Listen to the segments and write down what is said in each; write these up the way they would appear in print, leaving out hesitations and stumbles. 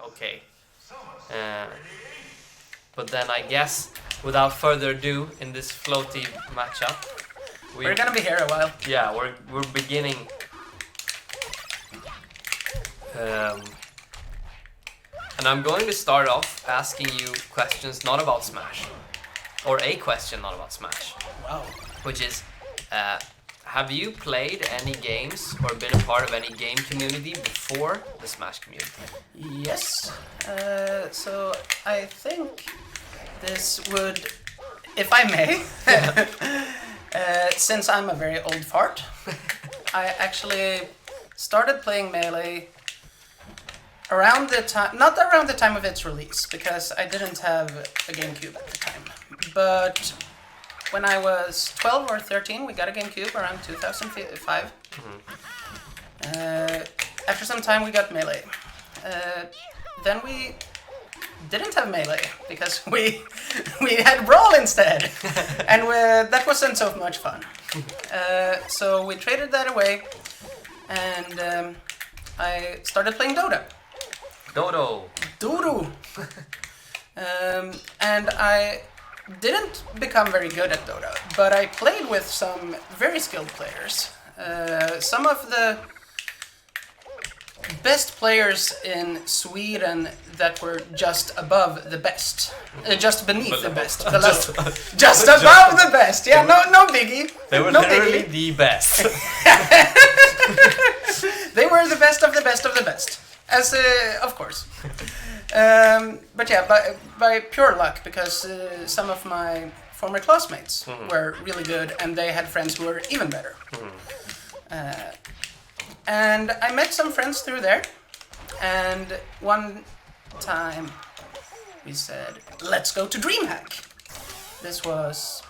Okay. Uh, but then I guess, without further ado, in this floaty matchup, we're gonna be here a while. Yeah, we're beginning. And I'm going to start off asking you questions not about Smash, or a question not about Smash. Wow. Which is, have you played any games or been a part of any game community before the Smash community? Yes. So I think this would, if I may, since I'm a very old fart, I actually started playing Melee around the time, not around the time of its release, because I didn't have a GameCube at the time, but when I was 12 or 13, we got a GameCube around 2005. After some time, we got Melee. Then we didn't have Melee because we had Brawl instead, and that wasn't so much fun. So we traded that away, and I started playing Dota. Dodo. And I didn't become very good at Dota, but I played with some very skilled players. Some of the best players in Sweden that were just above the best. Just beneath the best. Below. Just above the best. Yeah, no biggie. They were no literally biggie. the best. They were the best of the best of the best. As of course. But yeah, by pure luck, because some of my former classmates were really good, and they had friends who were even better. And I met some friends through there, and one time we said, let's go to DreamHack. This was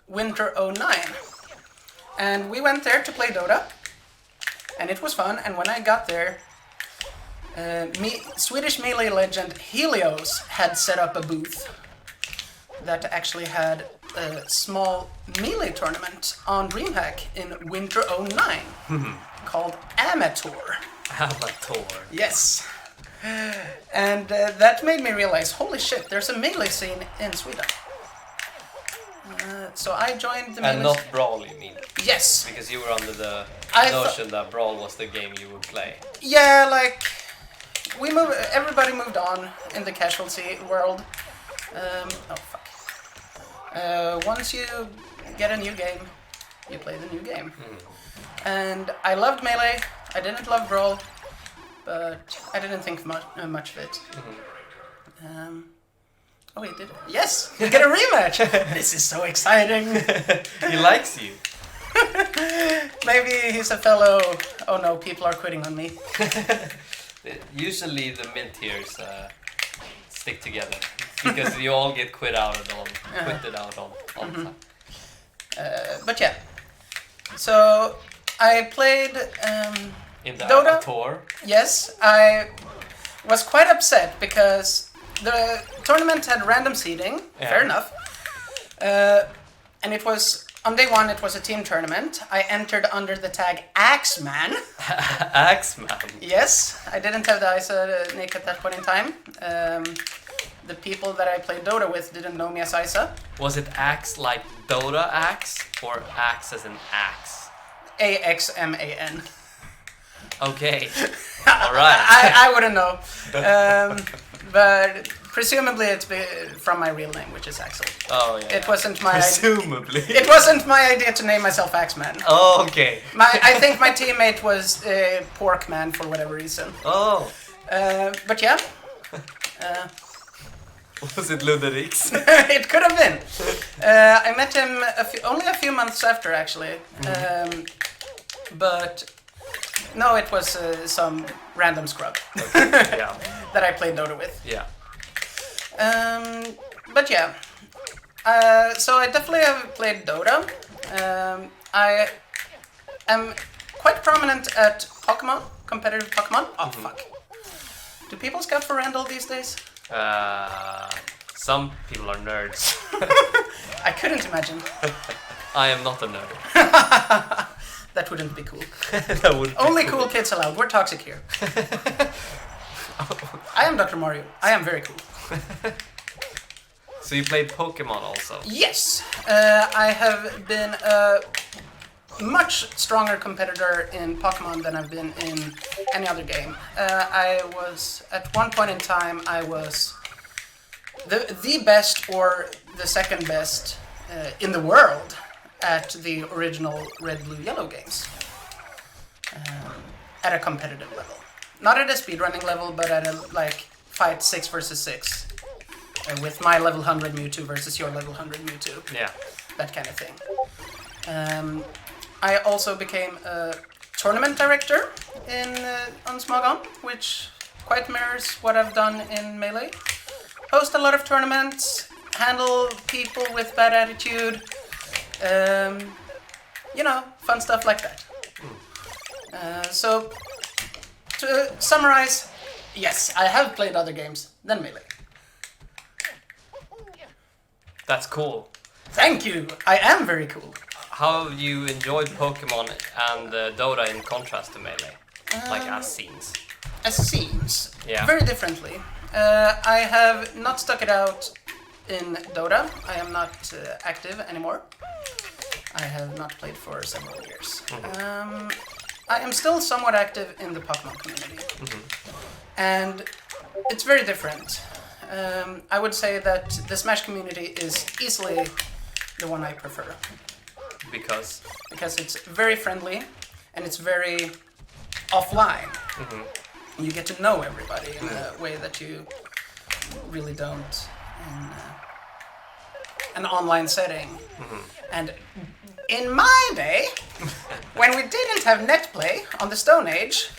winter '09. And we went there to play Dota, and it was fun, and when I got there, Swedish Melee legend Helios had set up a booth that actually had a small Melee tournament on DreamHack in winter '09 called Amateur. Amateur. Yes. And that made me realize, holy shit, there's a Melee scene in Sweden. So I joined the Melee... And not Brawl, you mean? Yes. Because you were under the notion that Brawl was the game you would play. Yeah, like... everybody moved on in the casualty world. Oh fuck. Once you get a new game, you play the new game. And I loved Melee, I didn't love Brawl, but I didn't think much of it. Oh, he did it. Yes! We get a rematch! This is so exciting! He likes you. Maybe he's a fellow... Oh no, people are quitting on me. Usually the mid tiers stick together because you all get quitted out all the time. But yeah, so I played in the Dota. Amateur. Yes, I was quite upset because the tournament had random seeding. Yeah. Fair enough. And it was on day one. It was a team tournament. I entered under the tag Axeman. Axeman. Yes, I didn't have the ISA nick at that point in time. The people that I played Dota with didn't know me as ISA. Was it axe like Dota axe or axe as an axe? AXMAN. Okay. All right. I wouldn't know. But presumably it's from my real name, which is Axel. Oh yeah. It wasn't my presumably. It wasn't my idea to name myself Axeman. Oh, okay. I think my teammate was Porkman for whatever reason. Oh. But yeah. Was it Luderix? It could have been. I met him only a few months after, actually. But no, it was some random scrub. Okay. Yeah. That I played Dota with. Yeah. But yeah. So I definitely have played Dota. I am quite prominent at Pokemon, competitive Pokemon. Oh fuck. Do people scout for Randall these days? Some people are nerds. I couldn't imagine. I am not a nerd. That wouldn't be cool. That would be Only cool kids allowed. We're toxic here. I am Dr. Mario. I am very cool. So you played Pokemon also? Yes, I have been a much stronger competitor in Pokemon than I've been in any other game. I was, at one point in time, I was the best or the second best in the world at the original Red, Blue, Yellow games. At a competitive level. Not at a speedrunning level, but at a, like, fight 6 versus 6. With my level 100 Mewtwo versus your level 100 Mewtwo. Yeah. That kind of thing. I also became a tournament director on Smogon, which quite mirrors what I've done in Melee. Host a lot of tournaments, handle people with bad attitude, fun stuff like that. So, to summarize, yes, I have played other games than Melee. That's cool. Thank you! I am very cool. How have you enjoyed Pokemon and Dota in contrast to Melee? Like as scenes? As scenes, Yeah. very differently. I have not stuck it out in Dota. I am not active anymore. I have not played for several years. I am still somewhat active in the Pokemon community. And it's very different. I would say that the Smash community is easily the one I prefer. Because? Because it's very friendly and it's very offline. You get to know everybody in a way that you really don't in an online setting. And in my day, when we didn't have netplay on the Stone Age,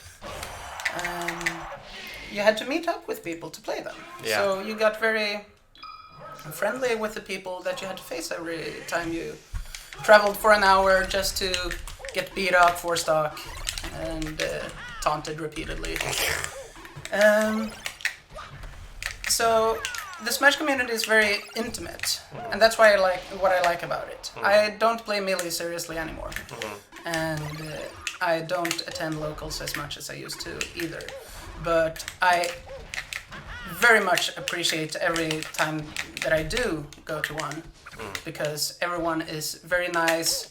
you had to meet up with people to play them. Yeah. So you got very friendly with the people that you had to face every time you traveled for an hour just to get beat up for stock and taunted repeatedly. So the Smash community is very intimate, and that's why I like what I like about it. I don't play Melee seriously anymore, and I don't attend locals as much as I used to either. But I very much appreciate every time that I do go to one, because everyone is very nice.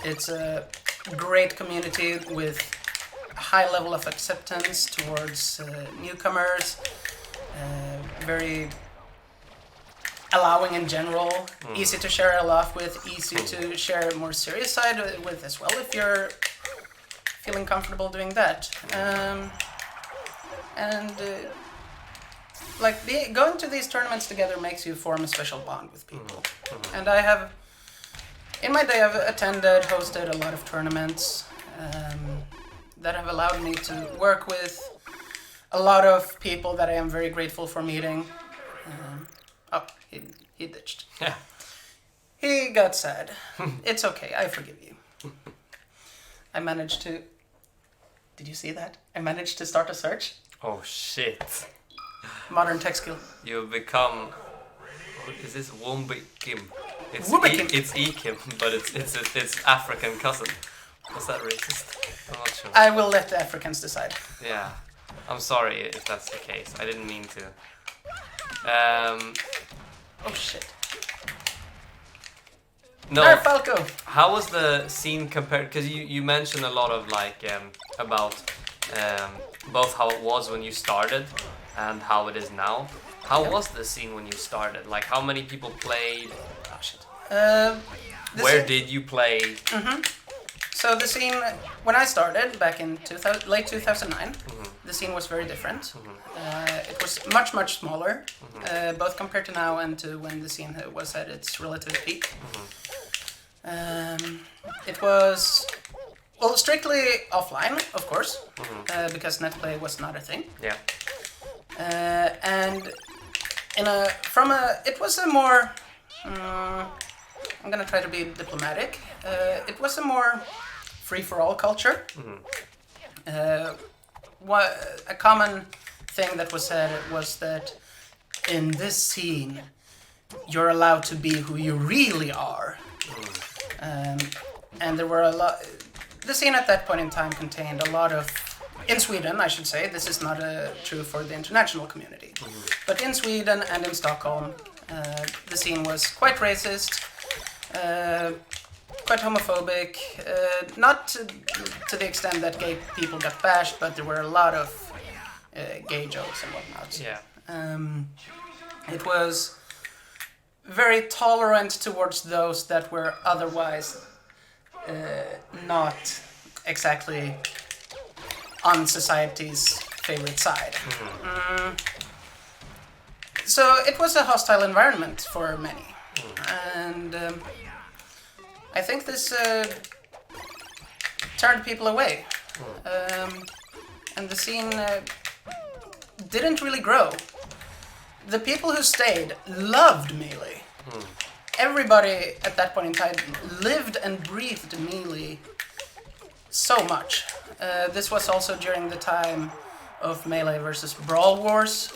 It's a great community with a high level of acceptance towards newcomers, very allowing in general, easy to share a laugh with, easy to share a more serious side with as well if you're feeling comfortable doing that. Going to these tournaments together makes you form a special bond with people. And I have, in my day, I've attended, hosted a lot of tournaments that have allowed me to work with a lot of people that I am very grateful for meeting. He ditched. Yeah. He got sad. It's okay, I forgive you. I managed to... Did you see that? I managed to start a search. Oh shit. Modern tech skill. You've become... Is this Wombikim? It's Wombikim. It's Ekim, but it's African cousin. Was that racist? I'm not sure. I will let the Africans decide. Yeah. I'm sorry if that's the case. I didn't mean to. Oh shit. No. There, Falco! How was the scene compared? Because you mentioned a lot of about both how it was when you started and how it is now. How was the scene when you started? Like, how many people played? Oh shit. Where did you play? So the scene, when I started back in late 2009, the scene was very different. It was much, much smaller, both compared to now and to when the scene was at its relative peak. It was, well, strictly offline, of course, because netplay was not a thing. Yeah. And it was a more, I'm gonna try to be diplomatic. It was a more free-for-all culture. A common thing that was said was that in this scene, you're allowed to be who you really are. And there were a lot. The scene at that point in time contained a lot of in Sweden, I should say, this is not true for the international community, but in Sweden and in Stockholm, the scene was quite racist, quite homophobic, not to the extent that gay people got bashed, but there were a lot of gay jokes and whatnot. Yeah. It was very tolerant towards those that were otherwise not exactly on society's favorite side. So it was a hostile environment for many. And I think this turned people away. And the scene didn't really grow. The people who stayed loved Melee. Everybody at that point in time lived and breathed Melee so much. This was also during the time of Melee versus Brawl Wars.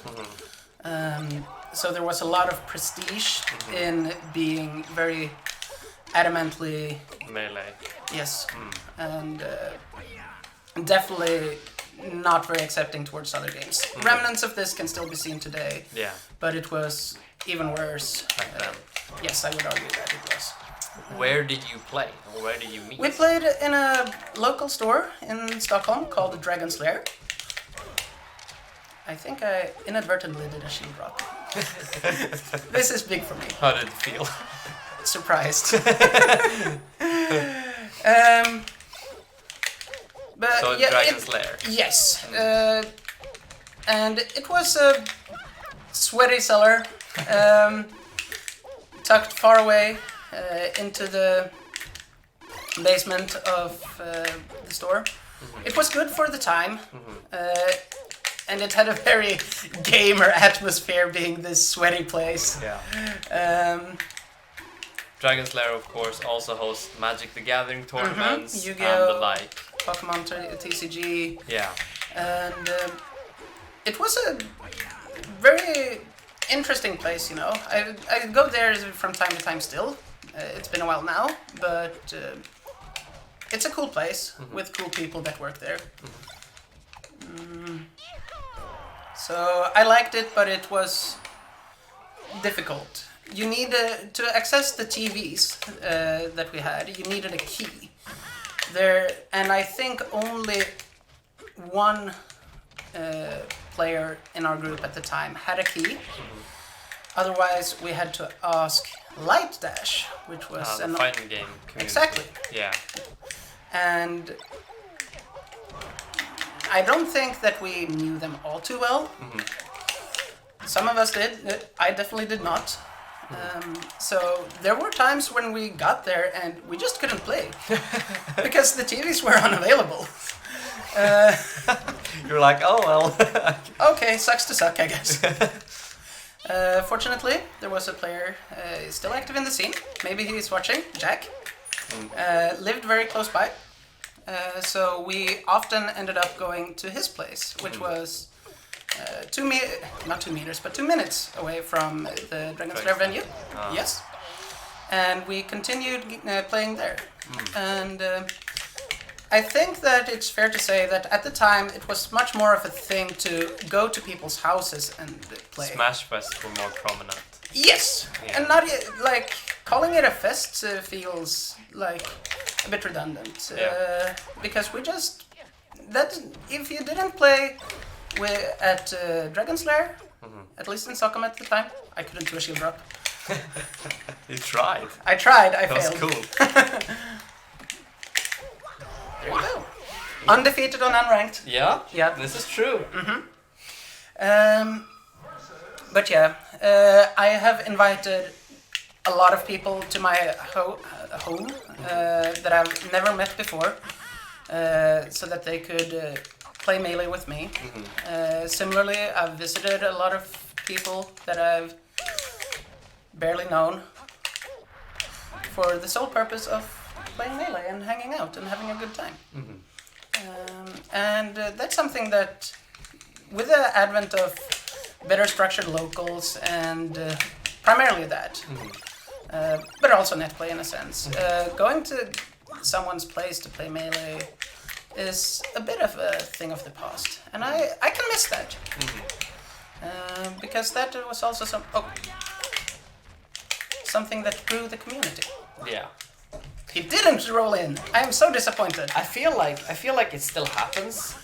So there was a lot of prestige in being very adamantly Melee. Yes, and definitely not very accepting towards other games. Remnants of this can still be seen today. Yeah. But it was even worse Back then. Yes, I would argue that it was. Where did you play? Or where did you meet? We played in a local store in Stockholm called Dragon's Lair. I think I inadvertently did a shield drop. This is big for me. How did it feel? Surprised. But So yeah, Dragon's Lair. Yes. And it was a sweaty cellar, tucked far away into the basement of the store. It was good for the time, and it had a very gamer atmosphere, being this sweaty place. Yeah. Dragon's Lair, of course, also hosts Magic the Gathering tournaments and Yu-Gi-Oh! the like. Pokemon TCG. Yeah. And it was a very interesting place, you know. I go there from time to time still. It's been a while now, but it's a cool place with cool people that work there. So I liked it, but it was difficult. You need to access the TVs that we had. You needed a key there, and I think only one player in our group at the time had a key. Otherwise, we had to ask Light Dash, which was The fighting game community. Exactly. Yeah. And I don't think that we knew them all too well. Some of us did. I definitely did not. So there were times when we got there and we just couldn't play because the TVs were unavailable. You're like, oh well. Okay, sucks to suck, I guess. Fortunately, there was a player still active in the scene. Maybe he's watching, Jack. Lived very close by. So we often ended up going to his place, which was not 2 meters, but 2 minutes away from the Dragon's Lair venue. Yes. And we continued playing there. And I think that it's fair to say that at the time it was much more of a thing to go to people's houses and play. Smash Fest were more prominent. Yes! Yeah. And not like calling it a fest feels like a bit redundant. Yeah. Because we just if you didn't play at Dragon's Lair, at least in Stockholm at the time, I couldn't do a shield drop. You tried. I tried, I That failed. was cool. There you go. Undefeated on unranked. Yeah? Yeah. This is true. But yeah, I have invited a lot of people to my home that I've never met before, so that they could play Melee with me. Similarly, I've visited a lot of people that I've barely known for the sole purpose of playing Melee and hanging out and having a good time. And that's something that, with the advent of better structured locals and primarily that, but also net play in a sense, going to someone's place to play Melee is a bit of a thing of the past, and I can miss that. Because that was also something that grew the community. Yeah. He didn't roll in. I am so disappointed. I feel like it still happens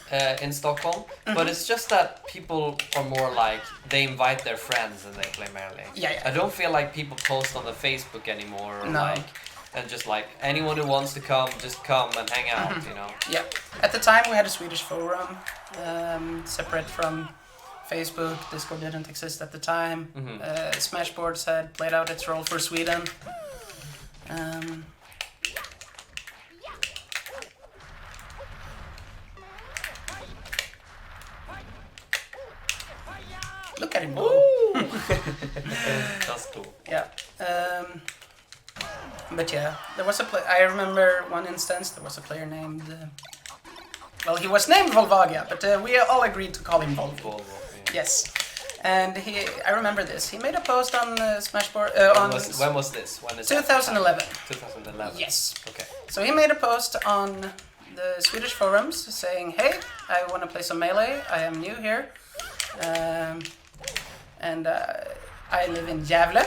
in Stockholm, but it's just that people are more like they invite their friends and they play Melee. Yeah. I don't feel like people post on the Facebook anymore, or No. and just like anyone who wants to come, just come and hang out, you know. Yeah. At the time, we had a Swedish forum, separate from Facebook. Discord didn't exist at the time. Smashboards had played out its role for Sweden. Look at him go. That's cool. Yeah. But yeah, there was I remember one instance, there was a player named... well, he was named Volvagia, but we all agreed to call him Volvo. Volvo, yeah. Yes. And I remember this. He made a post on Smashboard... when was this? When is 2011. 2011? Yes. Okay. So he made a post on the Swedish forums saying, hey, I want to play some Melee. I am new here. And I live in Gävle,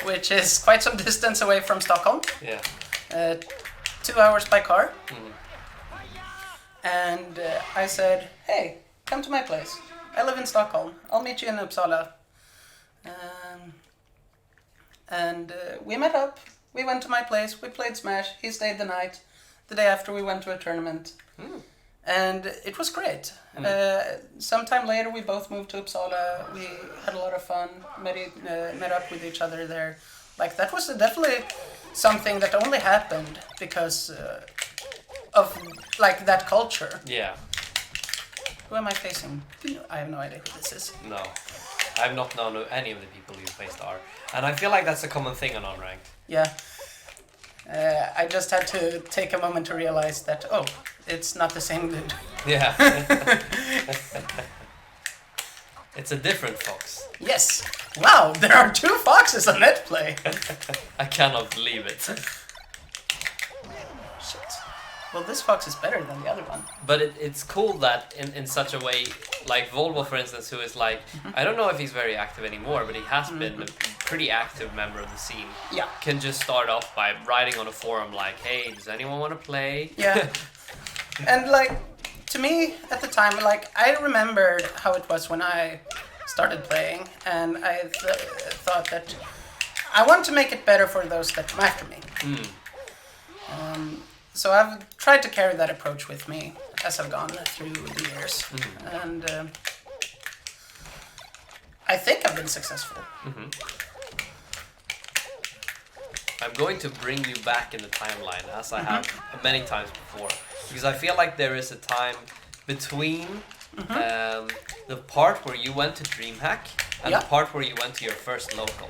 which is quite some distance away from Stockholm. Yeah. 2 hours by car. And I said, hey, come to my place. I live in Stockholm. I'll meet you in Uppsala. And we met up. We went to my place. We played Smash. He stayed the night. The day after, we went to a tournament. And it was great. Sometime later, we both moved to Uppsala. We had a lot of fun. Met up with each other there. Like, that was definitely something that only happened because of, like, that culture. Yeah. Who am I facing? I have no idea who this is. No. I've not known any of the people you faced are. And I feel like that's a common thing on Unranked. Yeah. I just had to take a moment to realize that, oh, it's not the same dude. Yeah. It's a different fox. Yes. Wow, there are 2 foxes on that play. I cannot believe it. Shit. Well, this fox is better than the other one. But it's cool that in such a way, like Volvo, for instance, who is like, I don't know if he's very active anymore, but he has been a pretty active member of the scene. Yeah. Can just start off by writing on a forum like, hey, does anyone want to play? Yeah. And like, to me, at the time, like, I remembered how it was when I started playing, and I thought that I want to make it better for those that come after me. So I've tried to carry that approach with me as I've gone through the years. And I think I've been successful. I'm going to bring you back in the timeline, as I have many times before, because I feel like there is a time between the part where you went to DreamHack and the part where you went to your first local.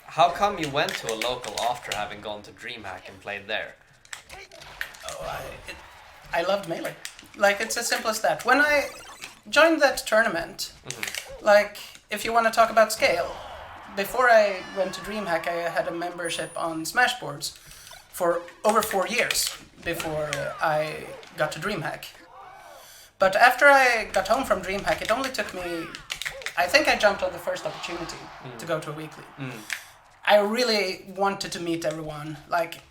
How come you went to a local after having gone to DreamHack and played there? Oh, I loved Melee. Like, it's as simple as that. When I joined that tournament, like, if you want to talk about scale, before I went to DreamHack, I had a membership on Smashboards for over 4 years before I got to DreamHack. But after I got home from DreamHack, it only took me... I think I jumped on the first opportunity to go to a weekly. I really wanted to meet everyone. Like,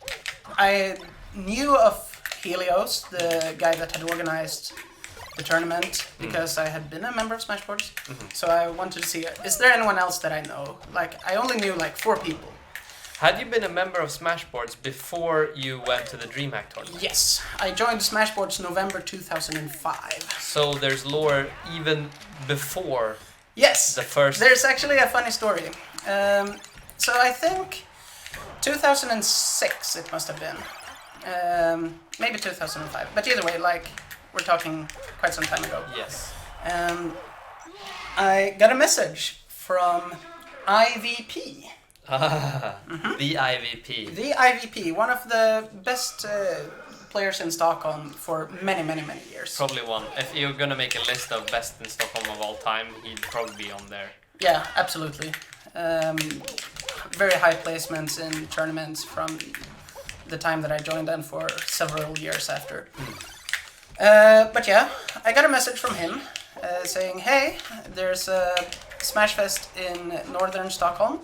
I knew of Helios, the guy that had organized the tournament, because I had been a member of Smashboards. So I wanted to see, is there anyone else that I know? Like, I only knew like 4 people. Had you been a member of Smashboards before you went to the DreamHack tournament? Yes, I joined Smashboards November 2005. So there's lore even before Yes, the first... There's actually a funny story. So I think 2006 it must have been. Maybe 2005. But either way, like, we're talking quite some time ago. Yes. I got a message from IVP. The IVP. The IVP, one of the best players in Stockholm for many, many, many years. Probably one. If you're gonna make a list of best in Stockholm of all time, he'd probably be on there. Yeah, absolutely. Very high placements in tournaments from the time that I joined and for several years after. But yeah, I got a message from him saying, hey, there's a Smash Fest in northern Stockholm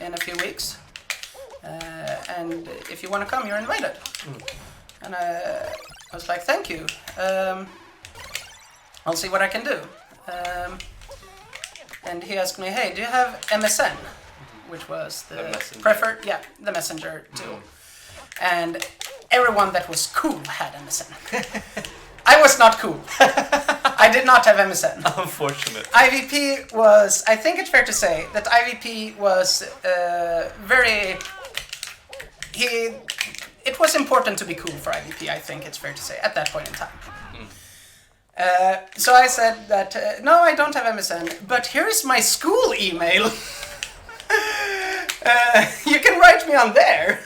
in a few weeks. And if you want to come, you're invited. And I was like, thank you. I'll see what I can do. And he asked me, hey, do you have MSN? Which was the preferred, the messenger tool. And everyone that was cool had MSN. I was not cool. I did not have MSN. Unfortunate. IVP was, I think it's fair to say, that IVP was it was important to be cool for IVP, I think it's fair to say, at that point in time. So I said that, no, I don't have MSN, but here is my school email. You can write me on there.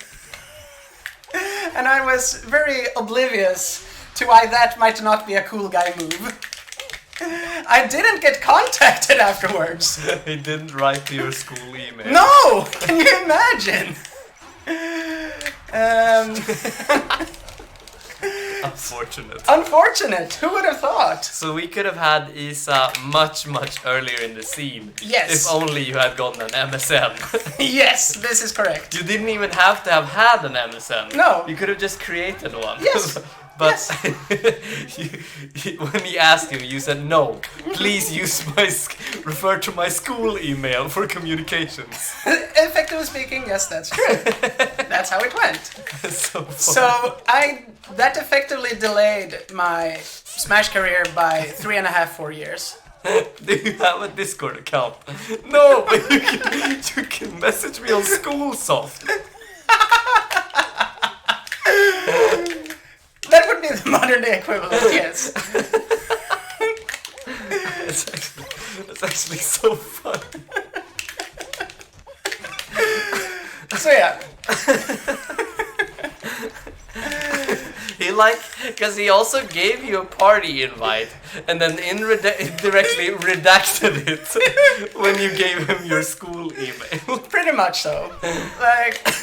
And I was very oblivious to why that might not be a cool guy move. I didn't get contacted afterwards. He didn't write to your school email. No! Can you imagine? Unfortunate. Who would have thought? So we could have had Isa much earlier in the scene. Yes. If only you had gotten an MSN. Yes, this is correct. You didn't even have to have had an MSN. No. You could have just created one. Yes. But when he asked you, you said no. Please refer to my school email for communications. Effectively speaking, yes, that's true. That's how it went. So that effectively delayed my Smash career by 3.5-4 years. Do you have a Discord account? No, but you can message me on SchoolSoft. That would be the modern day equivalent, yes. That's actually so fun. So yeah. Because he also gave you a party invite and then indirectly redacted it when you gave him your school email. Pretty much so.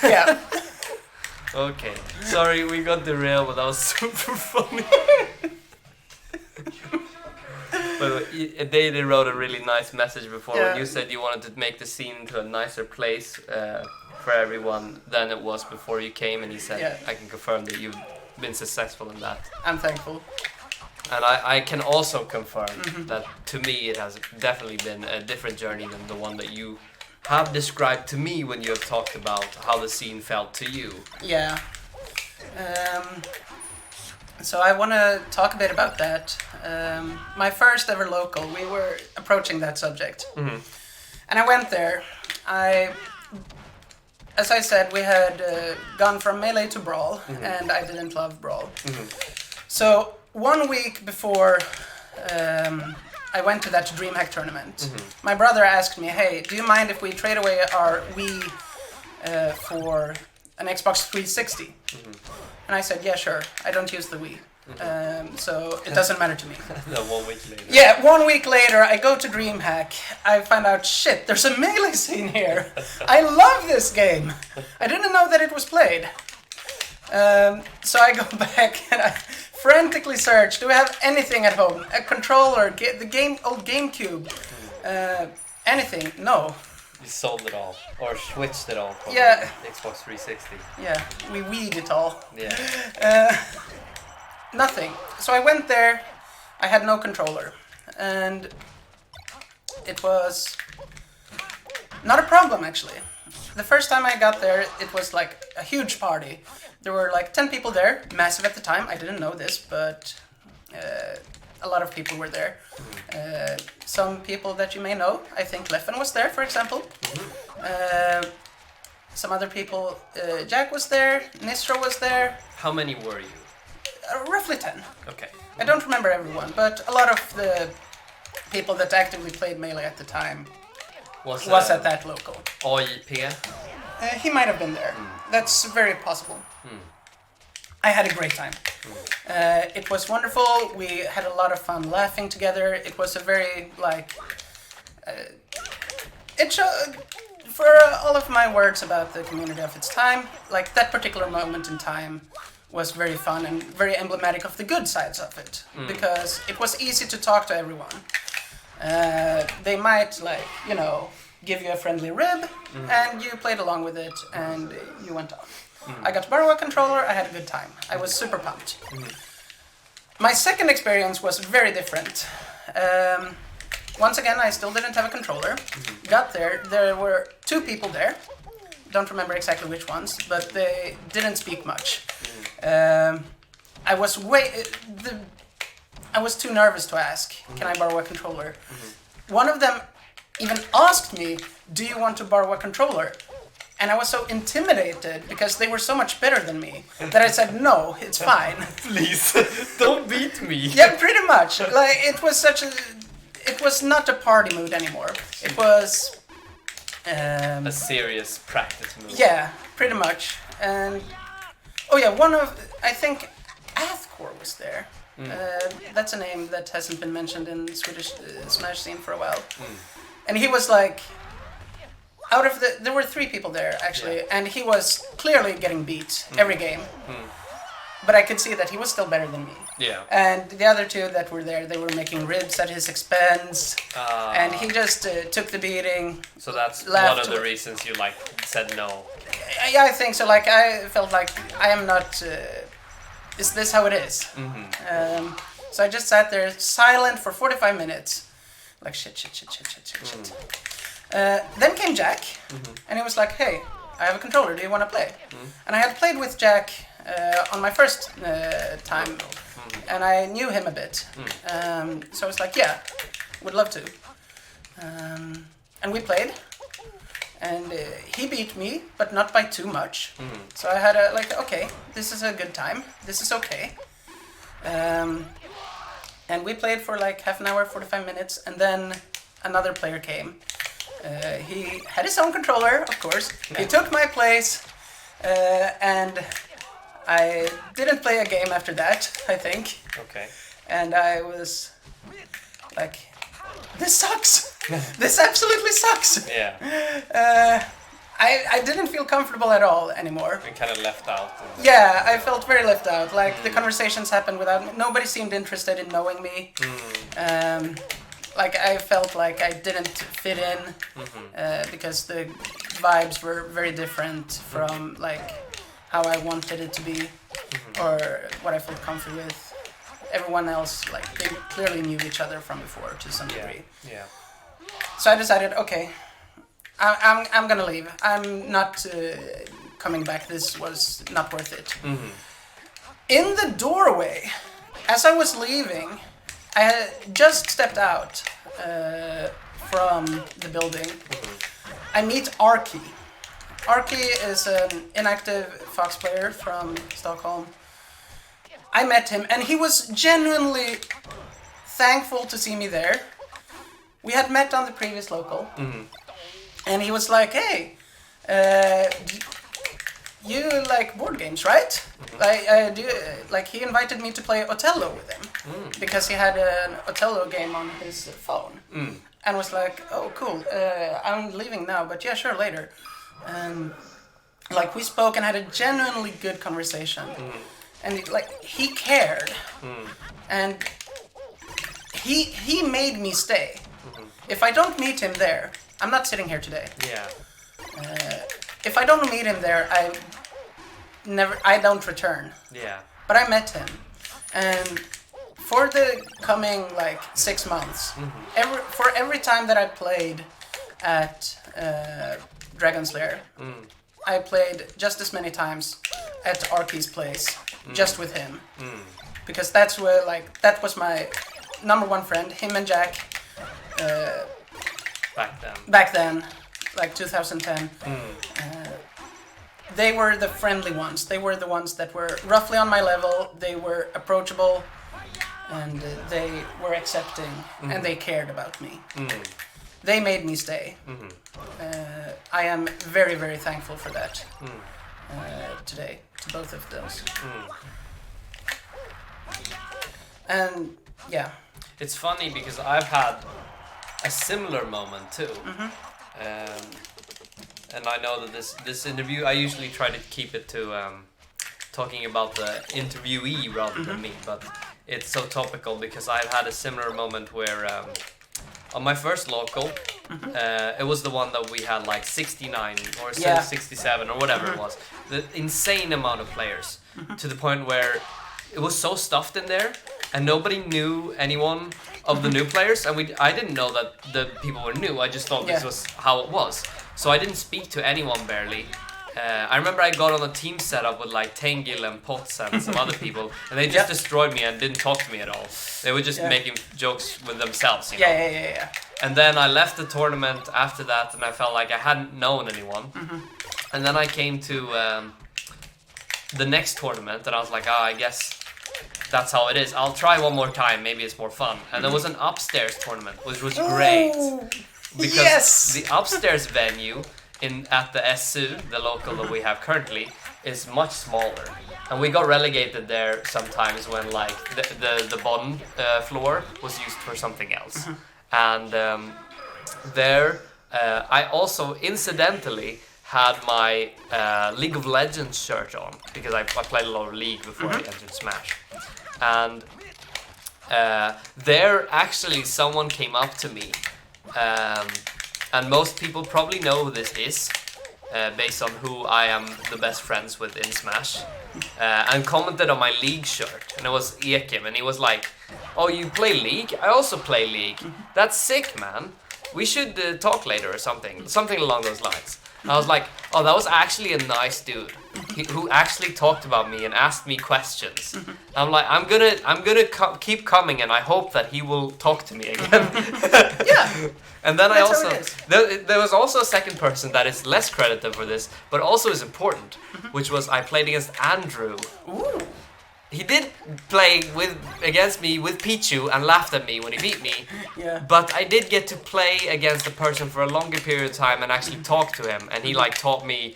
Yeah. Okay, sorry we got derailed, but that was super funny. But they wrote a really nice message before when you said you wanted to make the scene into a nicer place for everyone than it was before you came, and he said, I can confirm that you've been successful in that. I'm thankful. And I can also confirm that to me it has definitely been a different journey than the one that you have described to me when you have talked about how the scene felt to you. Yeah. So I want to talk a bit about that. My first ever local, we were approaching that subject. And I went there. As I said, we had gone from Melee to Brawl, and I didn't love Brawl. So 1 week before I went to that DreamHack tournament, my brother asked me, hey, do you mind if we trade away our Wii for an Xbox 360? And I said, yeah, sure. I don't use the Wii. So it doesn't matter to me. No, 1 week later. Yeah, 1 week later, I go to DreamHack. I find out, shit, there's a Melee scene here. I love this game. I didn't know that it was played. So I go back and I frantically search. Do we have anything at home? A controller, old GameCube, anything? No. You sold it all, or switched it all from Xbox 360. Yeah, we weed it all. Yeah. Nothing. So I went there. I had no controller, and it was not a problem actually. The first time I got there, it was like a huge party. There were like 10 people there, massive at the time. I didn't know this, but a lot of people were there. Some people that you may know. I think Leffen was there, for example. Some other people. Jack was there. Nistro was there. How many were you? Roughly 10. Okay. I don't remember everyone, but a lot of the people that actively played Melee at the time was at that local. AIP? He might have been there. That's very possible. I had a great time. It was wonderful. We had a lot of fun laughing together. It was a very for all of my words about the community of its time, like that particular moment in time was very fun and very emblematic of the good sides of it, because it was easy to talk to everyone. They might, like, you know, give you a friendly rib, and you played along with it, and you went on. I got to borrow a controller, I had a good time. I was super pumped. My second experience was very different. Once again, I still didn't have a controller. Got there were two people there. Don't remember exactly which ones, but they didn't speak much. I was too nervous to ask, can I borrow a controller? One of them even asked me, do you want to borrow a controller? And I was so intimidated because they were so much better than me that I said, no, it's fine. Please, don't beat me. Yeah, pretty much. Like, it was not a party mood anymore. It was... a serious practice move. Yeah, pretty much. And... Oh yeah, I think Athcore was there. That's a name that hasn't been mentioned in the Swedish Smash scene for a while. And he was like... There were three people there, actually, and he was clearly getting beat every game. But I could see that he was still better than me. Yeah. And the other two that were there, they were making ribs at his expense, and he just took the beating. So that's one of the reasons you, like, said no. Yeah, I think so. Like, I felt like I am not... is this how it is? So I just sat there silent for 45 minutes. Like, shit. Then came Jack, and he was like, hey, I have a controller, do you want to play? And I had played with Jack on my first time, and I knew him a bit. So I was like, yeah, would love to. And we played, and he beat me, but not by too much. So I had okay, this is a good time, this is okay. And we played for like half an hour, 45 minutes, and then another player came. He had his own controller, of course. He took my place, and I didn't play a game after that, I think. Okay. And I was like, this sucks! This absolutely sucks! Yeah. I didn't feel comfortable at all anymore. And kind of left out. Yeah, I felt very left out. Like, the conversations happened without me. Nobody seemed interested in knowing me. Like, I felt like I didn't fit in because the vibes were very different from, like, how I wanted it to be or what I felt comfy with. Everyone else, like, they clearly knew each other from before to some degree. Yeah. So I decided, okay, I'm gonna leave. I'm not coming back. This was not worth it. In the doorway, as I was leaving, I had just stepped out from the building. I meet Arky. Arky is an inactive Fox player from Stockholm. I met him, and he was genuinely thankful to see me there. We had met on the previous local, and he was like, hey, you like board games, right? Like, he invited me to play Othello with him because he had an Othello game on his phone, and was like, "Oh, cool. I'm leaving now, but yeah, sure, later." Like, we spoke and had a genuinely good conversation, and like, he cared, and he made me stay. If I don't meet him there, I'm not sitting here today. Yeah. If I don't meet him there, I don't return. Yeah. But I met him, and for the coming like 6 months, every time that I played at Dragon's Lair, I played just as many times at Arky's place, just with him, because that's where that was my number one friend. Him and Jack. Back then, like 2010. They were the friendly ones. They were the ones that were roughly on my level. They were approachable, and they were accepting, and they cared about me. They made me stay. I am very, very thankful for that today, to both of those. And yeah. It's funny because I've had a similar moment too. And I know that this interview, I usually try to keep it to talking about the interviewee rather than me, but it's so topical because I've had a similar moment where on my first local, it was the one that we had like 69 or 67 or whatever it was, the insane amount of players to the point where it was so stuffed in there and nobody knew anyone of the new players, and I didn't know that the people were new. I just thought this was how it was. So I didn't speak to anyone barely. I remember I got on a team setup with like Tengil and Potts and some other people, and they just destroyed me and didn't talk to me at all. They were just making jokes with themselves, you know. Yeah. And then I left the tournament after that, and I felt like I hadn't known anyone. And then I came to the next tournament, and I was like, I guess that's how it is. I'll try one more time. Maybe it's more fun. And there was an upstairs tournament, which was great. Because the upstairs venue at the SU, the local that we have currently, is much smaller. And we got relegated there sometimes when like the bottom floor was used for something else. And there I also incidentally had my League of Legends shirt on because I played a lot of League before I entered Smash. And there actually someone came up to me, and most people probably know who this is based on who I am the best friends with in Smash, and commented on my League shirt, and it was Ekim, and he was like, "Oh, you play League? I also play League. That's sick, man. We should talk later or something along those lines." I was like, oh, that was actually a nice dude who actually talked about me and asked me questions. I'm like, I'm gonna keep coming, and I hope that he will talk to me again. And then there was also a second person that is less credited for this, but also is important, which was I played against Andrew. Ooh. He did play against me with Pichu and laughed at me when he beat me. But I did get to play against a person for a longer period of time and actually talk to him, and he like taught me,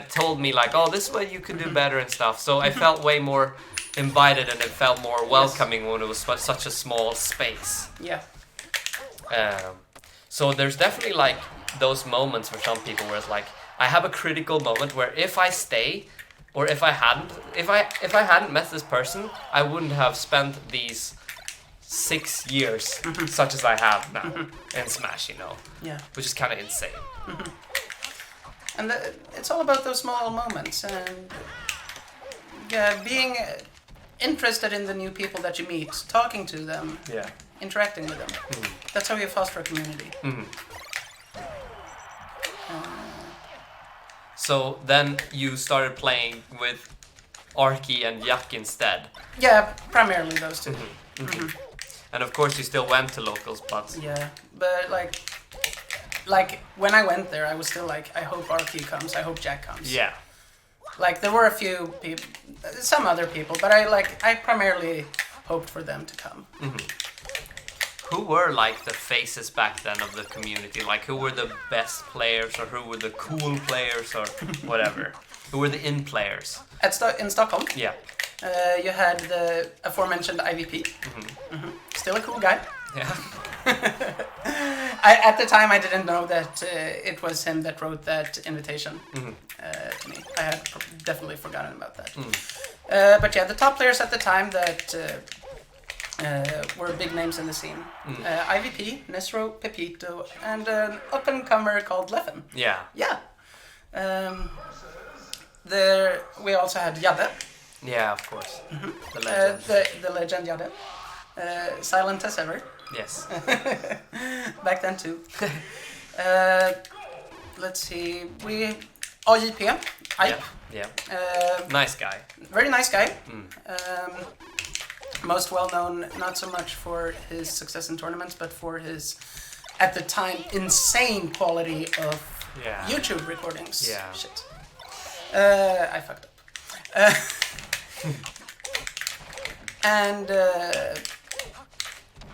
told me like, oh, this is what you can do better and stuff. So I felt way more invited, and it felt more welcoming when it was such a small space. So there's definitely like those moments for some people where it's like I have a critical moment where if I stay. Or if I hadn't met this person, I wouldn't have spent these 6 years such as I have now in Smash, you know. Which is kind of insane. And it's all about those small moments, and being interested in the new people that you meet, talking to them, interacting with them. That's how you foster a community. So then you started playing with Arky and Jack instead. Yeah, primarily those two. And of course you still went to locals, but... Yeah, but like when I went there, I was still like, I hope Arky comes, I hope Jack comes. Yeah. Like there were a few people, some other people, but I primarily hoped for them to come. Who were like the faces back then of the community? Like who were the best players, or who were the cool players, or whatever? Who were the in players? In Stockholm? Yeah. You had the aforementioned IVP. Still a cool guy. Yeah. At the time I didn't know that it was him that wrote that invitation to me. I had definitely forgotten about that. But yeah, the top players at the time that... were big names in the scene. IVP, Nesro, Pepito, and an up-and-comer called Leffen. Yeah. There we also had Jadde. Yeah, of course. The legend. The legend Jadde. Silent as ever. Yes. Back then too. Let's see. AJP. Yeah. Nice guy. Very nice guy. Most well known, not so much for his success in tournaments, but for his, at the time, insane quality of YouTube recordings. Yeah. Shit. I fucked up. And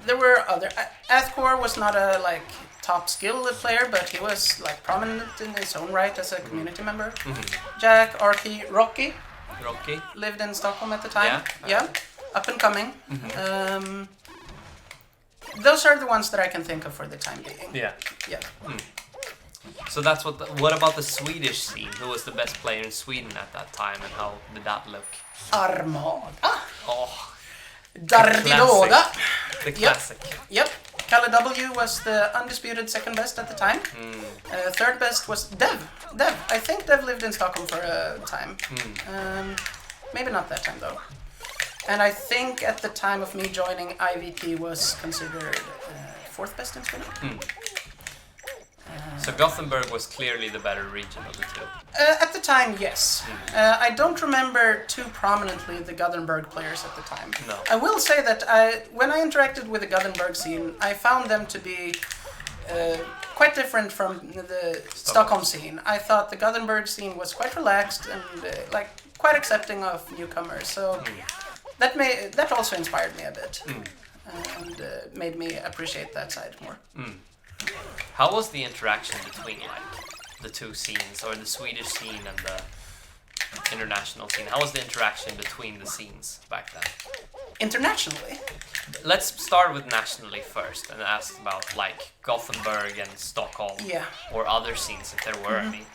there were other. Athcore was not a top skill player, but he was prominent in his own right as a community member. Jack, Arky, Rocky lived in Stockholm at the time. Yeah. Up and coming. Those are the ones that I can think of for the time being. Yeah. So that's what about the Swedish scene? Who was the best player in Sweden at that time, and how did that look? Armada. Oh, Dardidoda. the classic. Yep. Kalle W was the undisputed second best at the time. Third best was Dev. I think Dev lived in Stockholm for a time. Maybe not that time though. And I think at the time of me joining, IVP was considered fourth best in Sweden. So Gothenburg was clearly the better region of the two. At the time, yes. I don't remember too prominently the Gothenburg players at the time. No. I will say that when I interacted with the Gothenburg scene, I found them to be quite different from the Stockholm scene. I thought the Gothenburg scene was quite relaxed and quite accepting of newcomers. So that also inspired me a bit and made me appreciate that side more. How was the interaction between the two scenes, or the Swedish scene and the international scene? How was the interaction between the scenes back then? Internationally? Let's start with nationally first and ask about Gothenburg and Stockholm, or other scenes if there were any.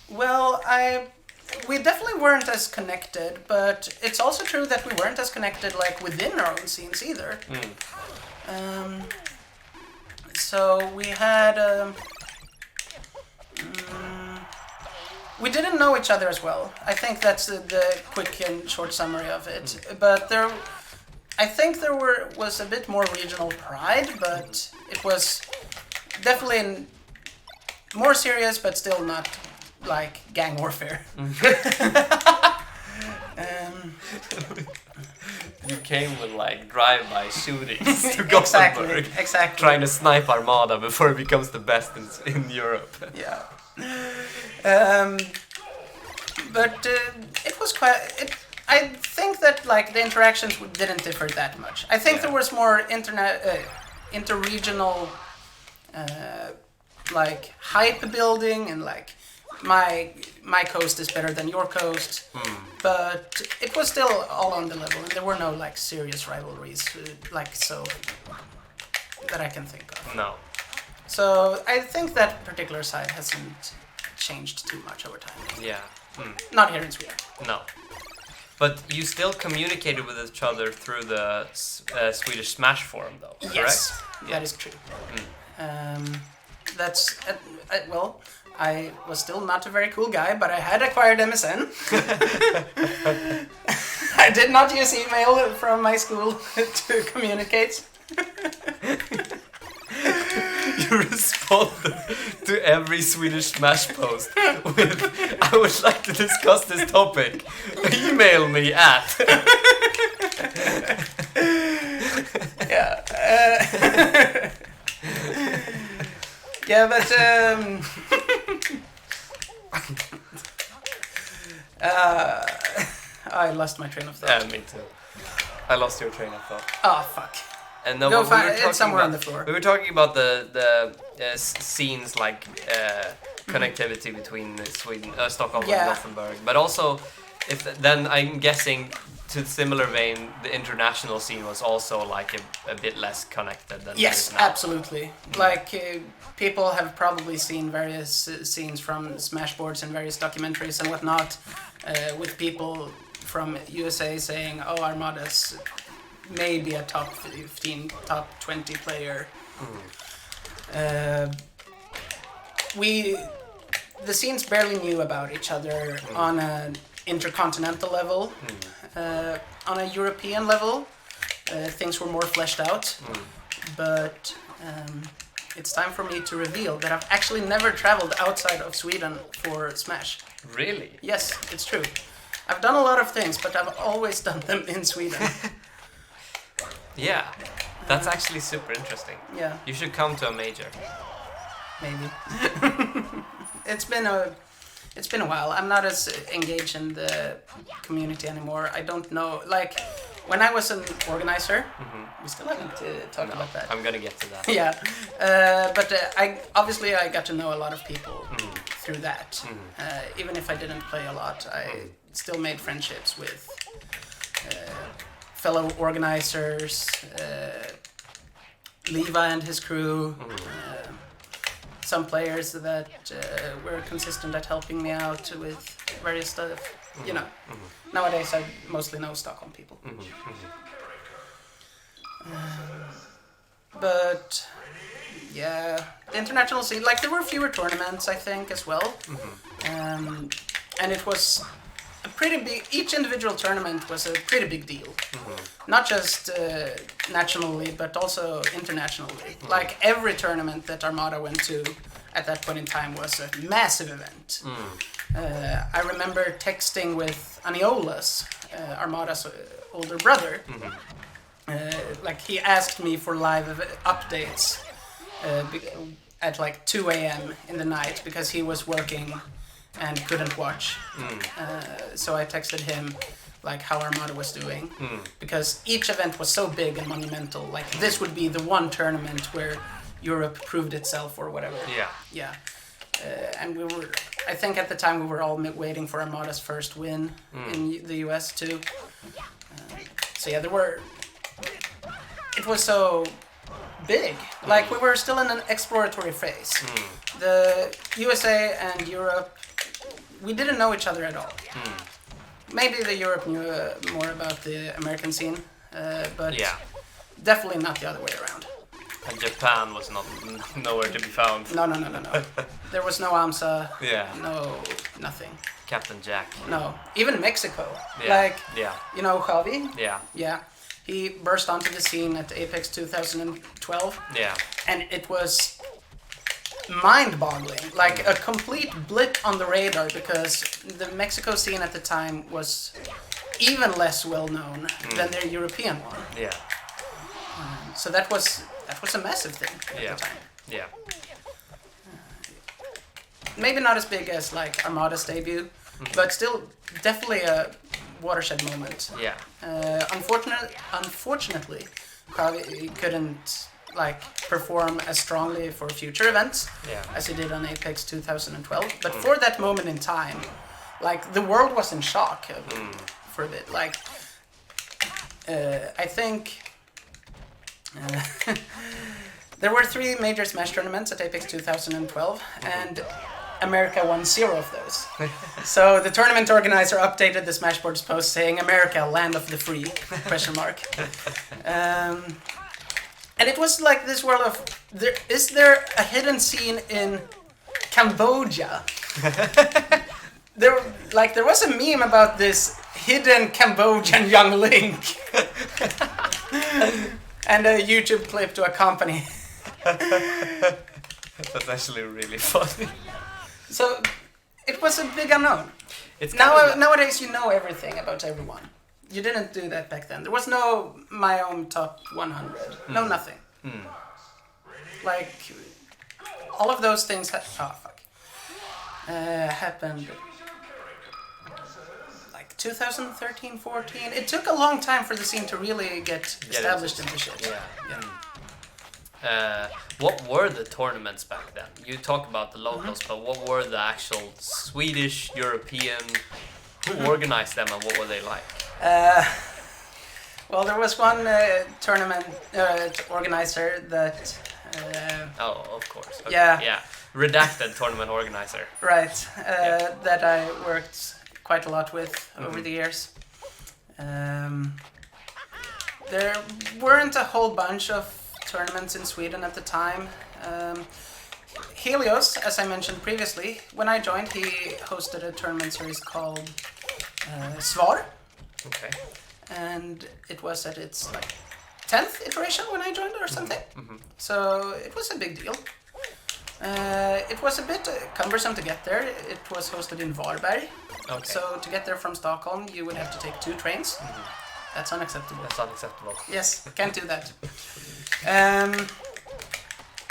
Well, we definitely weren't as connected, but it's also true that we weren't as connected within our own scenes either. So we had we didn't know each other as well. I think that's the quick and short summary of it. But I think there was a bit more regional pride, but it was definitely more serious, but still not like gang warfare. You came with drive-by shootings to Gothenburg, exactly. Trying to snipe Armada before it becomes the best in Europe. Yeah. But it was quite. I think that the interactions didn't differ that much. I think there was more interregional hype building and my coast is better than your coast, but it was still all on the level, and there were no serious rivalries so that I can think of. No. So I think that particular side hasn't changed too much over time. Yeah. Not here in Sweden. No. But you still communicated with each other through the Swedish Smash forum, though, correct? Yes, that is true. That's well. I was still not a very cool guy, but I had acquired MSN. I did not use email from my school to communicate. You responded to every Swedish Smash post with, "I would like to discuss this topic. Email me at..." Yeah. Yeah, but I lost my train of thought. Yeah, me too. I lost your train of thought. Oh, fuck. And then it's somewhere on the floor. We were talking about the scenes connectivity between Sweden, Stockholm and Gothenburg, but also then I'm guessing to similar vein, the international scene was also a bit less connected than it is now. Absolutely. People have probably seen various scenes from smashboards and various documentaries and whatnot, with people from USA saying, "Oh, Armada's maybe a top 15, top 20 player." The scenes barely knew about each other on an intercontinental level. On a European level, things were more fleshed out. But it's time for me to reveal that I've actually never traveled outside of Sweden for Smash. Really? Yes, it's true. I've done a lot of things, but I've always done them in Sweden. Yeah, that's actually super interesting. Yeah. You should come to a major. Maybe. It's been a while. I'm not as engaged in the community anymore. I don't know. When I was an organizer, we still haven't talked about that. I'm gonna get to that. Yeah, but I got to know a lot of people through that. Even if I didn't play a lot, I still made friendships with fellow organizers, Levi and his crew. some players that were consistent at helping me out with various stuff. You know, nowadays I mostly know Stockholm people. But yeah, the international scene, like there were fewer tournaments, I think, as well. And it was a pretty big, each individual tournament was a pretty big deal. Not just nationally, but also internationally. Like every tournament that Armada went to at that point in time was a massive event. I remember texting with Aniola's, Armada's older brother. Like he asked me for live updates at like 2 a.m. in the night because he was working and couldn't watch. So I texted him like how Armada was doing because each event was so big and monumental. Like this would be the one tournament where Europe proved itself or whatever. Yeah. And we were, I think at the time we were all waiting for Armada's first win in the US too. So yeah, it was so big. Like we were still in an exploratory phase. The USA and Europe, we didn't know each other at all. Maybe the Europe knew more about the American scene, but definitely not the other way around. And Japan was nowhere to be found. No. There was no AMSA. No, nothing. Captain Jack. No, even Mexico. Like, you know Javi? Yeah. He burst onto the scene at Apex 2012. And it was mind-boggling. Like a complete blip on the radar because the Mexico scene at the time was even less well-known than their European one. So that was a massive thing at the time. Maybe not as big as like Armada's debut, but still definitely a watershed moment. Unfortunately, Javi couldn't like perform as strongly for future events as he did on Apex 2012. But for that moment in time, like the world was in shock for a bit. Like I think there were 3 major Smash tournaments at Apex 2012, and America won 0 of those. So the tournament organizer updated the smashboards post saying "America, land of the free?" ? And it was like this world of is there a hidden scene in Cambodia? There was a meme about this hidden Cambodian young Link. And a YouTube clip to accompany. That's actually really funny. So it was a big unknown. It's nowadays you know everything about everyone. You didn't do that back then. There was no my own top 100. No nothing. Like all of those things happened like 2013, 14. It took a long time for the scene to really get established into shit. What were the tournaments back then? You talk about the locals, but what were the actual Swedish, European? Who organized them and what were they like? Well, there was one tournament organizer that... of course. Okay. Redacted tournament organizer. Right. That I worked quite a lot with over the years. There weren't a whole bunch of tournaments in Sweden at the time. Helios, as I mentioned previously, when I joined, he hosted a tournament series called Svar. Okay. And it was at its 10th iteration when I joined or something. So it was a big deal. It was a bit cumbersome to get there. It was hosted in Varberg. Okay. So to get there from Stockholm, you would have to take 2 trains. That's unacceptable. Yes, can't do that.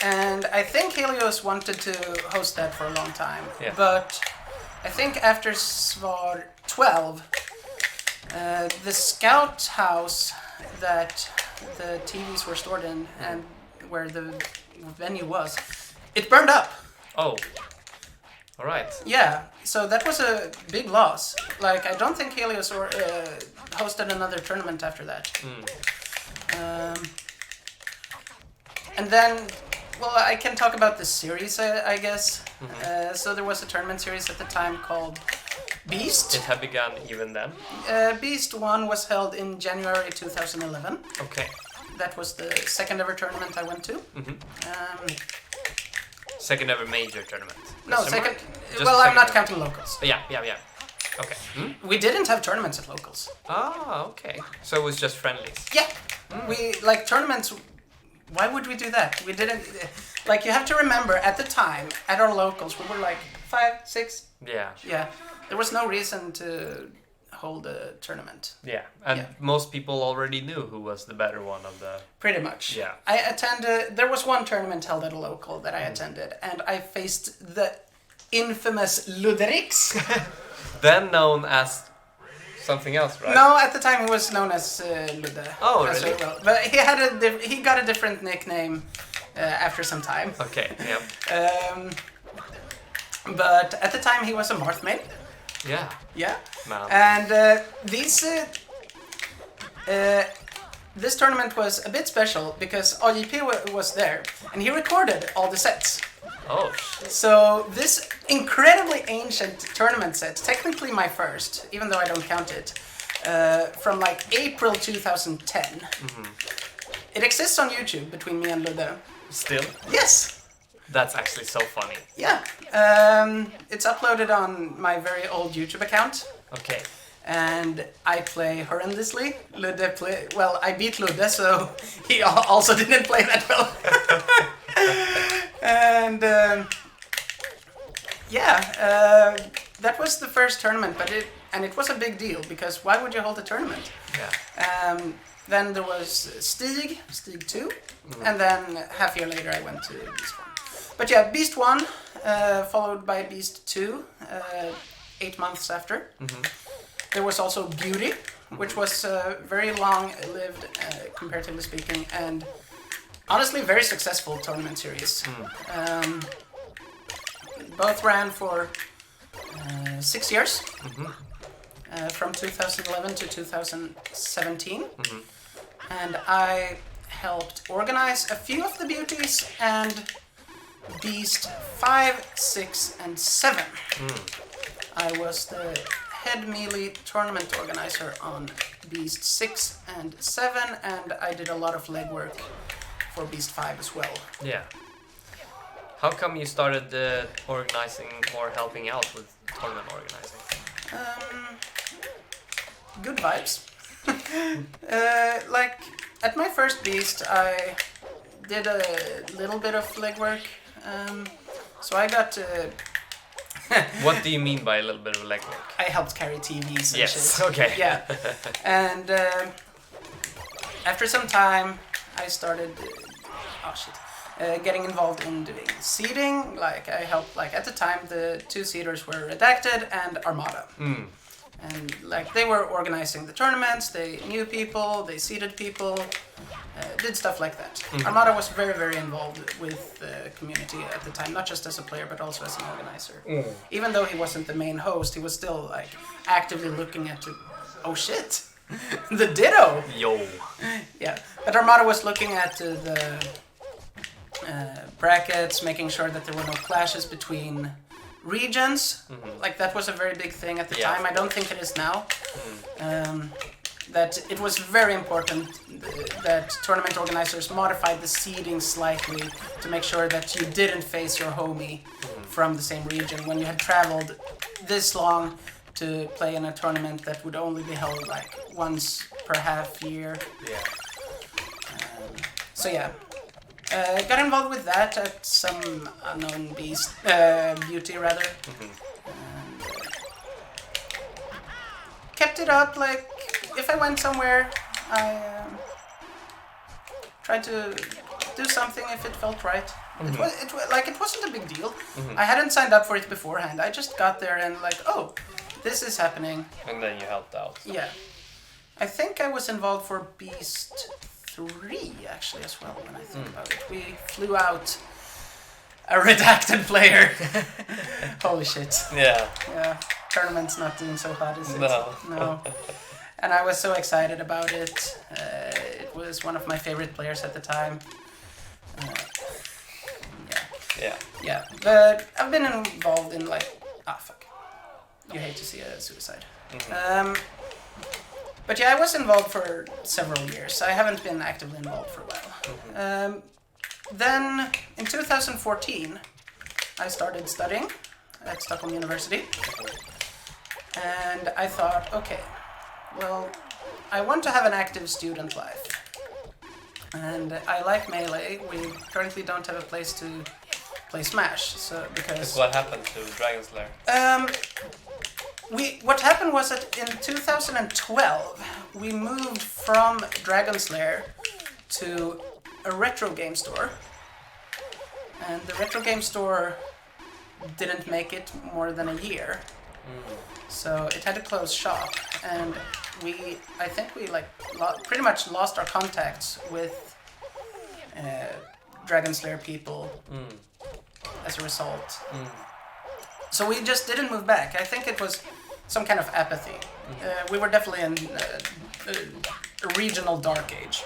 And I think Helios wanted to host that for a long time. But I think after Svar 12, the scout house that the TVs were stored in and where the venue was, it burned up. Oh. All right. Yeah, so that was a big loss. Like, I don't think Helios hosted another tournament after that. And then well, I can talk about the series, I guess. So there was a tournament series at the time called Beast. It had begun even then. Beast 1 was held in January 2011. Okay. That was the second ever tournament I went to. Second ever major tournament. No, Question second. mark? Just Well, I'm not second counting locals. Yeah. Okay. We didn't have tournaments at locals. Ah, okay. So it was just friendlies. Yeah, we like tournaments. Why would we do that? We didn't. Like, you have to remember, at the time, at our locals, we were like 5, 6. Yeah. Yeah, there was no reason to hold a tournament. Yeah, and most people already knew who was the better one of the... Pretty much. Yeah. I attended... There was one tournament held at a local that I attended, and I faced the infamous Luderiks. Then known as something else, right? No, at the time he was known as Ludde. Oh, as really? well. But he got a different nickname after some time. Okay, yep. But at the time he was a Marthmaid. Yeah. Yeah. Man. And this tournament was a bit special because AJP was there and he recorded all the sets. Oh, shit. So this incredibly ancient tournament set, technically my first, even though I don't count it, from like April 2010. It exists on YouTube between me and Ludde. Still? Yes! That's actually so funny. Yeah. It's uploaded on my very old YouTube account. Okay. And I play horrendously. Well, I beat Ludde, so he also didn't play that well. And that was the first tournament, and it was a big deal because why would you hold a tournament? Yeah. Then there was Stig 2, and then half a year later I went to Beast 1. But yeah, Beast 1, followed by Beast 2, 8 months after. There was also Beauty, which was very long-lived, comparatively speaking, and honestly very successful tournament series. Both ran for 6 years, from 2011 to 2017, and I helped organize a few of the beauties and Beast 5, 6, and 7. I was the head melee tournament organizer on Beast 6 and 7, and I did a lot of legwork for Beast 5 as well. Yeah. How come you started organizing or helping out with tournament organizing? Good vibes. Like, at my first Beast, I did a little bit of legwork. So I got... What do you mean by a little bit of legwork? I helped carry TVs and Yes, shit. okay. Yeah. And after some time, I started... getting involved in doing seeding. Like, I helped... Like, at the time, the 2 seeders were Redacted and Armada. And like they were organizing the tournaments, they knew people, they seeded people, did stuff like that. Armada was very, very involved with the community at the time, not just as a player but also as an organizer. Even though he wasn't the main host, he was still like actively looking at oh shit, the Ditto. Yo. Yeah, but Armada was looking at the brackets, making sure that there were no clashes between regions. Like that was a very big thing at the time. I don't think it is now. That it was very important that tournament organizers modified the seeding slightly to make sure that you didn't face your homie from the same region when you had traveled this long to play in a tournament that would only be held like once per half year. Yeah. So yeah. Got involved with that at some unknown beauty rather. And, kept it up. Like if I went somewhere, I tried to do something if it felt right. It wasn't a big deal. I hadn't signed up for it beforehand. I just got there and like, oh, this is happening. And then you helped out. Yeah, I think I was involved for Beast 3 actually as well when I think about it. We flew out a redacted player. Holy shit. Yeah. Yeah. Tournament's not doing so hot, is it? No. And I was so excited about it. It was one of my favorite players at the time. Yeah. Yeah, but I've been involved in like, fuck. You hate to see a suicide. But yeah, I was involved for several years. I haven't been actively involved for a while. Then in 2014, I started studying at Stockholm University. And I thought, okay, well, I want to have an active student life. And I like Melee. We currently don't have a place to play Smash, so because What happened to Dragon Slayer? What happened was that in 2012 we moved from Dragon Slayer to a retro game store, and the retro game store didn't make it more than a year, so it had to close shop, and I think we like pretty much lost our contacts with Dragon Slayer people as a result. So we just didn't move back. I think it was some kind of apathy. We were definitely in a regional dark age.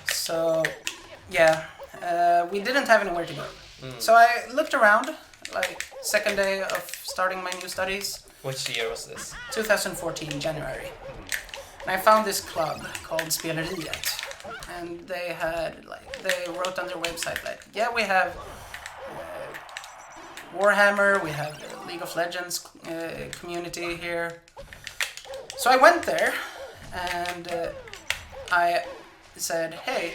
So yeah, we didn't have anywhere to go. So I looked around, like second day of starting my new studies. Which year was this? 2014, January. And I found this club called Speleriet. And they wrote on their website like, yeah, we have Warhammer, we have League of Legends community here. So I went there and I said, hey,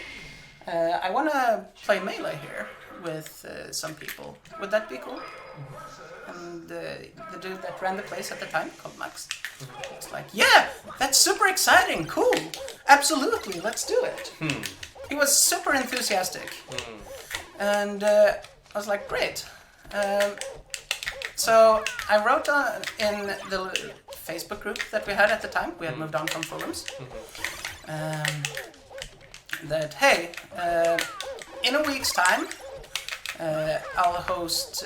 I want to play Melee here with some people. Would that be cool? And the dude that ran the place at the time, called Max, was like, yeah, that's super exciting, cool, absolutely, let's do it. He was super enthusiastic. And I was like, great. So I wrote in the Facebook group that we had at the time, we had moved on from forums, that, hey, in a week's time, I'll host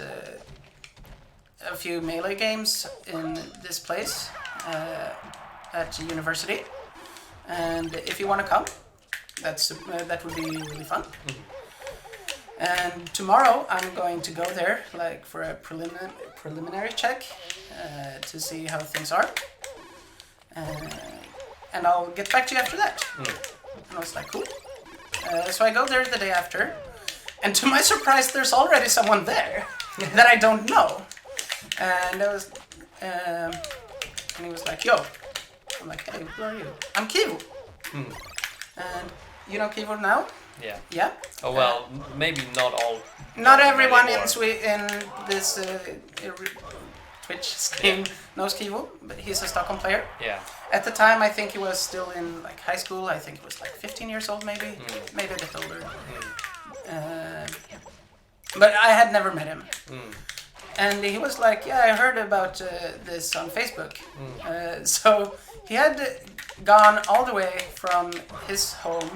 a few Melee games in this place at university, and if you want to come, that would be really fun. And tomorrow I'm going to go there, like for a preliminary check to see how things are, and I'll get back to you after that. And I was like, cool. So I go there the day after, and to my surprise, there's already someone there that I don't know. And and he was like, yo. I'm like, hey, who are you? I'm Kivu. And you know Kivu now? Yeah. Yeah? Oh, well, maybe not all. Not everyone in this Twitch stream knows Kivu, but he's a Stockholm player. Yeah. At the time, I think he was still in like high school. I think he was like 15 years old, maybe a bit older. But I had never met him. And he was like, yeah, I heard about this on Facebook. So he had gone all the way from his home,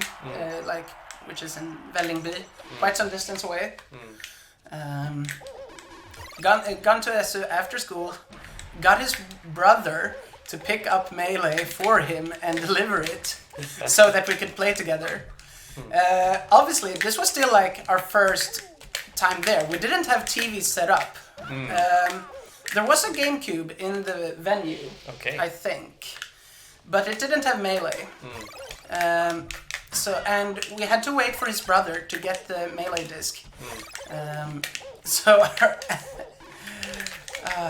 which is in Vällingby, quite some distance away. Gone to SU after school, got his brother to pick up Melee for him and deliver it so that we could play together. Obviously, this was still like our first time there. We didn't have TVs set up. There was a GameCube in the venue, I think, but it didn't have Melee. And we had to wait for his brother to get the Melee disc.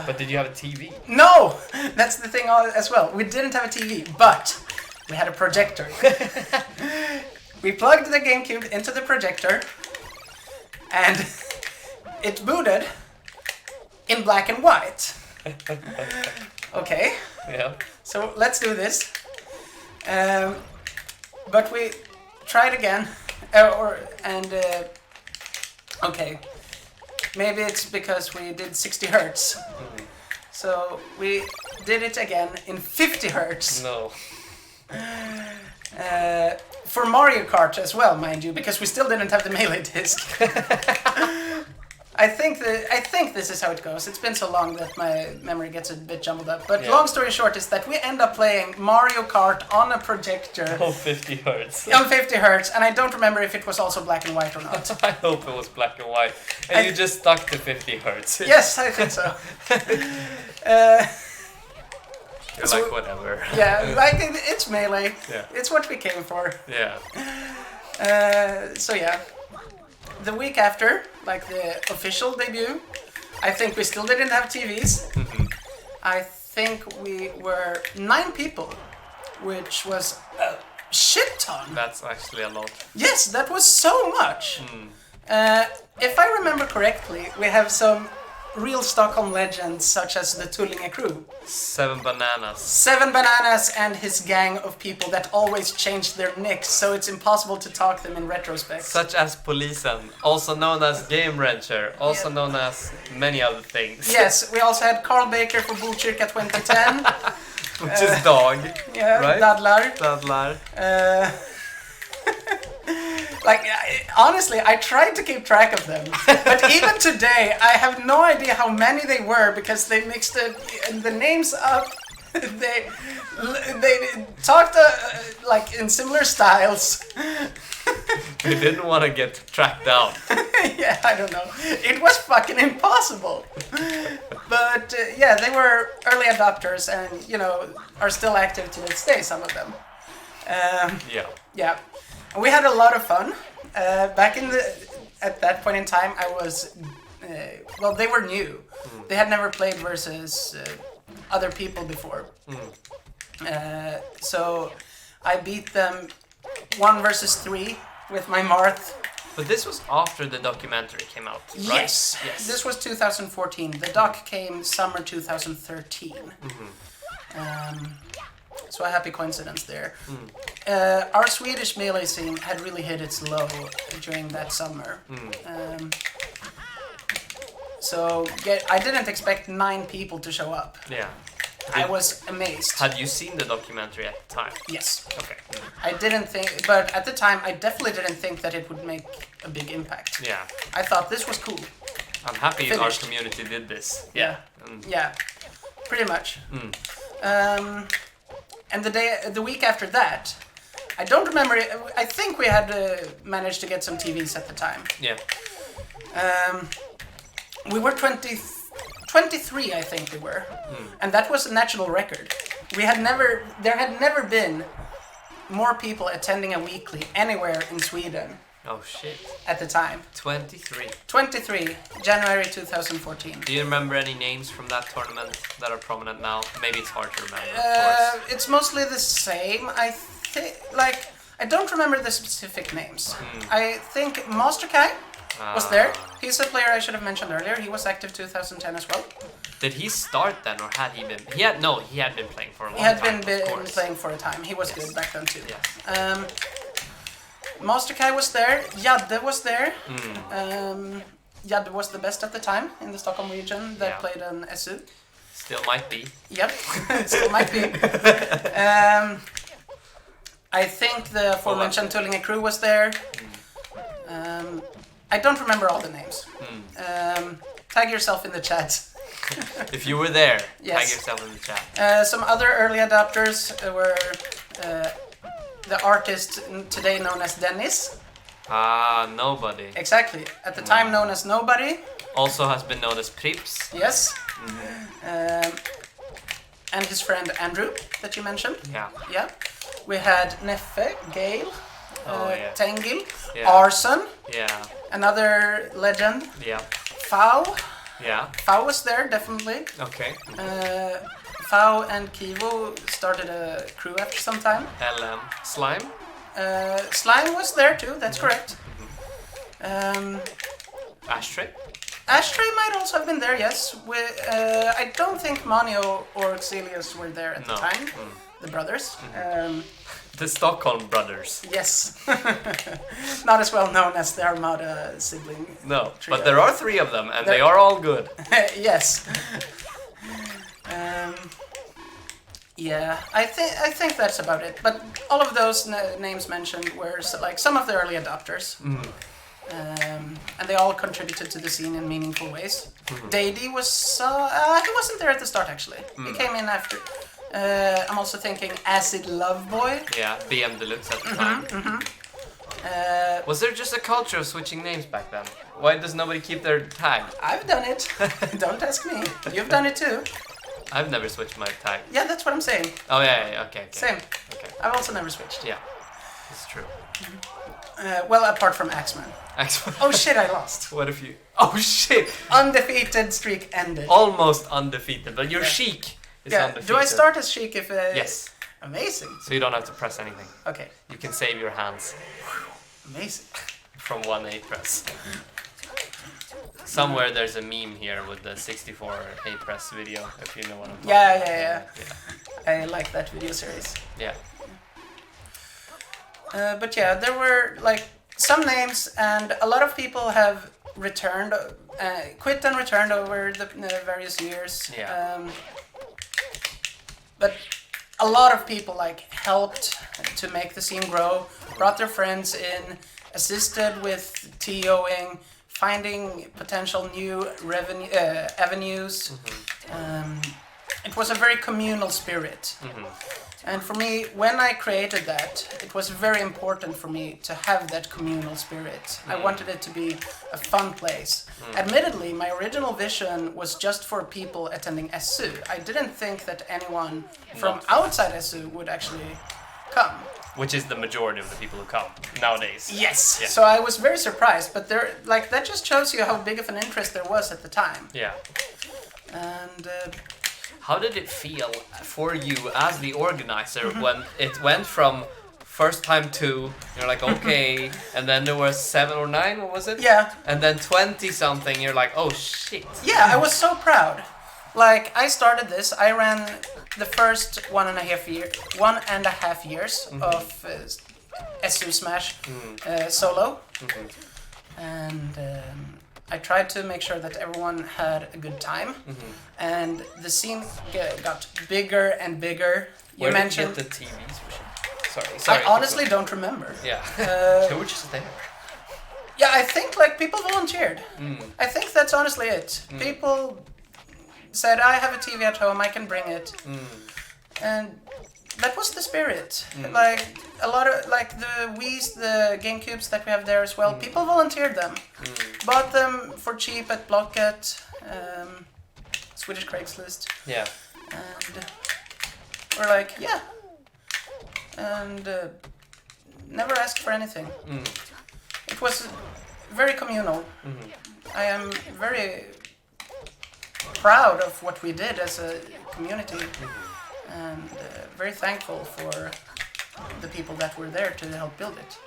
But did you have a TV? No! That's the thing as well. We didn't have a TV, but we had a projector. We plugged the GameCube into the projector, and it booted in black and white. Okay. Yeah. So let's do this. But we tried again, okay. Maybe it's because we did 60 hertz. So we did it again in 50 hertz. No. For Mario Kart as well, mind you, because we still didn't have the Melee disc. I think this is how it goes. It's been so long that my memory gets a bit jumbled up. But Yeah. long story short is that we end up playing Mario Kart on a projector Oh, 50 hertz. on 50 hertz, and I don't remember if it was also black and white or not. I hope it was black and white. And you just stuck to 50 hertz. Yes, I think so. You're So- like, whatever. Yeah, like it's Melee. Yeah. It's what we came for. Yeah. So yeah, the week after, like the official debut, I think we still didn't have TVs. Mhm. I think we were 9 people, which was a shit ton. That's actually a lot. Yes, that was so much. Mm. If I remember correctly, we have some real Stockholm legends such as the TOing crew. 7 bananas. 7 Bananas and his gang of people that always change their nicks, so it's impossible to talk them in retrospect. Such as Polisen, also known as Game Rancher, also Yeah. known as many other things. Yes, we also had Carl Baker for Botkyrka 2010. Which is dog. Yeah, Right? Dadlar. Dadlar. Honestly, I tried to keep track of them, but even today, I have no idea how many they were because they mixed the names up. they talked like in similar styles. We didn't want to get tracked down. Yeah, I don't know. It was fucking impossible. But yeah, they were early adopters, and are still active to this day. Some of them. Yeah. Yeah, and we had a lot of fun. Back at that point in time, I was, they were new. They had never played versus other people before. So I beat them 1 versus 3 with my Marth. But this was after the documentary came out, right? Yes. This was 2014. The doc came summer 2013. So a happy coincidence there. Our Swedish Melee scene had really hit its low during that summer. I didn't expect 9 people to show up. Yeah. I was amazed. Had you seen the documentary at the time? Yes. Okay. I didn't think, but at the time I definitely didn't think that it would make a big impact. Yeah. I thought this was cool. I'm happy our Finished. community did this. Yeah. Mm. Yeah. Pretty much. And the week after that, I don't remember. I think we had managed to get some TVs at the time. Yeah. We were 23, I think we were, and that was a national record. There had never been more people attending a weekly anywhere in Sweden Oh shit. at the time. 23. 23, January 2014. Do you remember any names from that tournament that are prominent now? Maybe it's hard to remember, of course. It's mostly the same. I think, I don't remember the specific names. I think Master Kai was there. He's a player I should have mentioned earlier. He was active 2010 as well. Did he start then, or had he been? He had been playing for a long He had time. been of course. playing for a time. He was good back then too. Yeah. Master Kai was there. Jadde was there. Jadde was the best at the time in the Stockholm region that played an SU. Still might be. Yep, still might be. I think the aforementioned TOing crew was there. I don't remember all the names. Tag yourself in the chat. If you were there, Yes. tag yourself in the chat. Some other early adopters were the artist today known as Dennis. Nobody. Exactly. At the time known as Nobody. Also has been known as Prips. Yes. And his friend Andrew that you mentioned. Yeah. Yeah. We had Neffe, Gale, Tengil, Yeah. Arson, Yeah. another legend. Yeah. Fau. Yeah. Fau was there, definitely. Okay. Fau and Kivo started a crew after some time. LM. Slime. Slime was there too, that's correct. Ashtray. Ashtray might also have been there, yes. I don't think Manio or Xelius were there at the time, the brothers. The Stockholm brothers. Yes. Not as well known as the Armada sibling. No, Trio. but there are 3 of them, and they are all good. Yes. Yeah, I think that's about it. But all of those names mentioned were like some of the early adopters. And they all contributed to the scene in meaningful ways. Dady was he wasn't there at the start actually. He came in after. I'm also thinking Acid Love Boy. Yeah, BM Deluxe at the time. Was there just a culture of switching names back then? Why does nobody keep their tag? I've done it. Don't ask me. You've done it too. I've never switched my tag. Yeah, that's what I'm saying. Oh yeah, okay. Same. Okay. I've also never switched. Yeah, it's true. Well, apart from Axeman. Oh shit, I lost. What if you... Oh shit! Undefeated streak ended. Almost undefeated, but your Sheik is undefeated. Do I start as Sheik if... Yes. Amazing. So you don't have to press anything. Okay. You can save your hands. Amazing. From 1 A press. Somewhere there's a meme here with the 64 A press video, if you know what I'm talking about. Yeah. I like that video series. Yeah. But yeah, there were like some names, and a lot of people have returned, quit and returned over the various years. Yeah. But a lot of people like helped to make the scene grow, brought their friends in, assisted with TOing, finding potential new revenue avenues. It was a very communal spirit. And for me, when I created that, it was very important for me to have that communal spirit. I wanted it to be a fun place. Admittedly, my original vision was just for people attending SU. I didn't think that anyone from outside SU would actually come. Which is the majority of the people who come nowadays. Yes. Yeah. So I was very surprised, but that just shows you how big of an interest there was at the time. Yeah. And how did it feel for you as the organizer when it went from first time 2, you're like, okay, and then there was 7 or 9, what was it? Yeah. And then 20 something, you're like, oh shit. Yeah, I was so proud. Like, I started this, I ran the first 1.5 years of SU Smash solo. And I tried to make sure that everyone had a good time. And the scene got bigger and bigger. Where mentioned did you get the TVs? Sorry. I honestly don't remember. Yeah. They were just there. Yeah, I think like people volunteered. I think that's honestly it. People said, I have a TV at home, I can bring it. And that was the spirit. Like a lot of like the Wii's, the GameCubes that we have there as well. People volunteered them, bought them for cheap at Blocket, Swedish Craigslist. Yeah. And we're like, yeah. And never asked for anything. It was very communal. I am very proud of what we did as a community. And very thankful for the people that were there to help build it.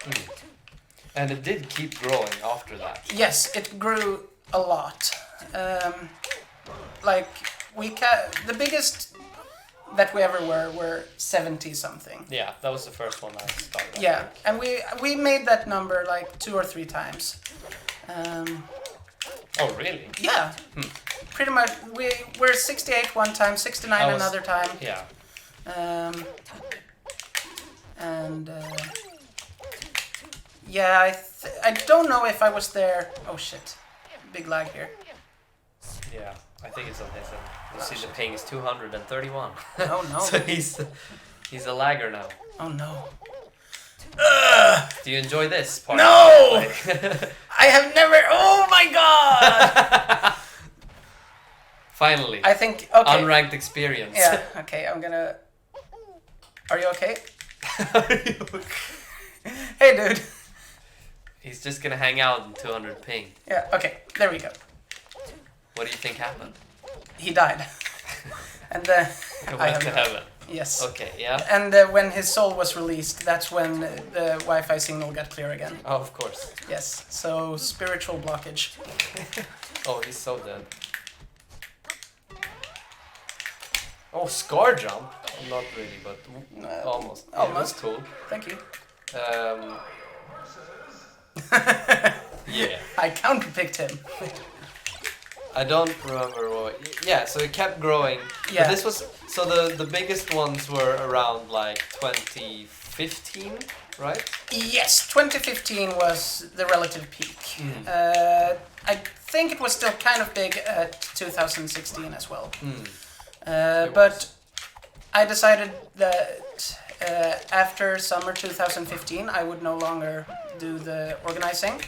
And it did keep growing after that. Yes, it grew a lot. Like the biggest that we ever were 70 something. Yeah, that was the first one I started. Yeah, and we made that number like 2 or 3 times. Oh really? Yeah. Pretty much. We're 68 one time, 69 another time. Yeah. And yeah, I don't know if I was there. Oh shit, big lag here. Yeah, I think it's on his end. You see the ping is 231. Oh no. So he's a lagger now. Oh no. Do you enjoy this part? No! I have never. Oh my god! Finally. I think. Okay. Unranked experience. Yeah. Okay. I'm gonna. Are you okay? Hey, dude. He's just gonna hang out in 200 ping. Yeah. Okay. There we go. What do you think happened? He died. And then He went to heaven. Yes. Okay. Yeah. And when his soul was released, that's when the Wi-Fi signal got clear again. Oh, of course. Yes. So spiritual blockage. Oh, he's so dead. Oh, scar jump. Not really, but almost. Yeah, Almost. that's cool. Thank you. Yeah. I counterpicked him. I don't remember what. Yeah, so it kept growing. Yeah. But this was the biggest ones were around like 2015. right? Yes, 2015 was the relative peak. I think it was still kind of big at 2016 as well. But I decided that after summer 2015 I would no longer do the organizing.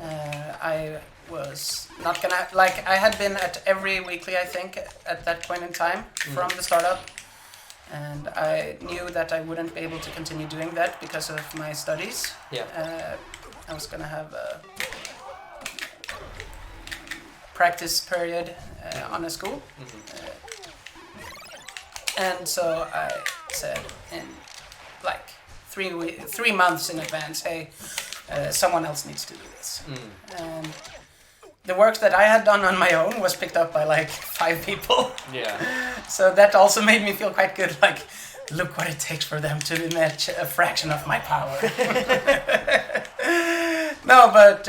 I was not gonna, like, I had been at every weekly, I think, at that point in time from the startup, and I knew that I wouldn't be able to continue doing that because of my studies. I was gonna have a practice period on a school, and so I said in like 3 months in advance, hey, someone else needs to do this. And the work that I had done on my own was picked up by like 5 people. So that also made me feel quite good, like, look what it takes for them to match a fraction of my power. No, but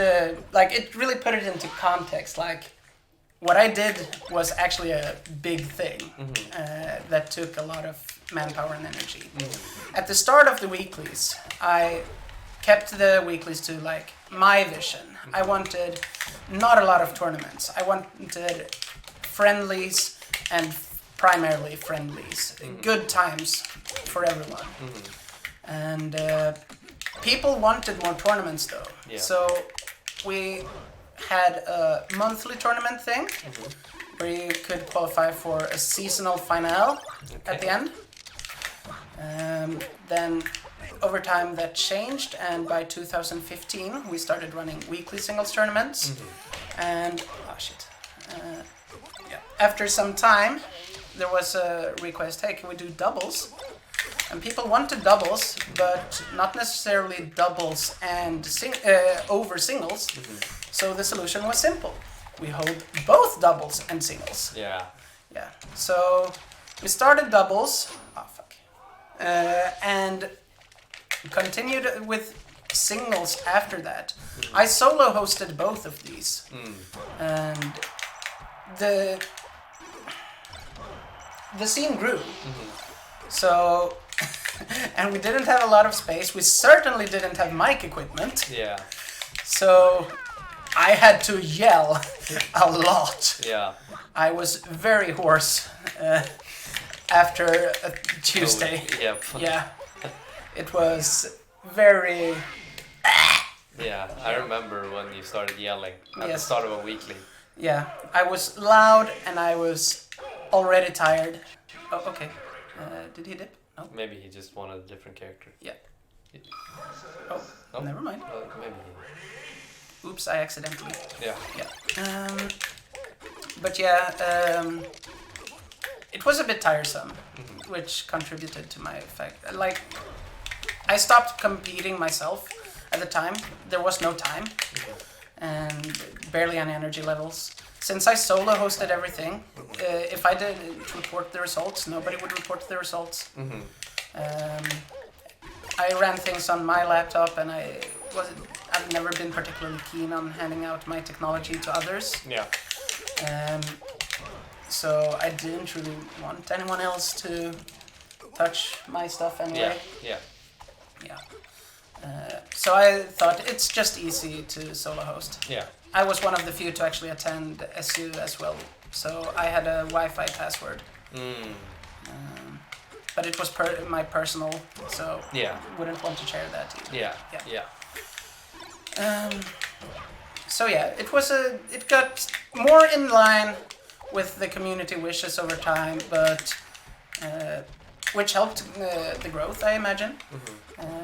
like, it really put it into context. Like, what I did was actually a big thing that took a lot of manpower and energy. At the start of the weeklies, I kept the weeklies to like my vision. I wanted not a lot of tournaments. I wanted friendlies and primarily friendlies. Good times for everyone. And people wanted more tournaments though. So we had a monthly tournament thing where you could qualify for a seasonal finale at the end. Then over time that changed, and by 2015 we started running weekly singles tournaments. And after some time there was a request, hey, can we do doubles? And people wanted doubles, but not necessarily doubles and over singles. So the solution was simple. We hold both doubles and singles. So we started doubles. And continued with singles after that. I solo hosted both of these. And the scene grew. So, and we didn't have a lot of space. We certainly didn't have mic equipment. So I had to yell a lot. I was very hoarse after a Tuesday. It was very... I remember when you started yelling at the start of a weekly. I was loud and I was already tired. Oh, okay. Did he dip? No. Maybe he just wanted a different character. Oh, no? Never mind. Maybe. Oops, I accidentally. But it was a bit tiresome, which contributed to my fact. Like, I stopped competing myself at the time. There was no time, and barely any energy levels. Since I solo hosted everything, if I didn't report the results, nobody would report the results. I ran things on my laptop, and I've never been particularly keen on handing out my technology to others. So I didn't really want anyone else to touch my stuff anyway. So I thought it's just easy to solo host. I was one of the few to actually attend SU as well, so I had a Wi-Fi password. But it was my personal, so wouldn't want to share that either. So it got more in line with the community wishes over time, but which helped the growth, I imagine.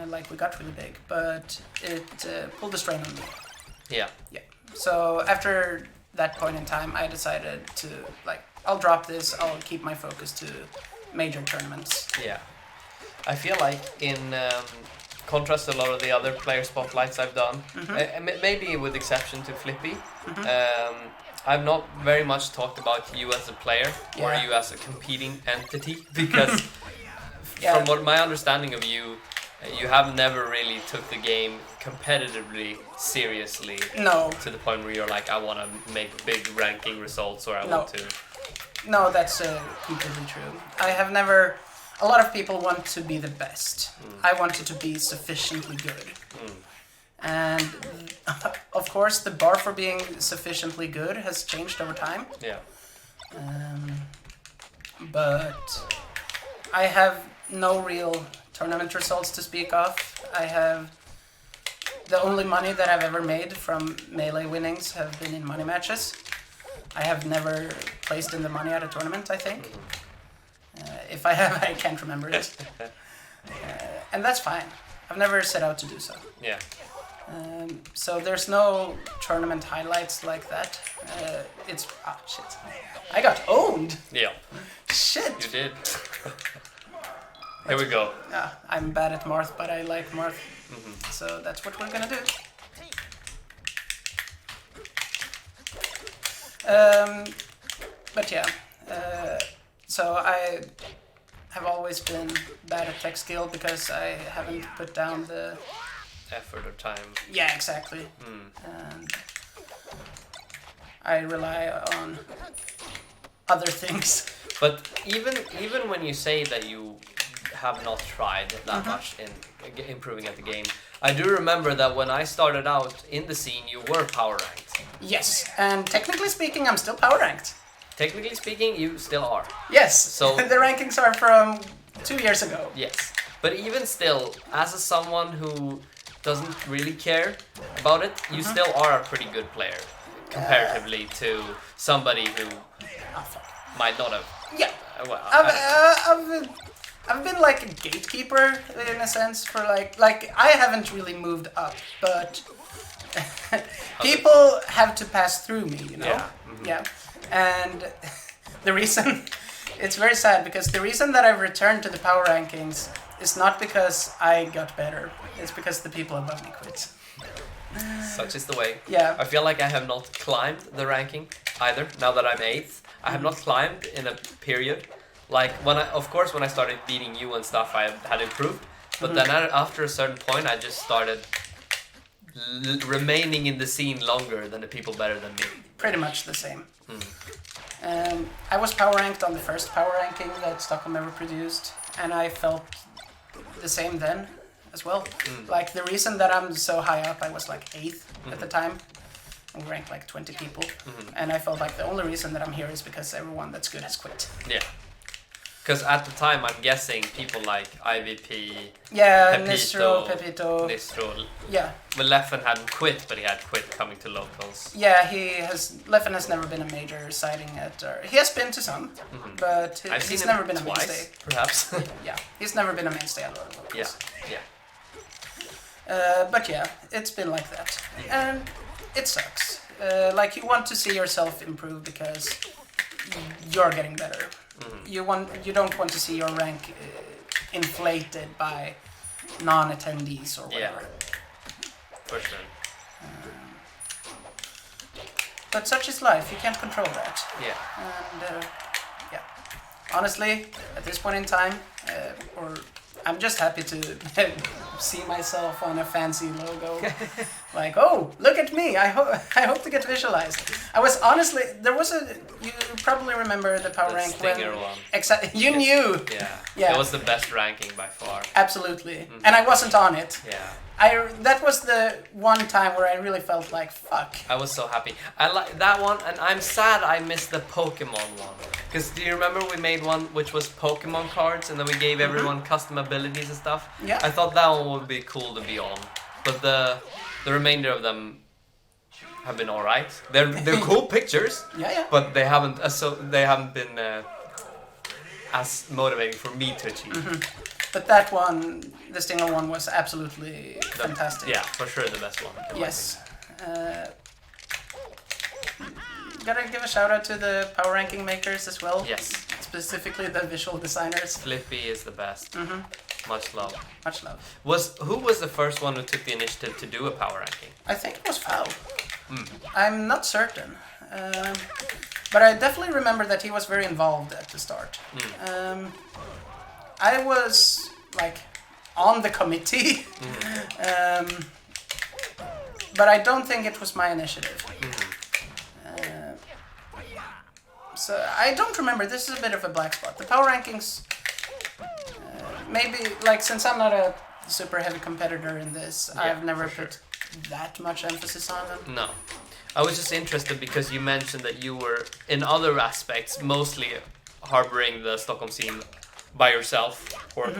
Like, we got really big, but it pulled the strain on me. So after that point in time, I decided to, like, I'll drop this. I'll keep my focus to major tournaments. I feel like in contrast to a lot of the other player spotlights I've done, maybe with exception to Flippy, I've not very much talked about you as a player or you as a competing entity, because from what my understanding of you, you have never really took the game competitively seriously. No. To the point where you're like, I want to make big ranking results, or I want to. No, that's completely true. I have never. a lot of people want to be the best. I wanted to be sufficiently good. And of course, the bar for being sufficiently good has changed over time. Yeah. But I have no real tournament results to speak of. I have the only money that I've ever made from melee winnings have been in money matches. I have never placed in the money at a tournament, I think. If I have, I can't remember it. And that's fine. I've never set out to do so. Yeah. So there's no tournament highlights like that. It's... Ah, shit. I got owned! Yeah. Shit! You did. Here we go. I'm bad at Marth, but I like Marth. So that's what we're gonna do. But yeah. So I have always been bad at tech skill because I haven't put down the... Effort or time. Yeah, exactly. And I rely on other things. But even when you say that you have not tried that much in improving at the game, I do remember that when I started out in the scene, you were power ranked. Yes, and technically speaking, I'm still power ranked. Technically speaking, you still are. Yes, So the rankings are from 2 years ago. yes, but even still, as someone who doesn't really care about it, you still are a pretty good player comparatively to somebody who might not have. Yeah, Well, I've been like a gatekeeper in a sense for like I haven't really moved up, but people have to pass through me, you know. Yeah. Yeah, and the reason it's very sad because the reason that I've returned to the power rankings is not because I got better. It's because the people above me quit. Such is the way. Yeah. I feel like I have not climbed the ranking either. Now that I'm 8th, I have not climbed in a period. Like when I started beating you and stuff, I had improved. But then after a certain point, I just started remaining in the scene longer than the people better than me. Pretty much the same. I was power ranked on the first power ranking that Stockholm ever produced, and I felt the same then as well. Like the reason that I'm so high up, I was like 8th at the time. We ranked like 20 people, and I felt like the only reason that I'm here is because everyone that's good has quit. Yeah. Because at the time, I'm guessing people like IVP, Yeah, Pepito, Pepito. Nistro. Yeah. Well, Leffen hadn't quit, but he had quit coming to locals. Yeah, Leffen has never been a major sighting at, or he has been to some, but I've seen he's him never been a twice, mainstay. perhaps. Yeah, he's never been a mainstay at locals. Yeah. But yeah, it's been like that, and it sucks. Like you want to see yourself improve because you're getting better. You don't want to see your rank inflated by non-attendees or whatever. For sure. But such is life. You can't control that. Yeah. And yeah, honestly, at this point in time, I'm just happy to see myself on a fancy logo. Like, oh, look at me! I hope to get visualized. There was you probably remember the power rank Stinger when... one. Exactly, you knew! Yeah. It was the best ranking by far. Absolutely. And I wasn't on it. Yeah. That was the one time where I really felt like, fuck. I was so happy. I like that one, and I'm sad I missed the Pokemon one. Because do you remember we made one which was Pokemon cards, and then we gave everyone custom abilities and stuff? Yeah. I thought that one would be cool to be on. But the remainder of them have been alright. They're cool pictures. Yeah. But they haven't been as motivating for me to achieve. But that one, the Stinger one, was absolutely fantastic. Yeah, for sure the best one. Yes. Gotta give a shout out to the power ranking makers as well. Yes. Specifically the visual designers. Flippy is the best. Much love. Much love. Who was the first one who took the initiative to do a power ranking? I think it was Foul. I'm not certain. But I definitely remember that he was very involved at the start. I was like on the committee, but I don't think it was my initiative. So I don't remember. This is a bit of a black spot. The power rankings maybe like since I'm not a super heavy competitor in this, Yeah, I've never for put that much emphasis on them. No. I was just interested because you mentioned that you were, in other aspects, mostly harboring the Stockholm scene by yourself. Or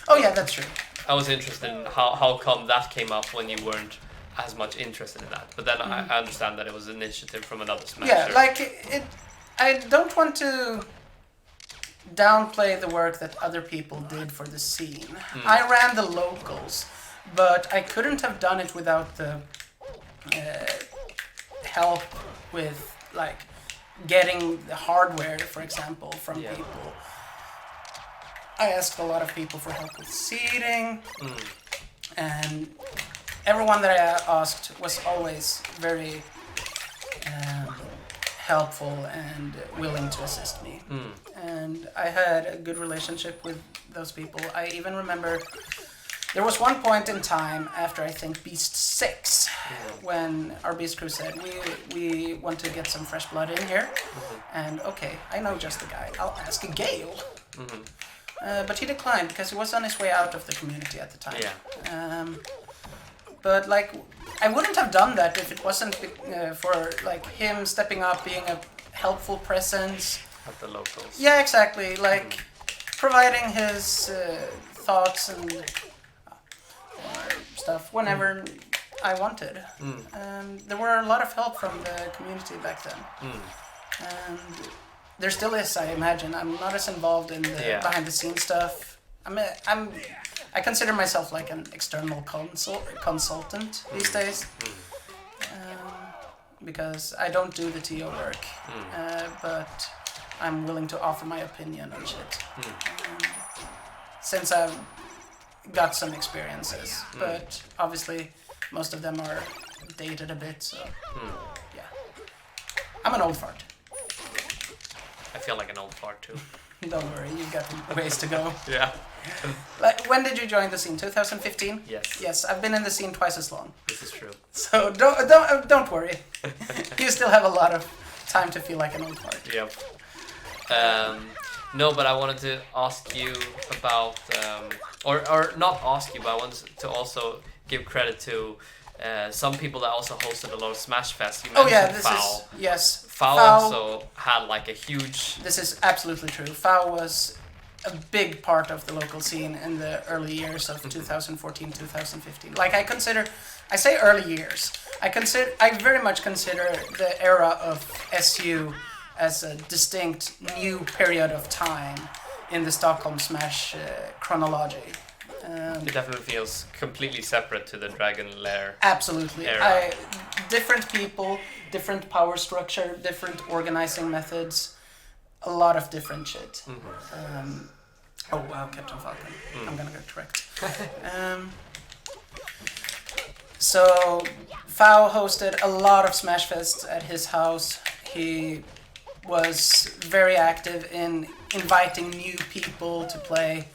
Oh yeah, that's true. I was interested in how come that came up when you weren't as much interested in that. But then I understand that it was an initiative from another smasher. Yeah, like it. I don't want to downplay the work that other people did for the scene. I ran the locals, but I couldn't have done it without the help with like getting the hardware, for example, from people. I asked a lot of people for help with seating, and everyone that I asked was always very helpful and willing to assist me. And I had a good relationship with those people. I even remember there was one point in time after I think Beast 6 when our Beast crew said we want to get some fresh blood in here, and okay, I know just a guy, I'll ask Gale. But he declined because he was on his way out of the community at the time. But like, I wouldn't have done that if it wasn't for like him stepping up, being a helpful presence at the locals. Yeah, exactly. Like providing his thoughts and stuff whenever I wanted. There were a lot of help from the community back then. And there still is, I imagine. I'm not as involved in the behind the scenes stuff. I consider myself like an external consultant these days, because I don't do the TO work, but I'm willing to offer my opinion on shit. Since I've got some experiences, but obviously most of them are dated a bit, so yeah. I'm an old fart. I feel like an old fart too. Don't worry, you've got ways to go. Yeah. Like, when did you join the scene? 2015? Yes. Yes, I've been in the scene twice as long. This is true. So don't worry. You still have a lot of time to feel like an old fart. Yep. No, but I wanted to ask you about, or not ask you, but I wanted to also give credit to some people that also hosted a lot of Smash Fest. You mentioned Foul. Yes. Foul also had like a huge... This is absolutely true. Foul was a big part of the local scene in the early years of 2014, 2015. Like I say early years. I very much consider the era of SU as a distinct new period of time in the Stockholm Smash chronology. It definitely feels completely separate to the Dragon Lair. Absolutely. Era. Different people, different power structure, different organizing methods, a lot of different shit. Oh wow, Captain Falcon. I'm gonna get correct. So, Fao hosted a lot of Smash Fests at his house. He was very active in inviting new people to play.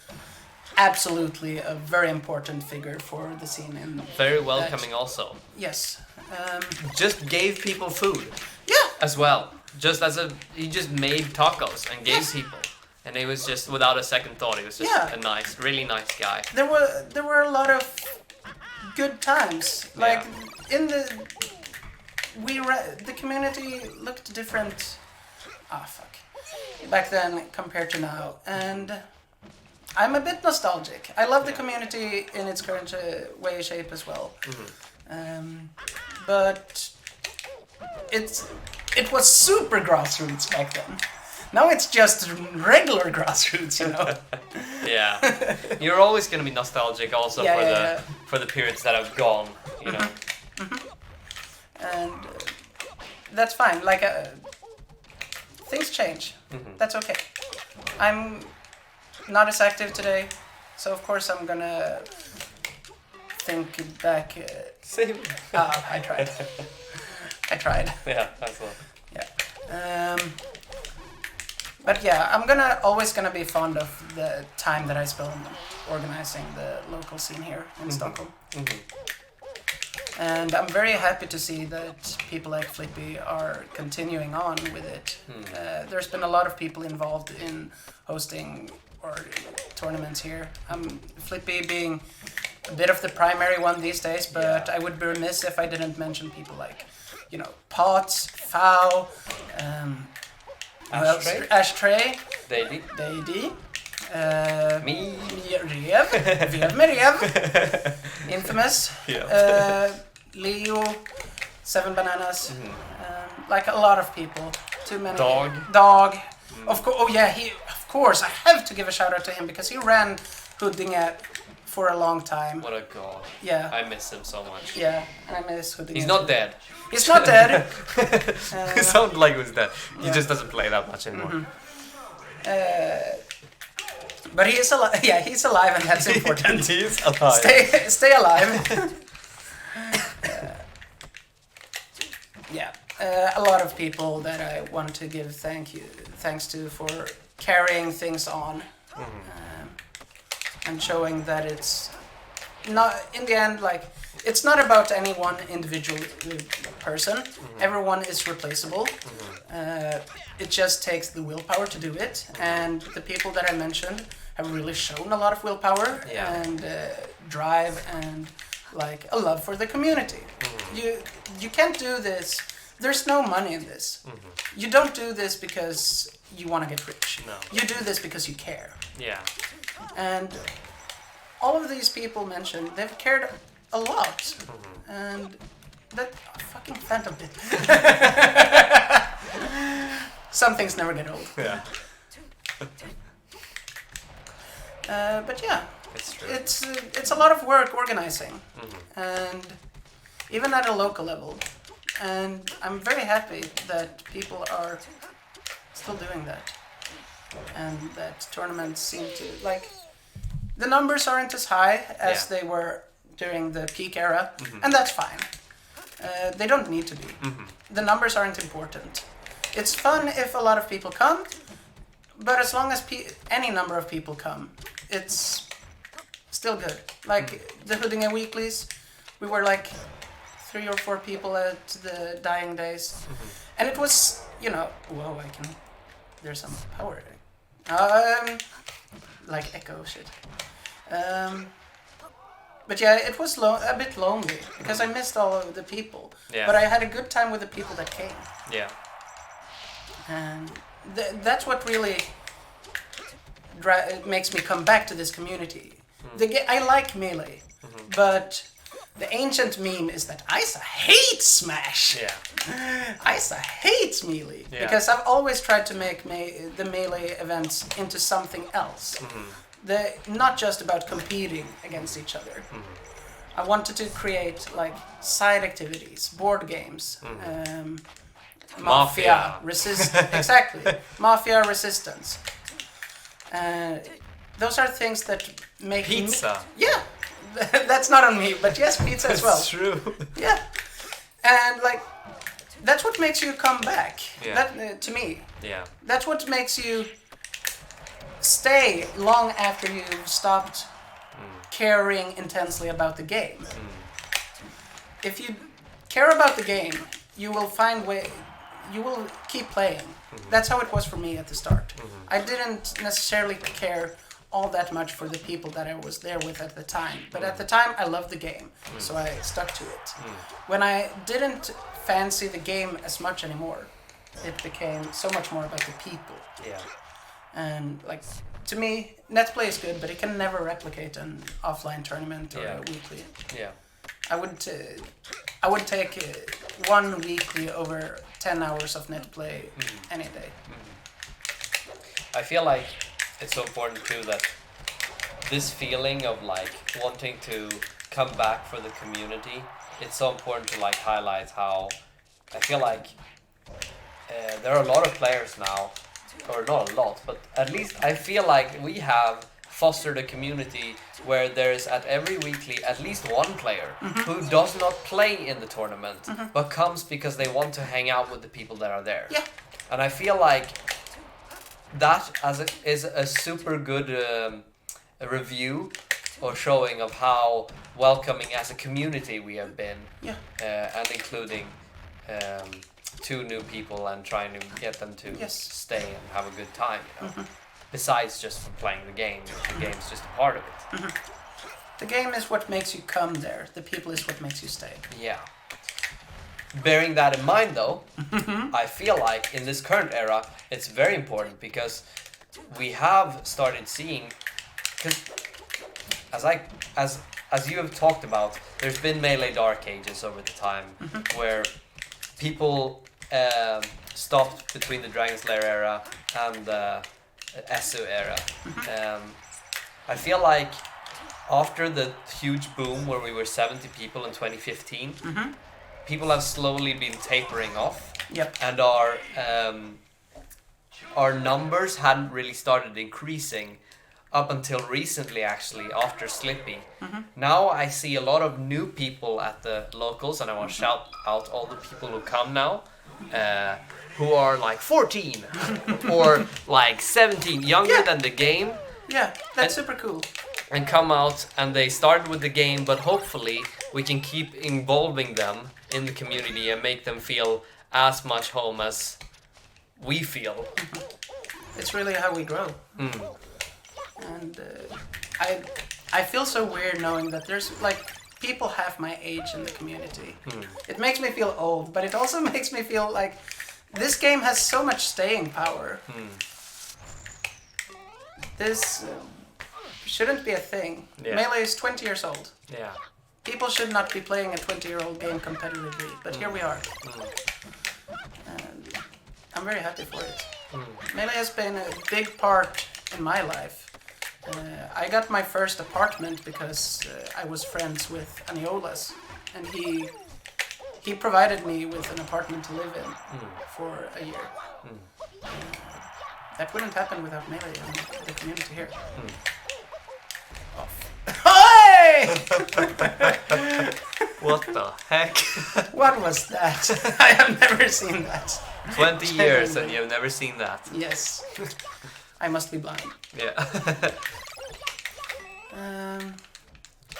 Absolutely a very important figure for the scene. Very welcoming also. Yes. Just gave people food. Yeah. As well. He just made tacos and gave people. And it was just without a second thought. He was just a really nice guy. There were a lot of good times. Like the community looked different. Back then compared to now, and I'm a bit nostalgic. I love the community in its current shape as well. But it was super grassroots back then. Now it's just regular grassroots, you know. Yeah, you're always gonna be nostalgic also for the periods that have gone, you know. And that's fine. Like things change. That's okay. I'm not as active today, so of course I'm gonna think back. Same. I tried. Yeah, that's all. Yeah. But yeah, I'm always gonna be fond of the time that I spent organizing the local scene here in Stockholm. And I'm very happy to see that people like Flippy are continuing on with it. There's been a lot of people involved in hosting or tournaments here. Flippy being a bit of the primary one these days, but I would be remiss if I didn't mention people like, Pots, Fow, Ashtray, Daddy. Me. Rev, Infamous, Leo, Seven Bananas, like a lot of people. Too many. Dog. Of course. Oh yeah, of course. I have to give a shout out to him because he ran Huddinge for a long time. What a god. Yeah. I miss him so much. Yeah, I miss Huddinge. He's not dead. He's not dead. He sounded like he was dead. He just doesn't play that much anymore. But he is alive. Yeah, he's alive, and that's important. He is alive. Stay alive. A lot of people that I want to give thanks to for carrying things on, and showing that it's not in the end like it's not about any one individual person. Everyone is replaceable. It just takes the willpower to do it, and the people that I mentioned have really shown a lot of willpower and drive and like a love for the community. You can't do this. There's no money in this. You don't do this because you want to get rich. No. You do this because you care. Yeah. And all of these people mentioned, they've cared a lot. And that fucking phantom bit. Some things never get old. Yeah. But yeah, It's true. it's a lot of work organizing, and even at a local level. And I'm very happy that people are still doing that, and that tournaments seem to like. The numbers aren't as high as they were during the peak era, and that's fine. They don't need to be. The numbers aren't important. It's fun if a lot of people come, but as long as any number of people come, it's still good. Like the Huddinge weeklies, we were like 3 or 4 people at the dying days, and it was, whoa, there's some power. Like echo shit. But yeah, it was a bit lonely because I missed all of the people. Yeah. But I had a good time with the people that came. Yeah. And that's what really makes me come back to this community. I like Melee, but the ancient meme is that Isa hates Smash. Yeah. Isa hates Melee because I've always tried to make the Melee events into something else. Not just about competing against each other. I wanted to create like side activities, board games, Mafia, exactly, Mafia Resistance. Those are things that make Pizza. Yeah, that's not on me, but yes, pizza as well. That's true. Yeah, and like that's what makes you come back. Yeah. That to me. Yeah. That's what makes you stay long after you've stopped caring intensely about the game. If you care about the game, you will find you will keep playing. That's how it was for me at the start. I didn't necessarily care all that much for the people that I was there with at the time, but at the time I loved the game, so I stuck to it. When I didn't fancy the game as much anymore, it became so much more about the people. Yeah. And like to me, netplay is good, but it can never replicate an offline tournament or a weekly. Yeah. I would take one weekly over 10 hours of netplay any day. I feel like it's so important too that this feeling of like wanting to come back for the community, it's so important to like highlight how I feel like there are a lot of players now, or not a lot, but at least I feel like we have fostered a community where there's at every weekly at least one player who does not play in the tournament, but comes because they want to hang out with the people that are there. Yeah. And I feel like that is a super good review or showing of how welcoming as a community we have been, and including 2 new people and trying to get them to stay and have a good time. besides just for playing the game. The game's just a part of it. The game is what makes you come there. The people is what makes you stay. Yeah. Bearing that in mind, though, I feel like in this current era, it's very important because we have started seeing, because as you have talked about, there's been Melee Dark Ages over the time where people stopped between the Dragon Slayer era and the SU era. I feel like after the huge boom where we were 70 people in 2015, people have slowly been tapering off. Yep. And our numbers hadn't really started increasing up until recently, actually, after Slippy. Now I see a lot of new people at the locals, and I want to shout out all the people who come now, who are like 14 or like 17, younger than the game. Yeah, that's super cool. And come out, and they started with the game, but hopefully we can keep involving them in the community and make them feel as much home as we feel. It's really how we grow. And I feel so weird knowing that there's like people half my age in the community. It makes me feel old, but it also makes me feel like this game has so much staying power. This shouldn't be a thing. Melee is 20 years old. Yeah. People should not be playing a 20-year-old game competitively, but here we are. And I'm very happy for it. Melee has been a big part in my life. I got my first apartment because I was friends with Aniolas, and he provided me with an apartment to live in for a year. That wouldn't happen without Melee and the community here. Hey! What the heck? What was that? I have never seen that. 20 years and you've never seen that. Yes. I must be blind. Yeah.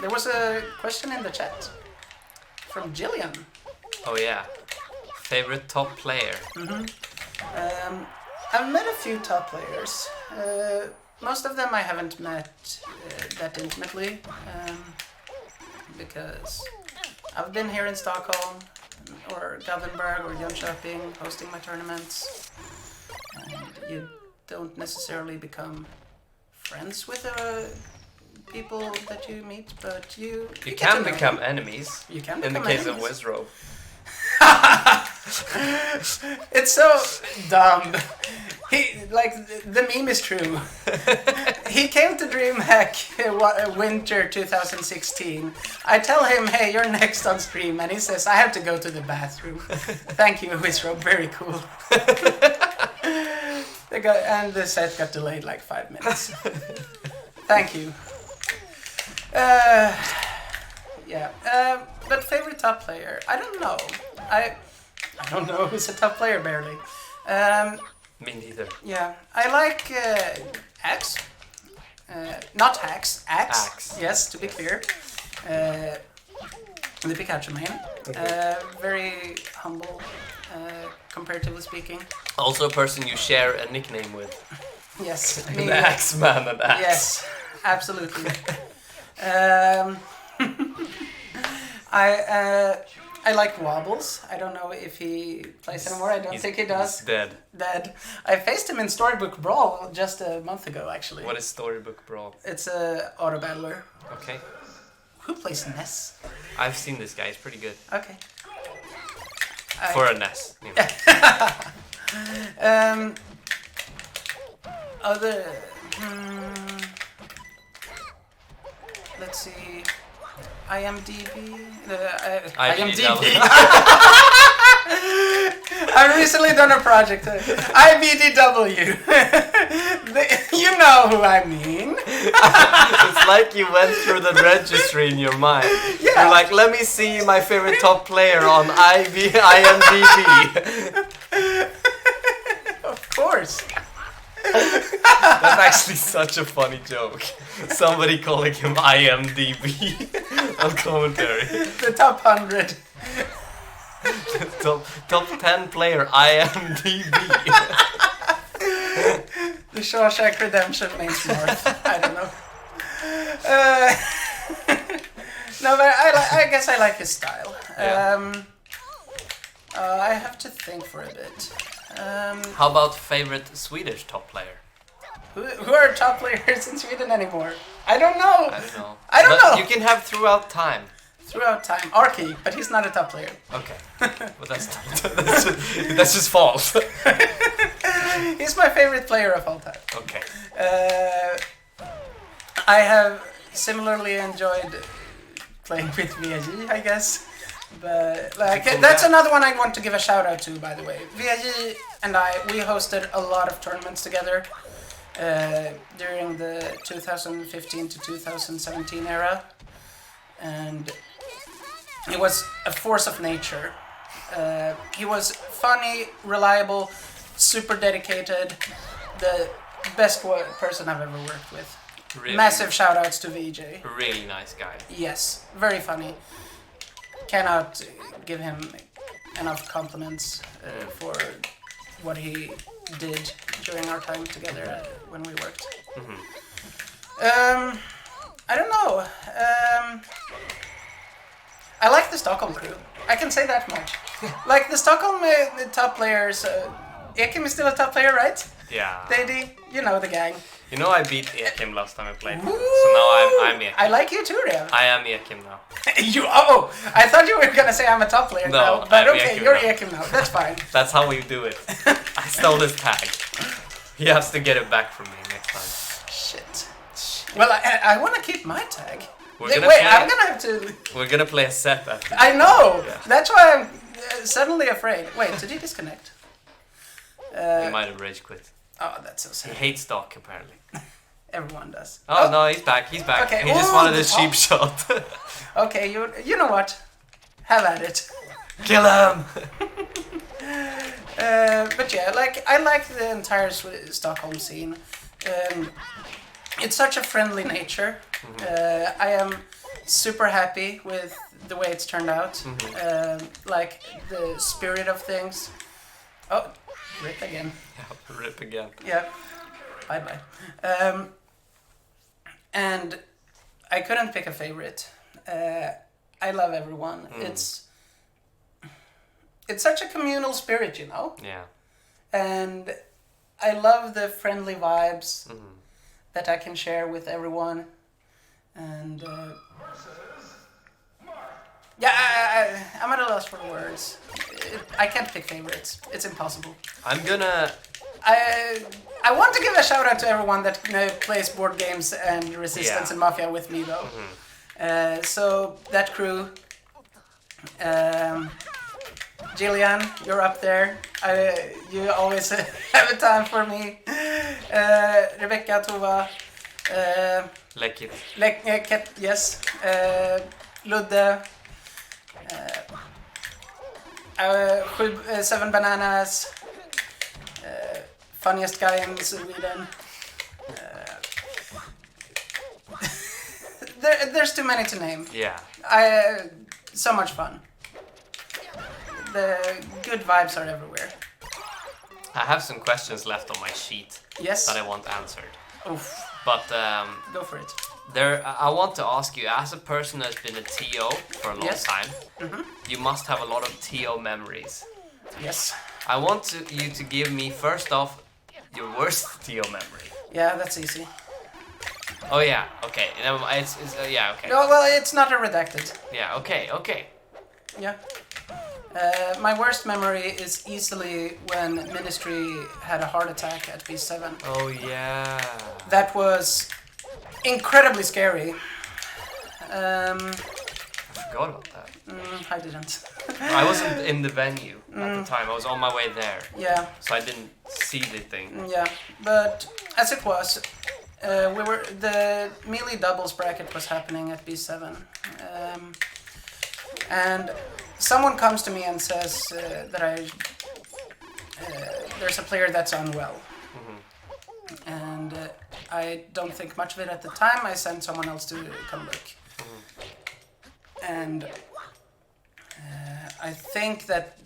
There was a question in the chat from Jillian. Oh yeah. Favorite top player? I've met a few top players. Most of them I haven't met that intimately, because I've been here in Stockholm or Gothenburg or Jönköping hosting my tournaments, and you don't necessarily become friends with people that you meet, but you can become enemies. You can in the become case enemies. of Wizrobe. It's so dumb. The meme is true. He came to DreamHack winter 2016. I tell him, hey, you're next on stream, and he says, I have to go to the bathroom. Thank you, Wizrobe, very cool. And the set got delayed like 5 minutes. Thank you. But favorite top player? I don't know. I don't know who's a top player, barely. Me neither. Yeah, I like Axe. Not Hacks, Axe. Axe. Yes, to be clear. The Pikachu main. Very humble, comparatively speaking. Also a person you share a nickname with. Yes. The Axeman and Axe. Yes, absolutely. I like Wobbles. I don't know if he plays anymore. I don't think he does. He's dead. Dead. I faced him in Storybook Brawl just a month ago, actually. What is Storybook Brawl? It's a auto battler. Okay. Who plays Ness? I've seen this guy. He's pretty good. Okay. For a Ness. You know. Other. Let's see. IMDb. IMDb. I've recently done a project. IBDW. You know who I mean. It's like you went through the registry in your mind. Yeah. You're like, let me see my favorite top player on IMDb. Of course. That's actually such a funny joke. Somebody calling him IMDb on commentary. The top 100. top 10 player IMDb. The Shawshank Redemption main smart. I don't know. Uh, no, but I guess I like his style. Yeah. I have to think for a bit. How about favorite Swedish top player? Who are top players in Sweden anymore? I don't know. I don't know. I don't know. You can have throughout time. Throughout time, Arky, but he's not a top player. Okay, but that's just false. He's my favorite player of all time. Okay. I have similarly enjoyed playing with VAG, I guess. But like that's another one I want to give a shout out to, by the way. VAG and we hosted a lot of tournaments together during the 2015 to 2017 era, and he was a force of nature. He was funny, reliable, super dedicated, the best person I've ever worked with. Really, Massive shout outs to VJ. really nice guy. Yes, very funny. Cannot give him enough compliments for what he did during our time together when we worked. I don't know. I like the Stockholm crew. I can say that much. Like the Stockholm top players. Ekim is still a top player, right? Yeah. Daddy, you know the gang. You know I beat Ekim last time I played. Woo! So now I'm Ekim. I like you too, Rev. I am Ekim now. I thought you were gonna say I'm a top player No, now. But I'm okay, Ekim you're now. Ekim now. That's fine. That's how we do it. I stole his tag. He has to get it back from me next time. Shit. Well, I want to keep my tag. We're Wait, gonna play- I'm gonna have to. We're gonna play a set after. I know. Yeah. That's why I'm suddenly afraid. Wait, did he disconnect? He might have rage quit. Oh, that's so He sad. hates Stock apparently. Everyone does. Oh, no, he's back. He's back. Okay. He just Ooh, wanted a cheap shot. Okay, you know what? Have at it. Kill him. But yeah, like I like the entire Stockholm scene. It's such a friendly nature. I am super happy with the way it's turned out. Like the spirit of things. Oh, rip again. Yeah, rip again. Yeah. Bye bye. And I couldn't pick a favorite. I love everyone. It's such a communal spirit, you know? Yeah. And I love the friendly vibes that I can share with everyone. And yeah, I'm at a loss for words. I can't pick favorites. It's impossible. I'm gonna... I want to give a shout out to everyone that plays board games and Resistance and Mafia with me, though. So that crew, Jillian, you're up there. You always have a time for me. Rebecca, Tova, Lekit. Ket, yes. Ludde. 7 Bananas. Funniest guy in Sweden. There's too many to name. Yeah. So much fun. The good vibes are everywhere. I have some questions left on my sheet Yes. that I want answered. Oof. But Go for it. I want to ask you, as a person that's been a TO for a long Yes. time, you must have a lot of TO memories. Yes. I want you to give me, first off, your worst TO memory. Yeah, that's easy. Oh yeah, okay. It's yeah, okay. No, well, it's not a redacted. Yeah, okay. Yeah. My worst memory is easily when Ministry had a heart attack at B7. Oh yeah. That was incredibly scary. I forgot about that. I didn't. I wasn't in the venue at the time. I was on my way there, Yeah, so I didn't see the thing. yeah. But as it was, the melee doubles bracket was happening at B7, and someone comes to me and says that there's a player that's unwell, and I don't think much of it at the time. I sent someone else to come look, and I think that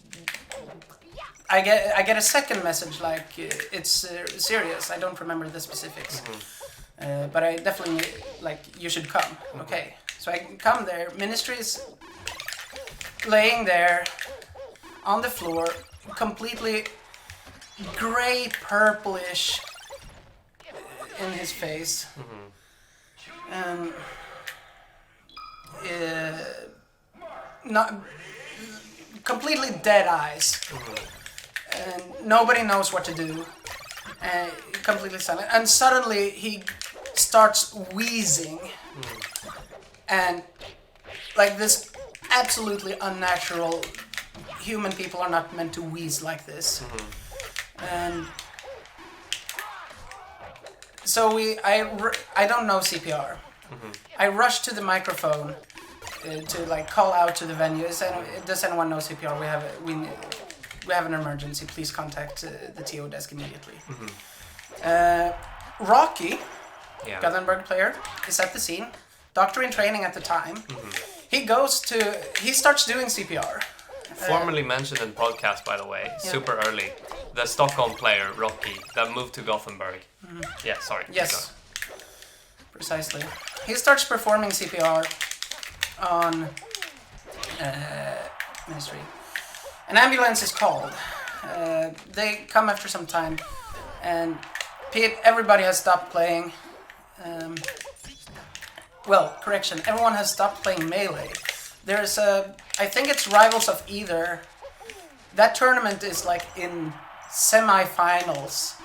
I get a second message like it's serious. I don't remember the specifics, but I definitely like you should come. Okay, so I come there. Ministry is laying there on the floor, completely gray purplish in his face, and not completely dead eyes. And nobody knows what to do. Completely silent. And suddenly he starts wheezing. And like this absolutely unnatural. Human people are not meant to wheeze like this. And so I don't know CPR. I rush to the microphone to like call out to the venue. Does anyone know CPR? We have an emergency. Please contact the TO desk immediately. Rocky, Gothenburg player, is at the scene. Doctor in training at the time. He starts doing CPR. Formerly mentioned in podcast, by the way, super early. The Stockholm player, Rocky, that moved to Gothenburg. Yeah, sorry. Yes, precisely. He starts performing CPR on Ministry. An ambulance is called. They come after some time, and everybody has stopped playing. Correction, everyone has stopped playing Melee. There's I think it's Rivals of Either. That tournament is like in semi-finals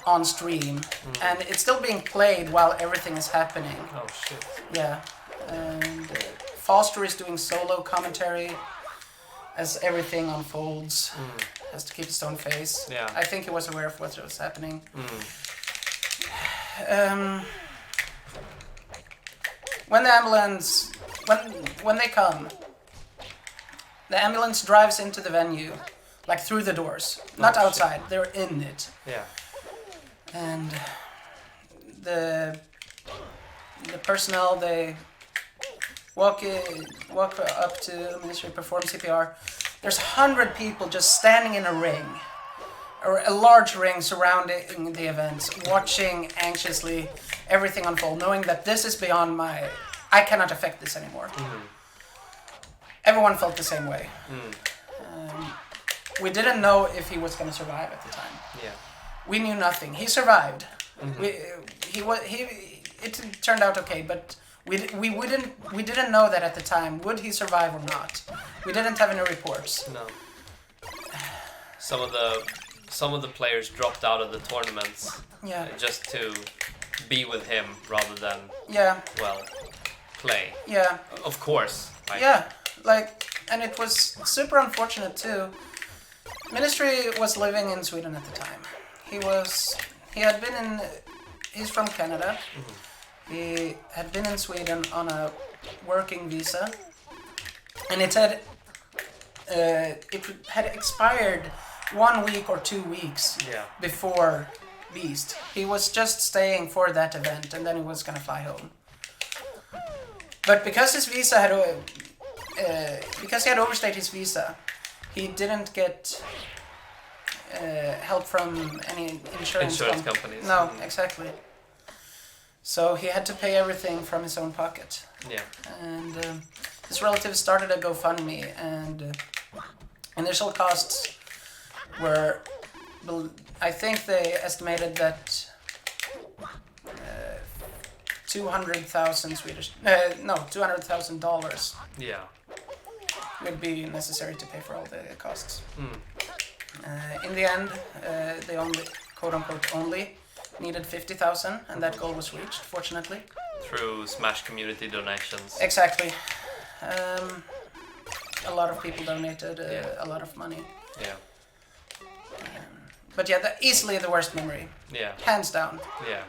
on stream, and it's still being played while everything is happening. Oh shit. Yeah, and Foster is doing solo commentary as everything unfolds. Has to keep a stone face. Yeah. I think he was aware of what was happening. When the ambulance, when they come, the ambulance drives into the venue, like through the doors, not outside. They're in it. Yeah. And the personnel, they walk up to Ministry, perform CPR. There's 100 people just standing in a ring, or a large ring surrounding the events, watching anxiously everything unfold, knowing that this is beyond I cannot affect this anymore. Everyone felt the same way. We didn't know if he was going to survive at the time. Yeah. We knew nothing. He survived. It turned out okay, but we didn't know that at the time. Would he survive or not? We didn't have any reports. No. Some of the players dropped out of the tournaments. Yeah. Just to be with him rather than play. Yeah. Of course. And it was super unfortunate too. Ministry was living in Sweden at the time. He's from Canada. He had been in Sweden on a working visa, and it had expired 1 week or 2 weeks before Beast. He was just staying for that event, and then he was gonna fly home. But because his visa because he had overstayed his visa, he didn't get help from any insurance companies. No, exactly. So he had to pay everything from his own pocket. Yeah. And his relatives started a GoFundMe, and initial costs were, I think they estimated that $200,000 would be necessary to pay for all the costs. In the end, they only, quote-unquote, only needed 50,000, and that goal was reached, fortunately. Through Smash community donations. Exactly. A lot of people donated a lot of money. Yeah. But yeah, easily the worst memory. Yeah. Hands down. Yeah,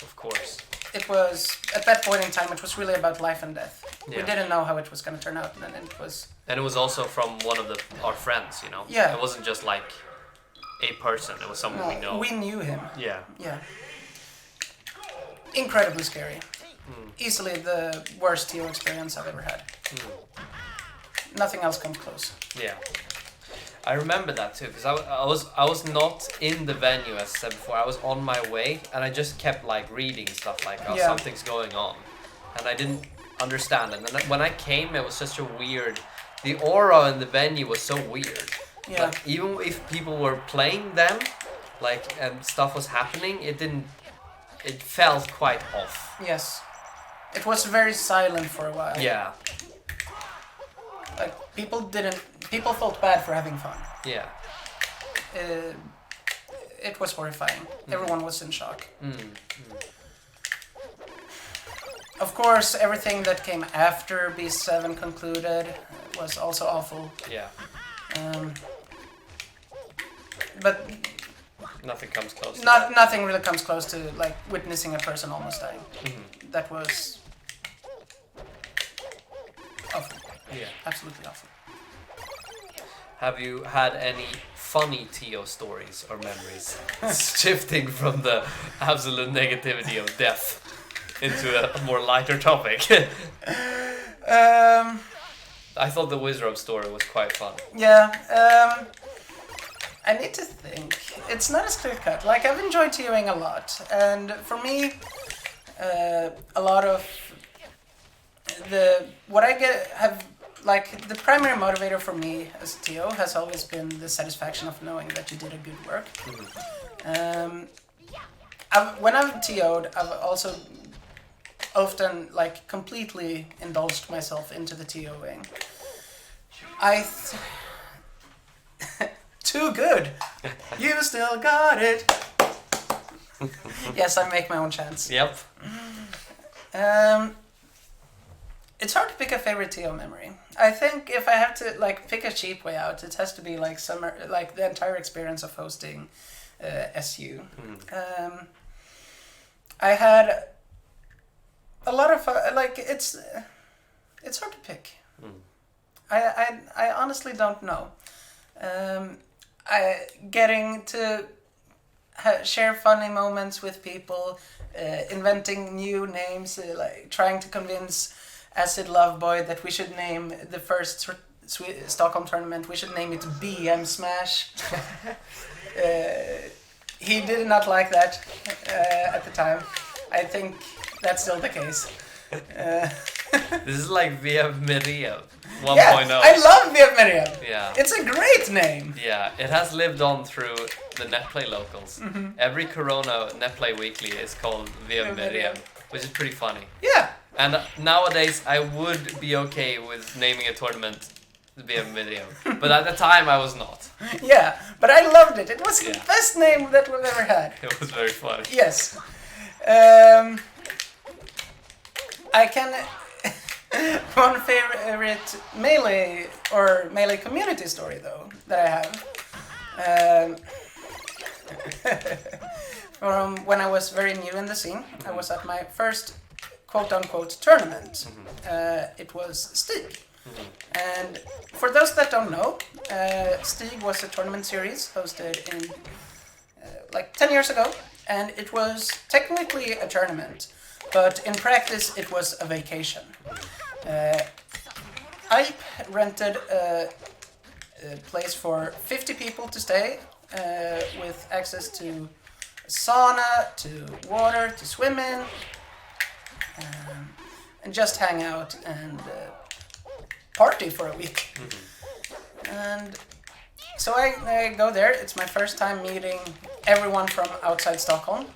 of course. It was, at that point in time, it was really about life and death. Yeah. We didn't know how it was going to turn out, and it was... And it was also from one of our friends, you know? Yeah. It wasn't just like a person, it was someone we know. We knew him. Yeah. Yeah. Incredibly scary. Easily the worst TO experience I've ever had. Nothing else comes close. Yeah. I remember that too, because I was not in the venue, as I said before. I was on my way, and I just kept like reading stuff like, oh, something's going on, and I didn't understand. And then when I came, it was such a weird. The aura in the venue was so weird. Yeah. Like, even if people were playing them, like, and stuff was happening, it didn't. It felt quite off. Yes. It was very silent for a while. Yeah. Like people felt bad for having fun. Yeah. It was horrifying. Everyone was in shock. Of course, everything that came after B7 concluded was also awful. Yeah. But nothing comes close. Nothing really comes close to like witnessing a person almost dying. That was awful. Yeah. Absolutely awful. Have you had any funny TO stories or memories? Shifting from the absolute negativity of death into a more lighter topic. I thought the Wizard story was quite fun. Yeah. I need to think. It's not as clear cut. Like, I've enjoyed TOing a lot, and for me, a lot of what I have. Like, the primary motivator for me as a TO has always been the satisfaction of knowing that you did a good work. When I've TO'd, I've also often, like, completely indulged myself into the TOing. Too good! You still got it! Yes, I make my own chants. Yep. It's hard to pick a favorite TO memory. I think if I have to like pick a cheap way out, it has to be like the entire experience of hosting SU. I had a lot of like it's hard to pick. I honestly don't know. Getting to share funny moments with people, inventing new names, like trying to convince Acid Loveboy that we should name the first Stockholm tournament, we should name it BM Smash. He did not like that at the time. I think that's still the case. This is like VM Miriam 1.0. Yeah, I love VM Miriam. Yeah. It's a great name. Yeah, it has lived on through the Netplay locals. Every Corona Netplay Weekly is called VM Miriam, which is pretty funny. Yeah. And nowadays, I would be okay with naming a tournament VM Miriam, but at the time, I was not. Yeah, but I loved it. It was the best name that we've ever had. It was very funny. Yes. I can... One favorite Melee community story, though, that I have. From when I was very new in the scene, I was at my first quote-unquote tournament. It was Stig. And for those that don't know, Stig was a tournament series hosted in like 10 years ago, and it was technically a tournament, but in practice it was a vacation. I rented a place for 50 people to stay, with access to sauna, to water, to swim in, and just hang out and party for a week. And so I go there. It's my first time meeting everyone from outside Stockholm.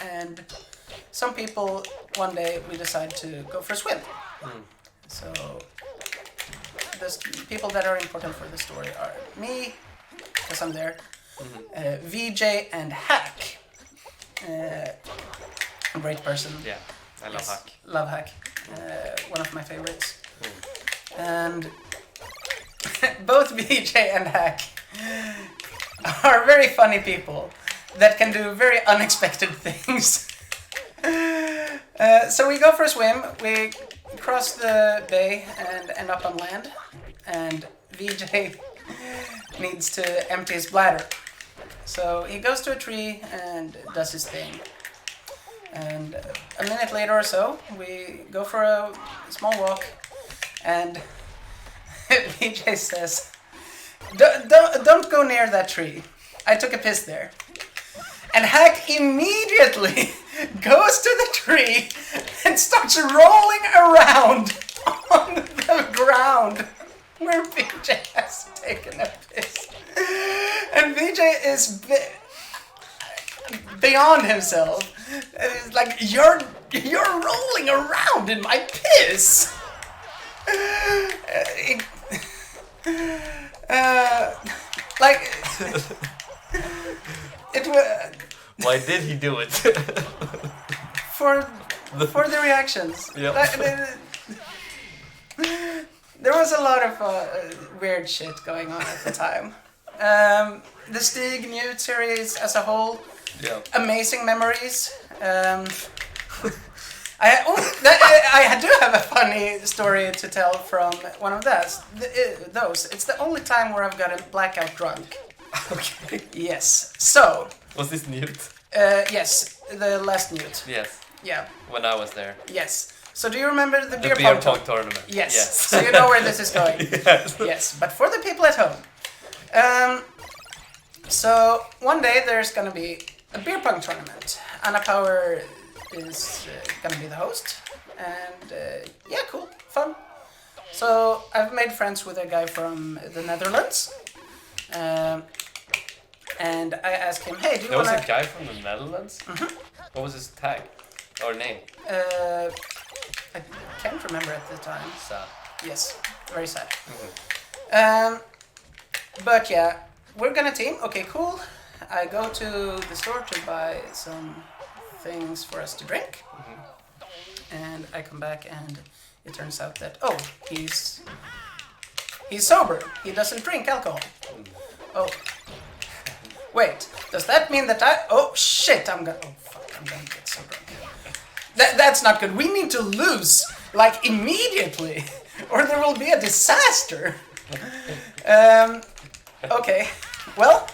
And some people, one day we decide to go for a swim. So the people that are important for the story are me, because I'm there, VJ and Hack. A great person. Yeah, I love Hack. Love Hack. One of my favorites. And both VJ and Hack are very funny people that can do very unexpected things. So we go for a swim, we cross the bay and end up on land, and VJ needs to empty his bladder. So he goes to a tree and does his thing. And a minute later or so, we go for a small walk, and VJ says, Don't go near that tree. I took a piss there. And Hack immediately goes to the tree and starts rolling around on the ground where VJ has taken a piss. And VJ is beyond himself. It's like, you're rolling around in my piss. Like, it was. Why did he do it? for the reactions. Yep. There was a lot of weird shit going on at the time. The Stig Newt series as a whole, amazing memories. I do have a funny story to tell from one of those. It's the only time where I've gotten blackout drunk. Okay. Yes. So. Was this Newt? Yes, the last Newt. Yes. Yeah. When I was there. Yes. So do you remember the beer pong tournament? Yes. So you know where this is going. Yes. Yes. But for the people at home. So one day there's gonna be a beer pong tournament. Anna Power is gonna be the host, and yeah, cool, fun. So I've made friends with a guy from the Netherlands, and I asked him, "Hey, do you There wanna?" was a guy from the Netherlands. Mm-hmm. What was his tag or name? I can't remember at the time. Sad. Yes, very sad. Mm-hmm. But yeah, we're gonna team. Okay, cool. I go to the store to buy some things for us to drink, and I come back and it turns out that he's sober. He doesn't drink alcohol. Oh, wait. Does that mean that shit? I'm gonna get so drunk. That's not good. We need to lose like immediately, or there will be a disaster. Okay. Well,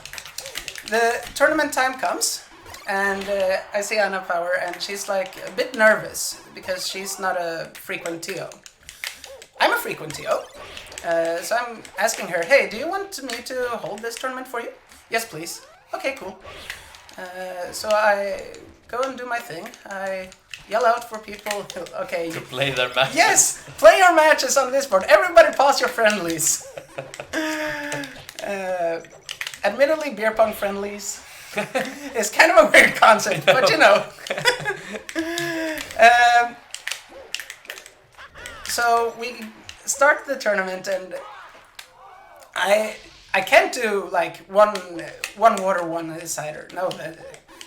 the tournament time comes. And I see Anna Power, and she's like a bit nervous because she's not a frequent TO. I'm a frequent TO, so I'm asking her, "Hey, do you want me to hold this tournament for you?" "Yes, please." "Okay, cool." So I go and do my thing. I yell out for people to play their matches. Yes, play your matches on this board. Everybody pause your friendlies. Admittedly, beer pong friendlies. It's kind of a weird concept, but you know. So we start the tournament, and I can't do like one water, one cider. No,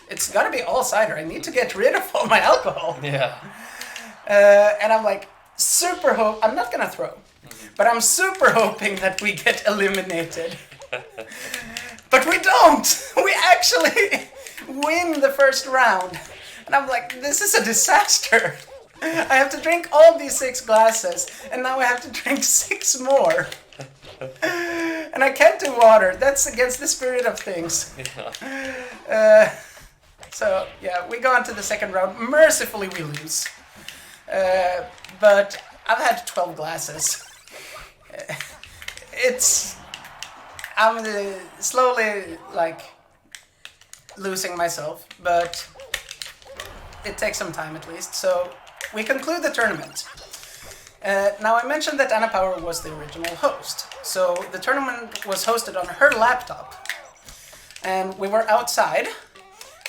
it's got to be all cider. I need to get rid of all my alcohol. Yeah. And I'm like I'm not gonna throw, but I'm super hoping that we get eliminated. But we don't! We actually win the first round. And I'm like, this is a disaster. I have to drink all these 6 glasses, and now I have to drink 6 more. And I can't do water. That's against the spirit of things. So, yeah, we go on to the second round. Mercifully, we lose. But I've had 12 glasses. I'm slowly, like, losing myself, but it takes some time at least. So we conclude the tournament. Now I mentioned that Anna Power was the original host. So the tournament was hosted on her laptop. And we were outside.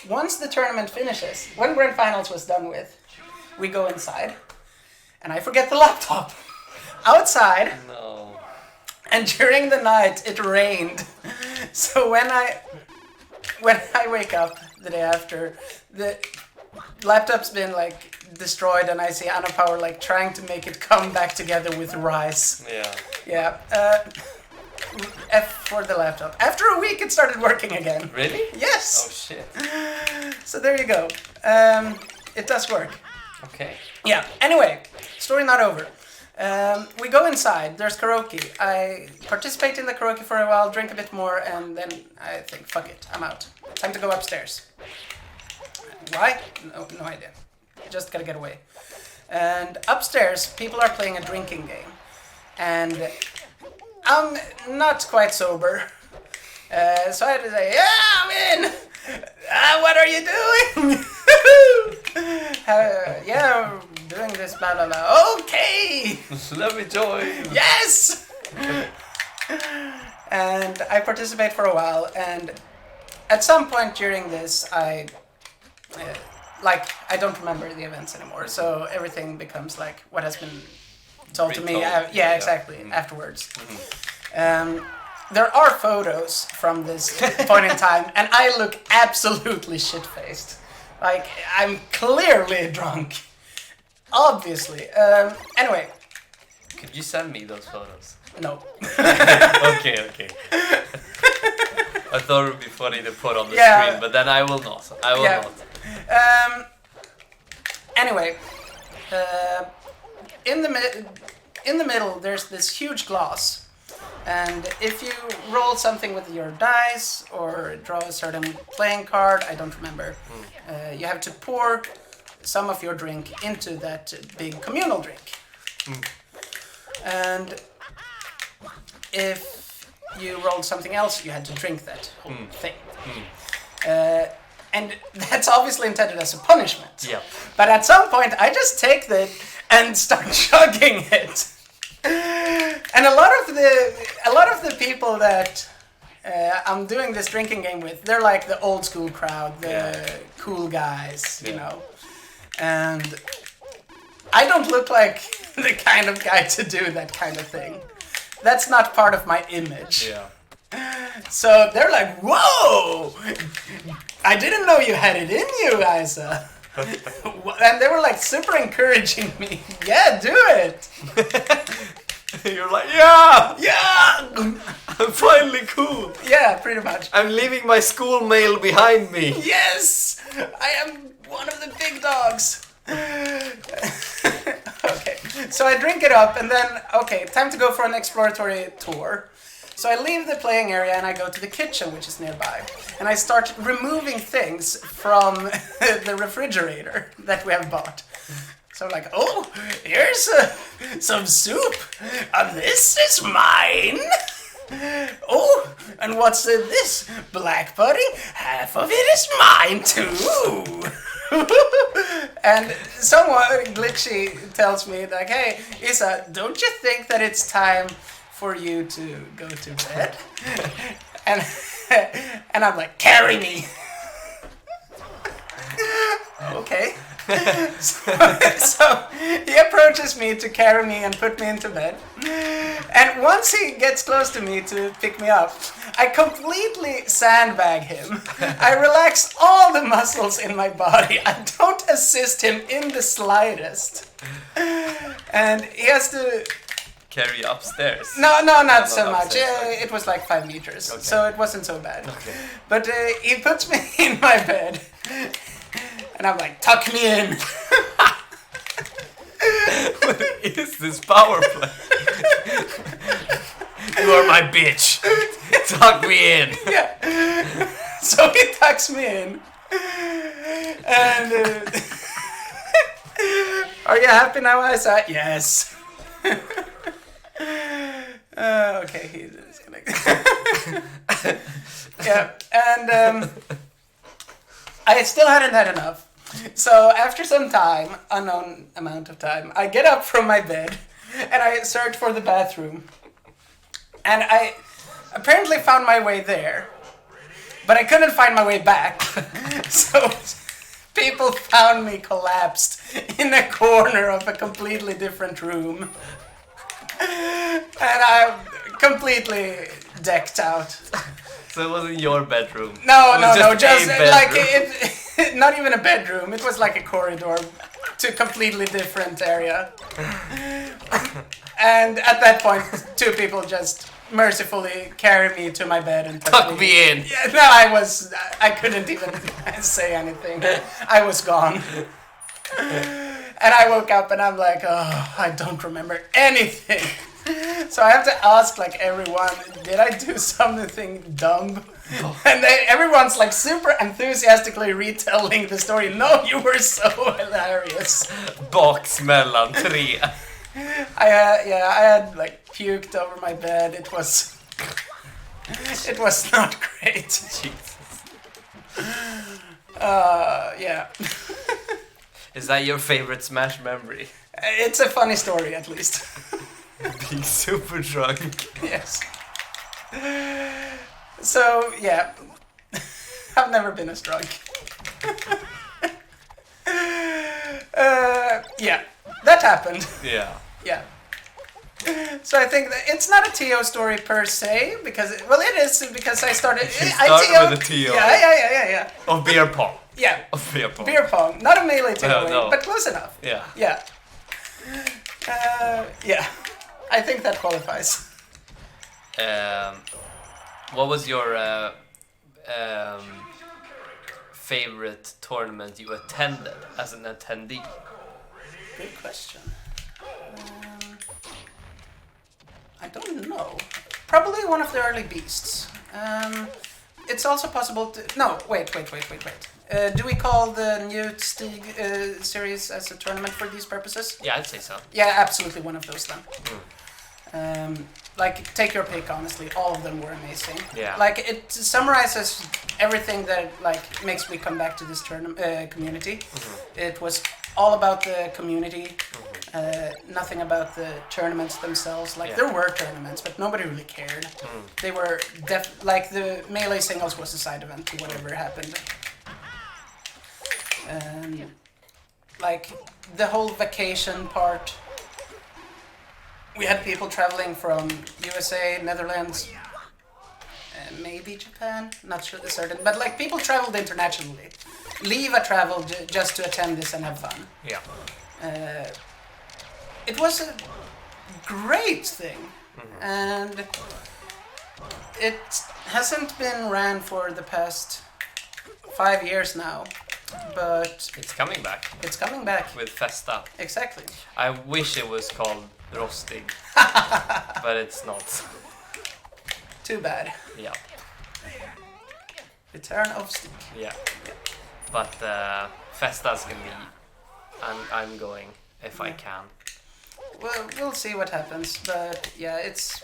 Once the tournament finishes, when Grand Finals was done with, we go inside. And I forget the laptop. Outside. No. And during the night, it rained. So when I wake up the day after, the laptop's been like destroyed, and I see Anna Power like trying to make it come back together with rice. Yeah. Yeah. F for the laptop. After a week, it started working again. Really? Yes. Oh shit. So there you go. It does work. Okay. Yeah. Anyway, story not over. We go inside, there's karaoke. I participate in the karaoke for a while, drink a bit more, and then I think, fuck it, I'm out. Time to go upstairs. Why? No idea. Just gotta get away. And upstairs, people are playing a drinking game. And I'm not quite sober. So I had to say, yeah, I'm in. What are you doing? Yeah, I'm doing this, blah, blah, blah. Okay. Let me join. Yes. And I participate for a while, and at some point during this, I don't remember the events anymore. So everything becomes like what has been told to me. Yeah, exactly. Mm-hmm. Afterwards. Mm-hmm. There are photos from this point in time, and I look absolutely shit-faced. Like, I'm clearly drunk. Obviously. Anyway. Could you send me those photos? No. Okay. I thought it would be funny to put on the screen, but then I will not. Not. Anyway. In the middle, there's this huge glass. And if you roll something with your dice or draw a certain playing card, I don't remember, you have to pour some of your drink into that big communal drink. And if you rolled something else, you had to drink that whole thing. And that's obviously intended as a punishment. Yeah. But at some point, I just take that and start chugging it. And a lot of the people that I'm doing this drinking game with, they're like the old school crowd, the cool guys, you know. And I don't look like the kind of guy to do that kind of thing. That's not part of my image. Yeah. So they're like, "Whoa! I didn't know you had it in you, Isa." And they were like super encouraging me. Yeah, do it. You're like, yeah, I'm finally cool. Yeah, pretty much. I'm leaving my school mail behind me. Yes, I am one of the big dogs. Okay, so I drink it up, and then time to go for an exploratory tour. So I leave the playing area and I go to the kitchen, which is nearby, and I start removing things from the refrigerator that we have bought. So I'm like, oh, here's some soup. This is mine. Oh, and what's this? Black pudding? Half of it is mine too. And someone glitchy tells me like, hey, Isa, don't you think that it's time for you to go to bed? And I'm like, carry me. Okay. So he approaches me to carry me and put me into bed. And once he gets close to me to pick me up, I completely sandbag him. I relax all the muscles in my body. I don't assist him in the slightest. And he has to carry you upstairs. No, not so much. It was like 5 meters, so it wasn't so bad. Okay. But he puts me in my bed. And I'm like, tuck me in. What is this power play? You are my bitch. Tuck me in. Yeah. So he tucks me in. And are you happy now, Isa? Yes. Okay, he's disconnected. Yeah, and I still hadn't had enough. So after some time, unknown amount of time, I get up from my bed and I search for the bathroom. And I apparently found my way there, but I couldn't find my way back. So people found me collapsed in a corner of a completely different room. And I'm completely decked out. So it wasn't your bedroom? No, just like it, not even a bedroom. It was like a corridor to a completely different area. And at that point, 2 people just mercifully carry me to my bed and tuck me in. Yeah, no, I couldn't even say anything. I was gone. And I woke up and I'm like, oh, I don't remember anything. So I have to ask like everyone, did I do something dumb? Oh. And everyone's like super enthusiastically retelling the story. No, you were so hilarious. Box mellan 3. I had like puked over my bed. It was not great. Jesus. Yeah. Is that your favorite Smash memory? It's a funny story, at least. Being super drunk. Yes. So, yeah. I've never been as drunk. Yeah, that happened. Yeah. Yeah. So I think that it's not a TO story per se, because, well, it is, because I started... You started with a TO. Yeah. Of beer pong. Yeah. Of beer pong. Beer pong. Not a melee TOing, no. but close enough. Yeah. Yeah. Yeah. I think that qualifies. What was your favorite tournament you attended as an attendee? Good question. I don't know. Probably one of the early beasts. It's also possible to... No, wait. Do we call the Newt Stig series as a tournament for these purposes? Yeah, I'd say so. Yeah, absolutely one of those then. Like, take your pick, honestly. All of them were amazing. Yeah. Like, it summarizes everything that, like, makes me come back to this community. It was all about the community, nothing about the tournaments themselves. Like, there were tournaments, but nobody really cared. They were, like, the melee singles was a side event to whatever happened. Like, the whole vacation part... We had people traveling from USA, Netherlands, maybe Japan, not sure certain, but like people traveled internationally. Liva traveled just to attend this and have fun. Yeah. It was a great thing, and it hasn't been ran for the past 5 years now, but It's coming back. it's coming back. With Festa. Exactly. I wish it was called Rostig, but it's not. Too bad. Yeah. Return of Stick. Yeah. But Festa's gonna be... I'm going if I can. Well, we'll see what happens, but yeah, it's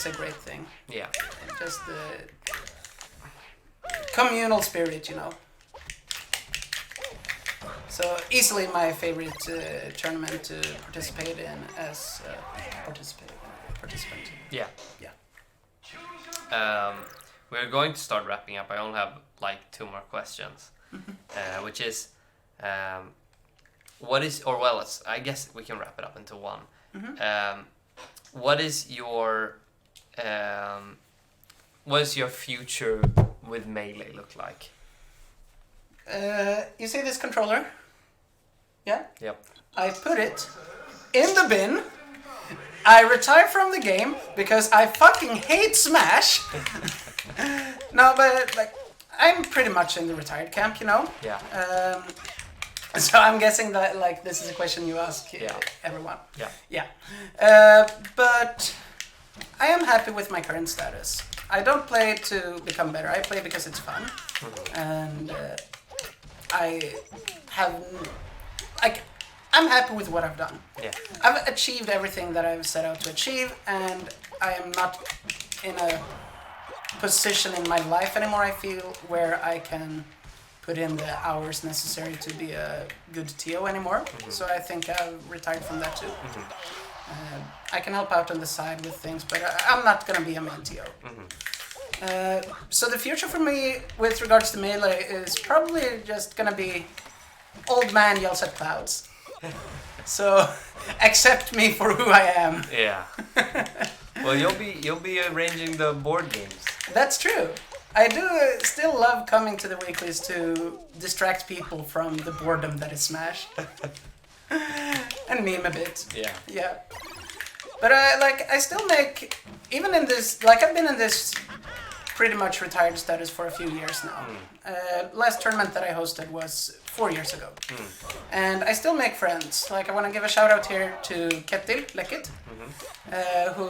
a great thing. Yeah. Just the communal spirit, you know. So easily my favorite tournament to participate in as participant. Yeah. Yeah. We're going to start wrapping up. I only have like 2 more questions, which is, what is, or well, I guess we can wrap it up into one. What is your future with Melee look like? You see this controller? Yeah? Yep. I put it in the bin. I retire from the game because I fucking hate Smash. No, but like I'm pretty much in the retired camp, you know. Yeah. So I'm guessing that like this is a question you ask everyone. Yeah. Yeah. But I am happy with my current status. I don't play to become better. I play because it's fun, and I have like I'm happy with what I've done. Yeah. I've achieved everything that I've set out to achieve, and I am not in a position in my life anymore, I feel, where I can put in the hours necessary to be a good TO anymore. So I think I've retired from that too. I can help out on the side with things, but I'm not going to be a main TO. So the future for me with regards to Melee is probably just going to be old man yells at clouds. So accept me for who I am. Yeah. Well, you'll be arranging the board games. That's true. I do still love coming to the weeklies to distract people from the boredom that is Smash. And meme a bit. Yeah. Yeah. But I still make, even in this, like I've been in this pretty much retired status for a few years now. Last tournament that I hosted was 4 years ago. And I still make friends. Like I want to give a shout out here to Ketil Lekit, who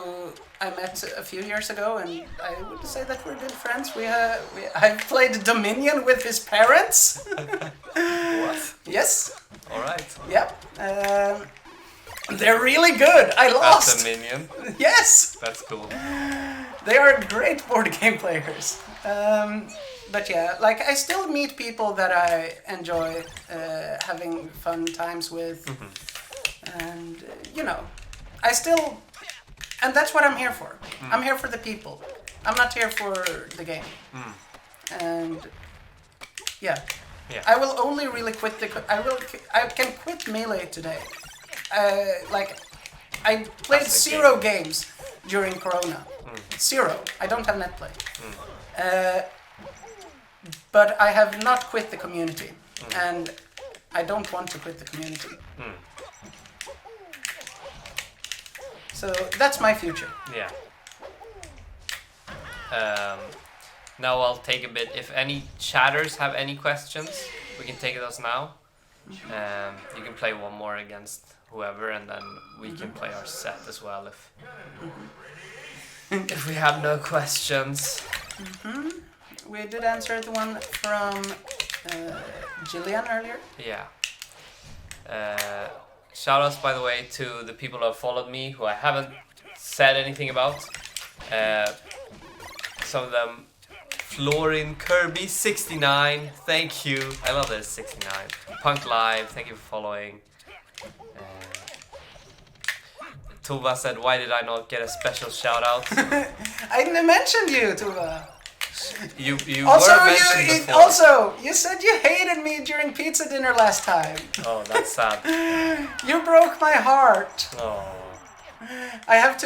I met a few years ago, and I would say that we're good friends. I've played Dominion with his parents. What? Yes. All right. Yep. They're really good. I lost. As a minion. Yes. That's cool. They are great board game players. But yeah, like I still meet people that I enjoy having fun times with, and you know, I still, and that's what I'm here for. I'm here for the people. I'm not here for the game. And yeah, I will only really quit I can quit Melee today. Like I played zero games during Corona. Zero. I don't have netplay. But I have not quit the community, and I don't want to quit the community. So that's my future. Yeah. Now I'll take a bit. If any chatters have any questions, we can take those now. You can play one more against whoever, and then we can play our set as well if we have no questions. We did answer the one from Jillian earlier. Yeah. Shout outs, by the way, to the people who have followed me, who I haven't said anything about. Some of them, Florin Kirby 69, thank you. I love this 69. Punk Live, thank you for following. Tuva said, why did I not get a special shout out? I mentioned you, Tuva. You also, were mentioned before. Also, you said you hated me during pizza dinner last time. Oh, that's sad. You broke my heart. Oh. I have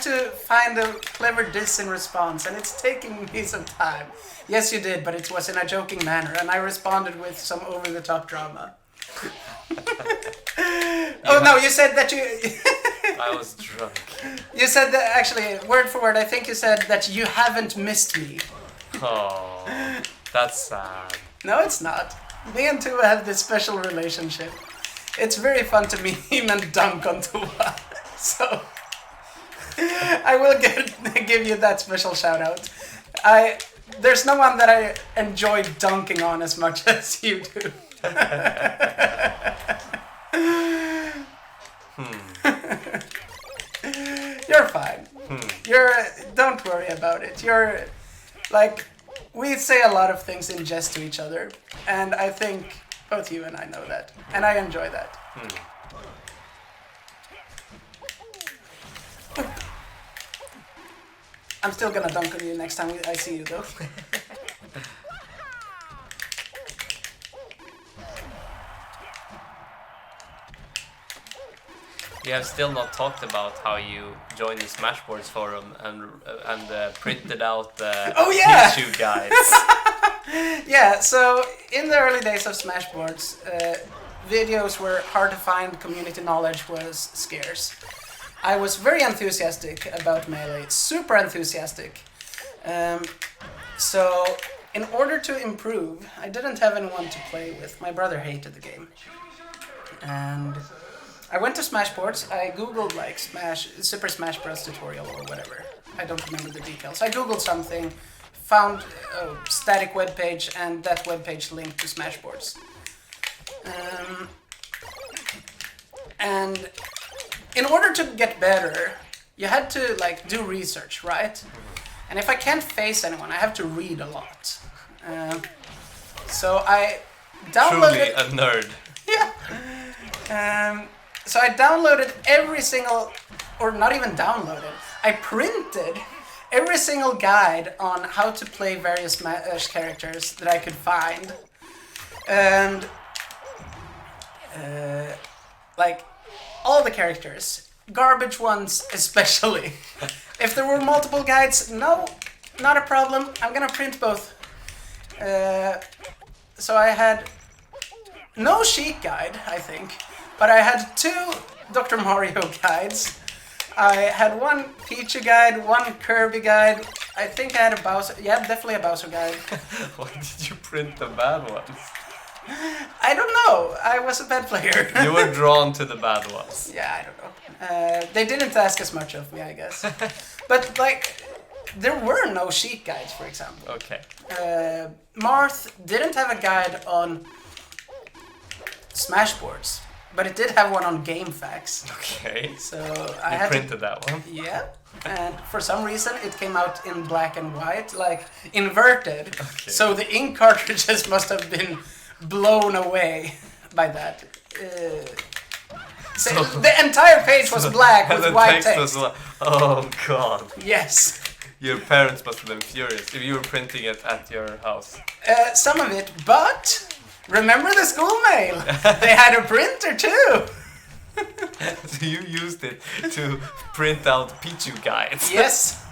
to find a clever diss in response, and it's taking me some time. Yes, you did, but it was in a joking manner, and I responded with some over-the-top drama. You said that you... I was drunk. You said that, actually, word for word, I think you said that you haven't missed me. Oh, that's sad. No, it's not. Me and Tuva have this special relationship. It's very fun to meme and dunk on Tuva. So, I will give you that special shout out. There's no one that I enjoy dunking on as much as you do. You're fine. Don't worry about it. You're like, we say a lot of things in jest to each other, and I think both you and I know that, and I enjoy that. I'm still gonna dunk on you next time I see you, though. We have still not talked about how you joined the Smashboards forum and printed out the issue guides. Yeah, so in the early days of Smashboards, videos were hard to find, community knowledge was scarce. I was very enthusiastic about Melee, super enthusiastic. So in order to improve, I didn't have anyone to play with. My brother hated the game. And I went to Smashboards, I googled like Super Smash Bros tutorial or whatever. I don't remember the details. I googled something, found a static web page, and that web page linked to Smashboards. And in order to get better, you had to like do research, right? And if I can't face anyone, I have to read a lot. So I downloaded... Truly a nerd. Yeah. So I downloaded every single, or not even downloaded, I printed every single guide on how to play various Smash characters that I could find. And like all the characters, garbage ones especially. If there were multiple guides, no, not a problem. I'm gonna print both. So I had no Sheik guide, I think, but I had 2 Dr. Mario guides. I had one Pichu guide, one Kirby guide. I think I had a Bowser. Yeah, definitely a Bowser guide. Why did you print the bad ones? I don't know. I was a bad player. You were drawn to the bad ones. Yeah, I don't know. They didn't ask as much of me, I guess. But like, there were no Sheik guides, for example. Okay. Marth didn't have a guide on smashboards, but it did have one on GameFAQs. Okay. So I printed that one. Yeah, and for some reason it came out in black and white, like inverted. Okay. So the ink cartridges must have been blown away by that. So the entire page was black with white text. Oh god. Yes. Your parents must have been furious if you were printing it at your house. Some of it, but remember the school mail? They had a printer too. So you used it to print out Pichu guides. Yes.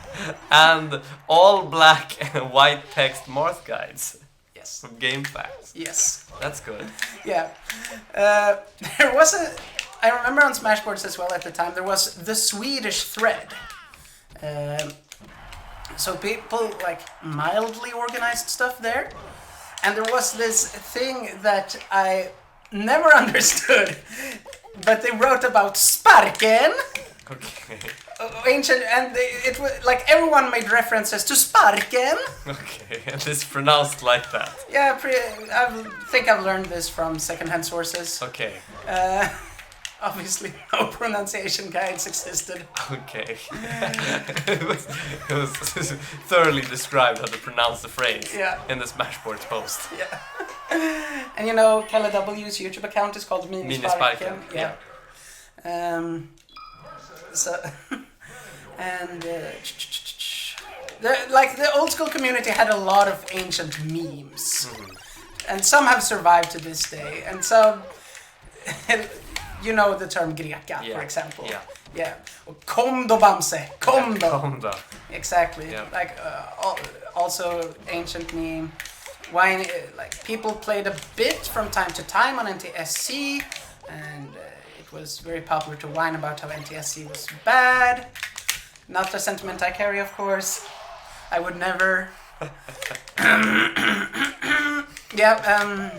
And all black and white text Marth guides. Yes. From GameFAQs. Yes. That's good. Yeah. There was I remember on Smashboards as well at the time, there was the Swedish thread. So people like mildly organized stuff there. And there was this thing that I never understood. But they wrote about Sparken. Okay. Ancient, and it was like everyone made references to Sparken. Okay, and it's pronounced like that. Yeah, I think I've learned this from secondhand sources. Okay. Obviously, no pronunciation guides existed. Okay. it was thoroughly described how to pronounce the phrase in the Smashboards post. Yeah. And you know, Kalle W's YouTube account is called Minisparken. Yeah. So, and the old school community had a lot of ancient memes, and some have survived to this day. And so, you know the term Greka, for example. Yeah. Yeah. Kom då Bamse. Kom då. Kom då. Exactly. Yeah. Like also ancient meme. Why like people played a bit from time to time on NTSC, and it was very popular to whine about how NTSC was bad. Not the sentiment I carry, of course. I would never. Yeah.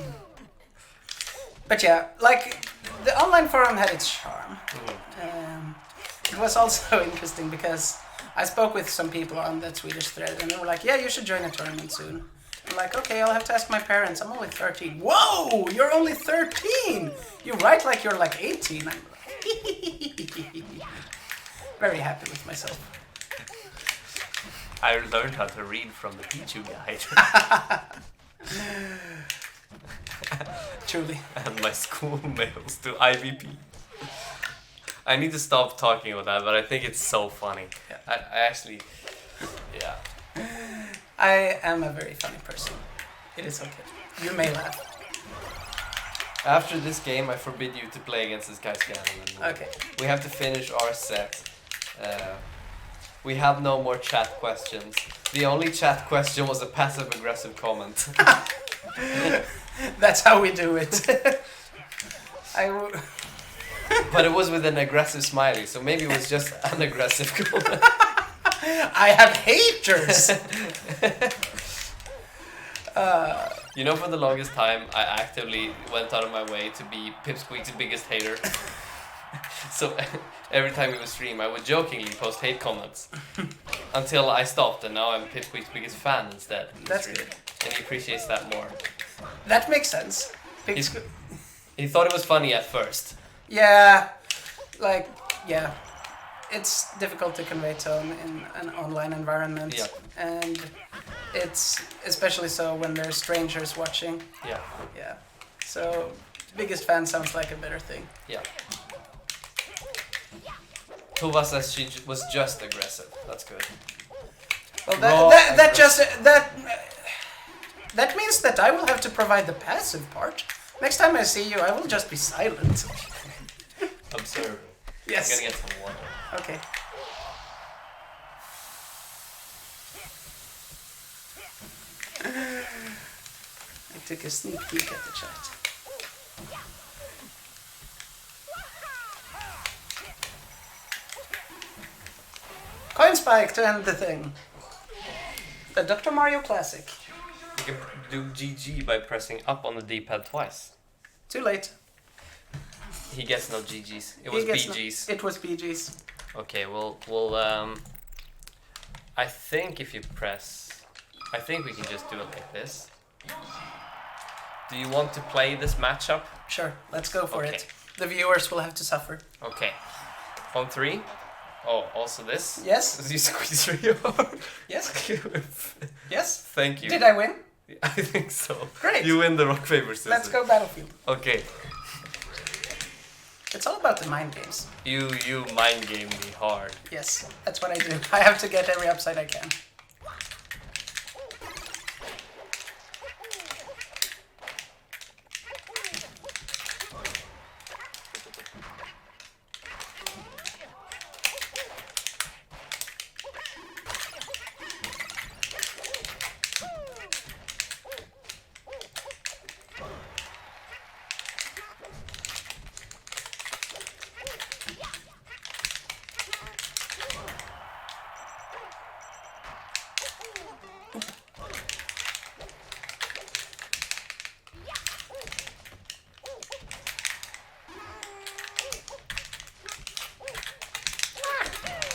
But yeah, like the online forum had its charm. It was also interesting because I spoke with some people on that Swedish thread, and they were like, "Yeah, you should join a tournament soon." I'm like, okay, I'll have to ask my parents. I'm only 13. Whoa, you're only 13! You write like you're like 18. I'm very happy with myself. I learned how to read from the Pichu guide. Truly. And my school mails to IVP. I need to stop talking about that, but I think it's so funny. Yeah. I actually, yeah. I am a very funny person. It is okay. You may laugh. After this game, I forbid you to play against this guy's Scanlan. Okay. We have to finish our set. We have no more chat questions. The only chat question was a passive-aggressive comment. That's how we do it. But it was with an aggressive smiley, so maybe it was just an aggressive comment. I have haters! You know, for the longest time, I actively went out of my way to be Pipsqueak's biggest hater. So every time we would stream, I would jokingly post hate comments. Until I stopped, and now I'm Pipsqueak's biggest fan instead. That's good. And he appreciates that more. That makes sense. He thought it was funny at first. Yeah, like, yeah. It's difficult to convey tone in an online environment. Yeah. And it's especially so when there's strangers watching. Yeah. Yeah. So, biggest fan sounds like a better thing. Yeah. Tuva says she was just aggressive. That's good. Well, that means that I will have to provide the passive part. Next time I see you, I will just be silent. Observe. Yes. I'm gonna get some water. Okay. I took a sneak peek at the chat. Coin spike to end the thing. The Dr. Mario Classic. You can do GG by pressing up on the D-pad twice. Too late. He gets no GGs. It was BGs. It was BGs. Okay, well, I think if you press, I think we can just do it like this. Do you want to play this matchup? Sure, let's go for Okay. it. The viewers will have to suffer. Okay. On 3. Oh, also this? Yes? You squeeze really hard. Yes? Yes? Thank you. Did I win? I think so. Great. You win the rock, paper, scissors. Let's go Battlefield. Okay. It's all about the mind games. You mind game me hard. Yes, that's what I do. I have to get every upside I can.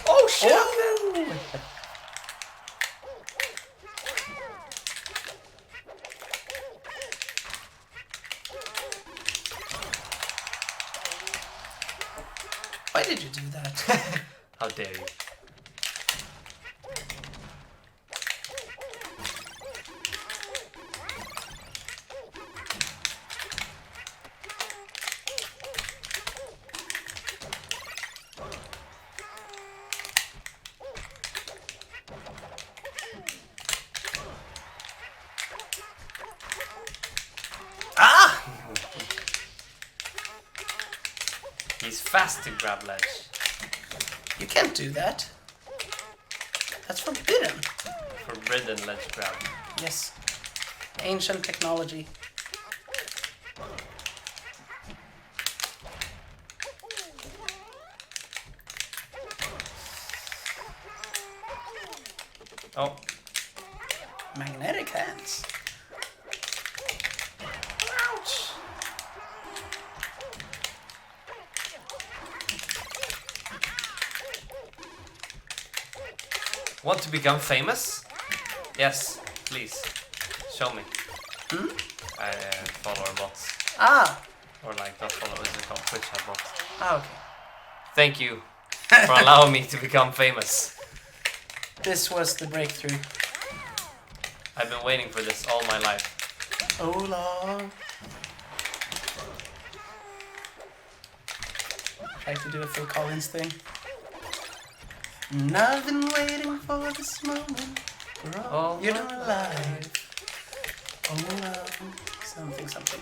Oh shit! Oh! Why did you do that? How dare you? Ah! He's fast to grab ledge. You can't do that. That's forbidden. Forbidden ledge grab. Yes. Ancient technology. Oh, Magnetic hands. Ouch! want to become famous? Yes, please. Show me. Hmm? I follow our bots. Ah! Or like, not follow, is it called Twitch ad bots? Ah, okay. Thank you for allowing me to become famous. This was the breakthrough. I've been waiting for this all my life. Hola. Try to do a Phil Collins thing. And I've been waiting for this moment for all your life. Hola. Something, something.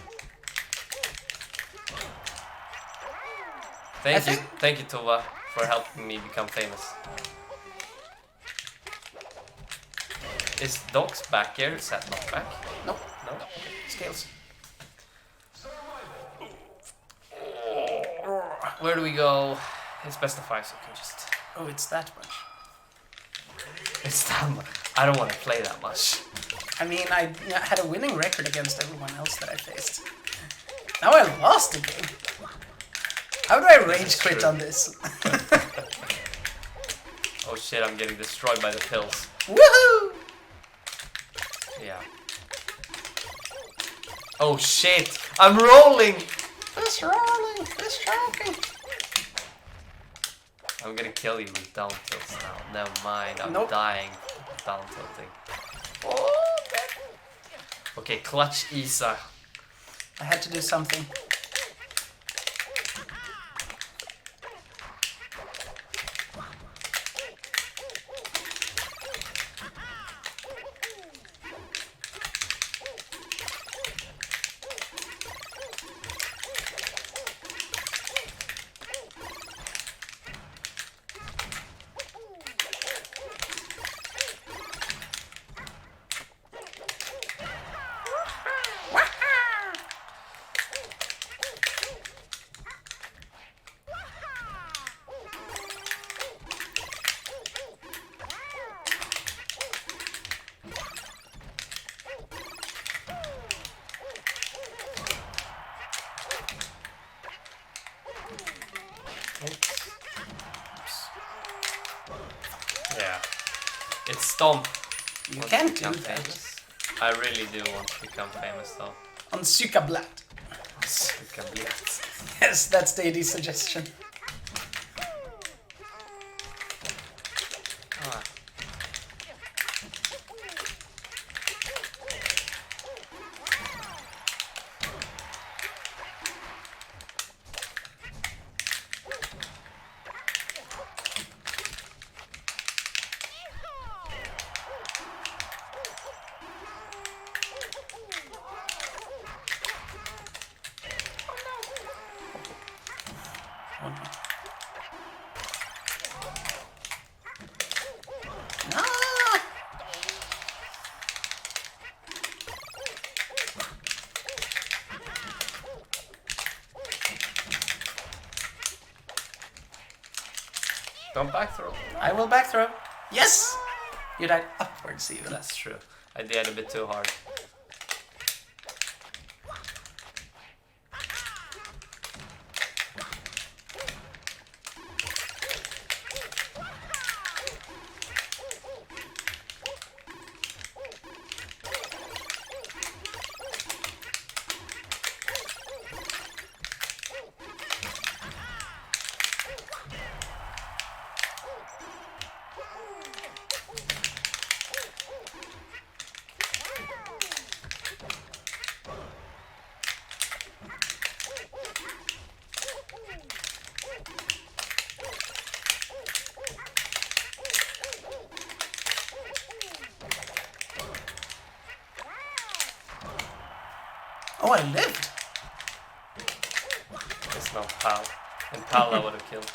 Thank you, Tova, for helping me become famous. Is Doc's back here? Is that not back? Nope. No? Scales. Where do we go? It's best of 5, so we can just... Oh, it's that much. It's that much. I don't want to play that much. I mean, I had a winning record against everyone else that I faced. Now I lost the game. How do I rage quit on this? Oh shit, I'm getting destroyed by the pills. Woohoo! Yeah. Oh shit! I'm rolling! It's rolling, it's choking. I'm gonna kill you with down tilts now. Never mind, I'm Nope. dying down tilting. Oh, Okay, clutch Isa. I had to do something. Yeah. It's Stomp. You Want can't to become do that. famous? I really do want to become famous though. On Sykablatt. Yes, that's the AD suggestion. Ah. No! Don't back throw. I will back throw. Yes! You died upwards even. That's true. I did a bit too hard. Oh, I lived. It's not Pal. And Pal I would have killed.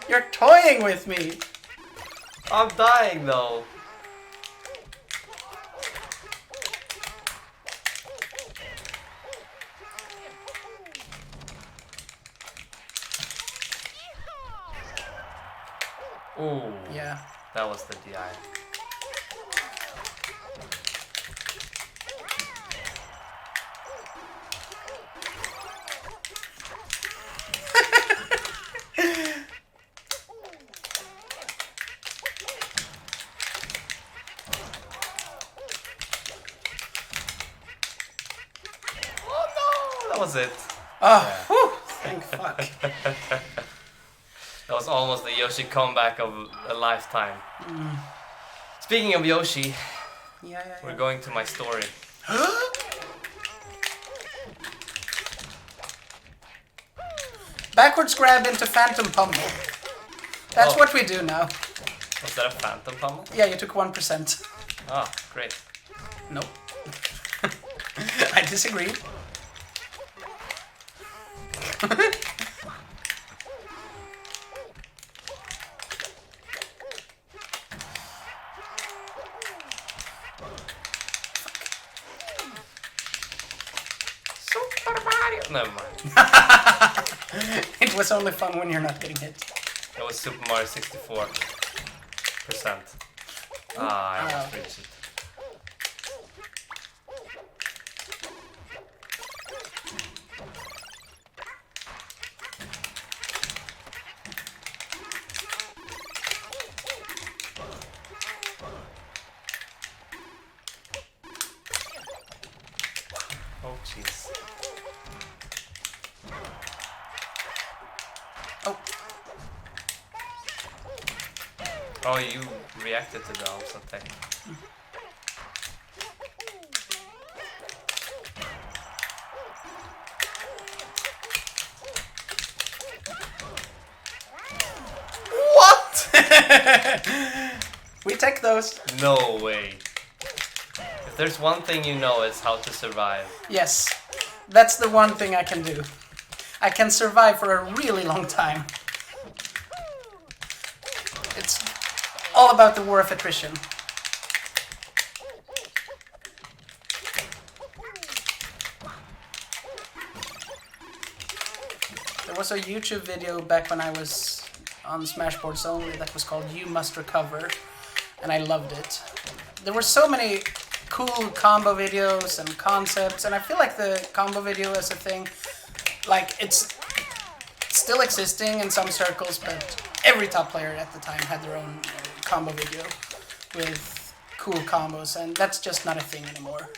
You're toying with me. I'm dying though. Ooh. Yeah. That was the DI. Oh no! That was it. Oh, Yeah. whew, thank fuck. That was almost the Yoshi comeback of a lifetime. Speaking of Yoshi, Yeah. we're going to my story. Backwards grab into Phantom Pummel. That's Oh. what we do now. Was that a phantom pummel? Yeah, you took 1%. Ah, great. Nope. I disagree. Super Mario! Never mind. It was only fun when you're not getting hit. That was Super Mario 64%. Ah, I almost reached it. Oh, jeez. Oh, Oh, you reacted to the also attack. what? We take those. No way. If there's one thing you know, it's how to survive. Yes, that's the one thing I can do. I can survive for a really long time. It's all about the war of attrition. There was a YouTube video back when I was on Smashboards only that was called You Must Recover, and I loved it. There were so many cool combo videos and concepts, and I feel like the combo video is a thing, like it's still existing in some circles, but every top player at the time had their own combo video with cool combos, and that's just not a thing anymore.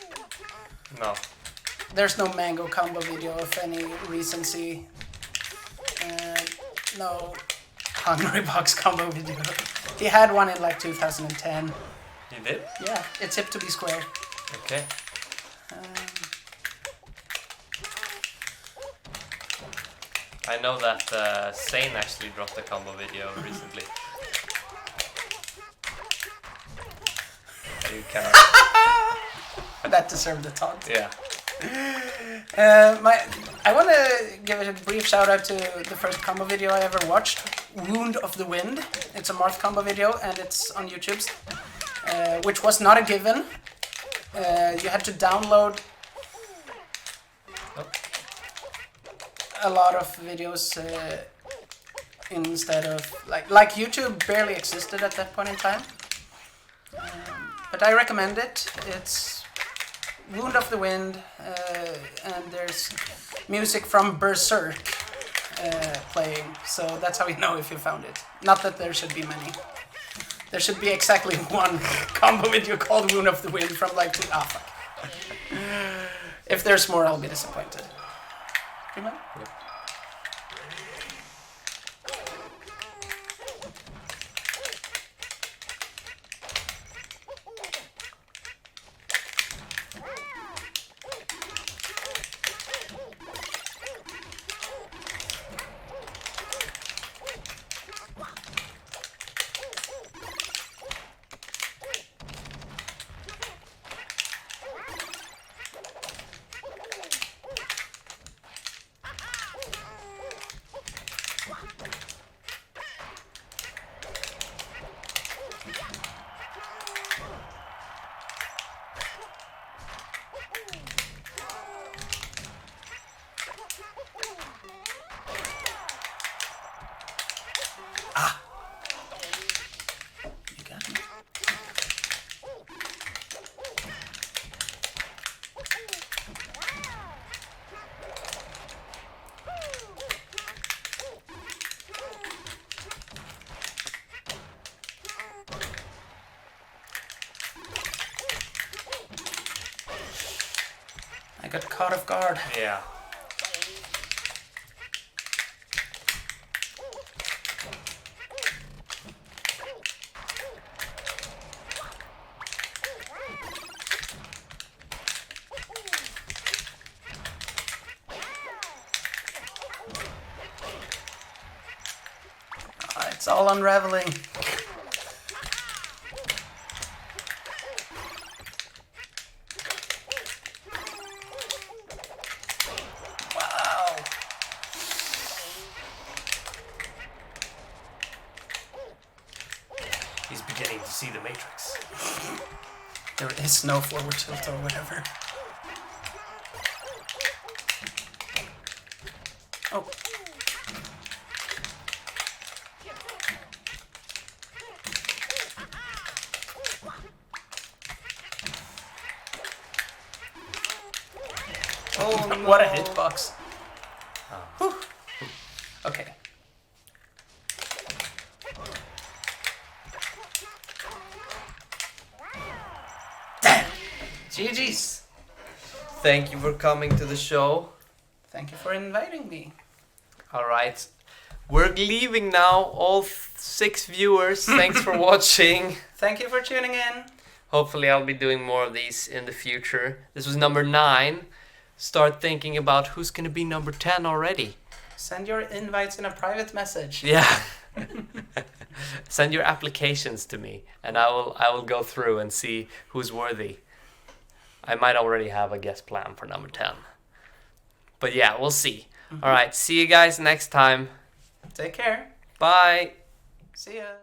No. There's no Mango combo video of any recency. No Hungry Box combo video. He had one in like 2010. You did? Yeah, it's hip to be square. Okay. I know that Sane actually dropped a combo video recently. You cannot. That deserved a taunt. Yeah. I want to give a brief shout out to the first combo video I ever watched, Wound of the Wind. It's a Marth combo video and it's on YouTube, which was not a given. You had to download a lot of videos instead of like YouTube barely existed at that point in time. But I recommend it. It's Wound of the Wind, and there's music from Berserk playing, so that's how you know if you found it. Not that there should be many. There should be exactly one combo video called Wound of the Wind from like fuck. If there's more, I'll be disappointed. Remember? Yep. You got me. I got caught off guard. Yeah. It's all unraveling. Wow. He's beginning to see the Matrix. There is no forward tilt or whatever. Oh. Oh, no. What a hitbox. Whew. Okay. Damn. GG's. Thank you for coming to the show. Thank you for inviting me. All right. We're leaving now, all 6 viewers. Thanks for watching. Thank you for tuning in. Hopefully I'll be doing more of these in the future. This was number 9. Start thinking about who's going to be number 10 already. Send your invites in a private message. Yeah. Send your applications to me and I will go through and see who's worthy. I might already have a guest plan for number 10. But yeah, we'll see. All right, see you guys next time. Take care. Bye. See ya.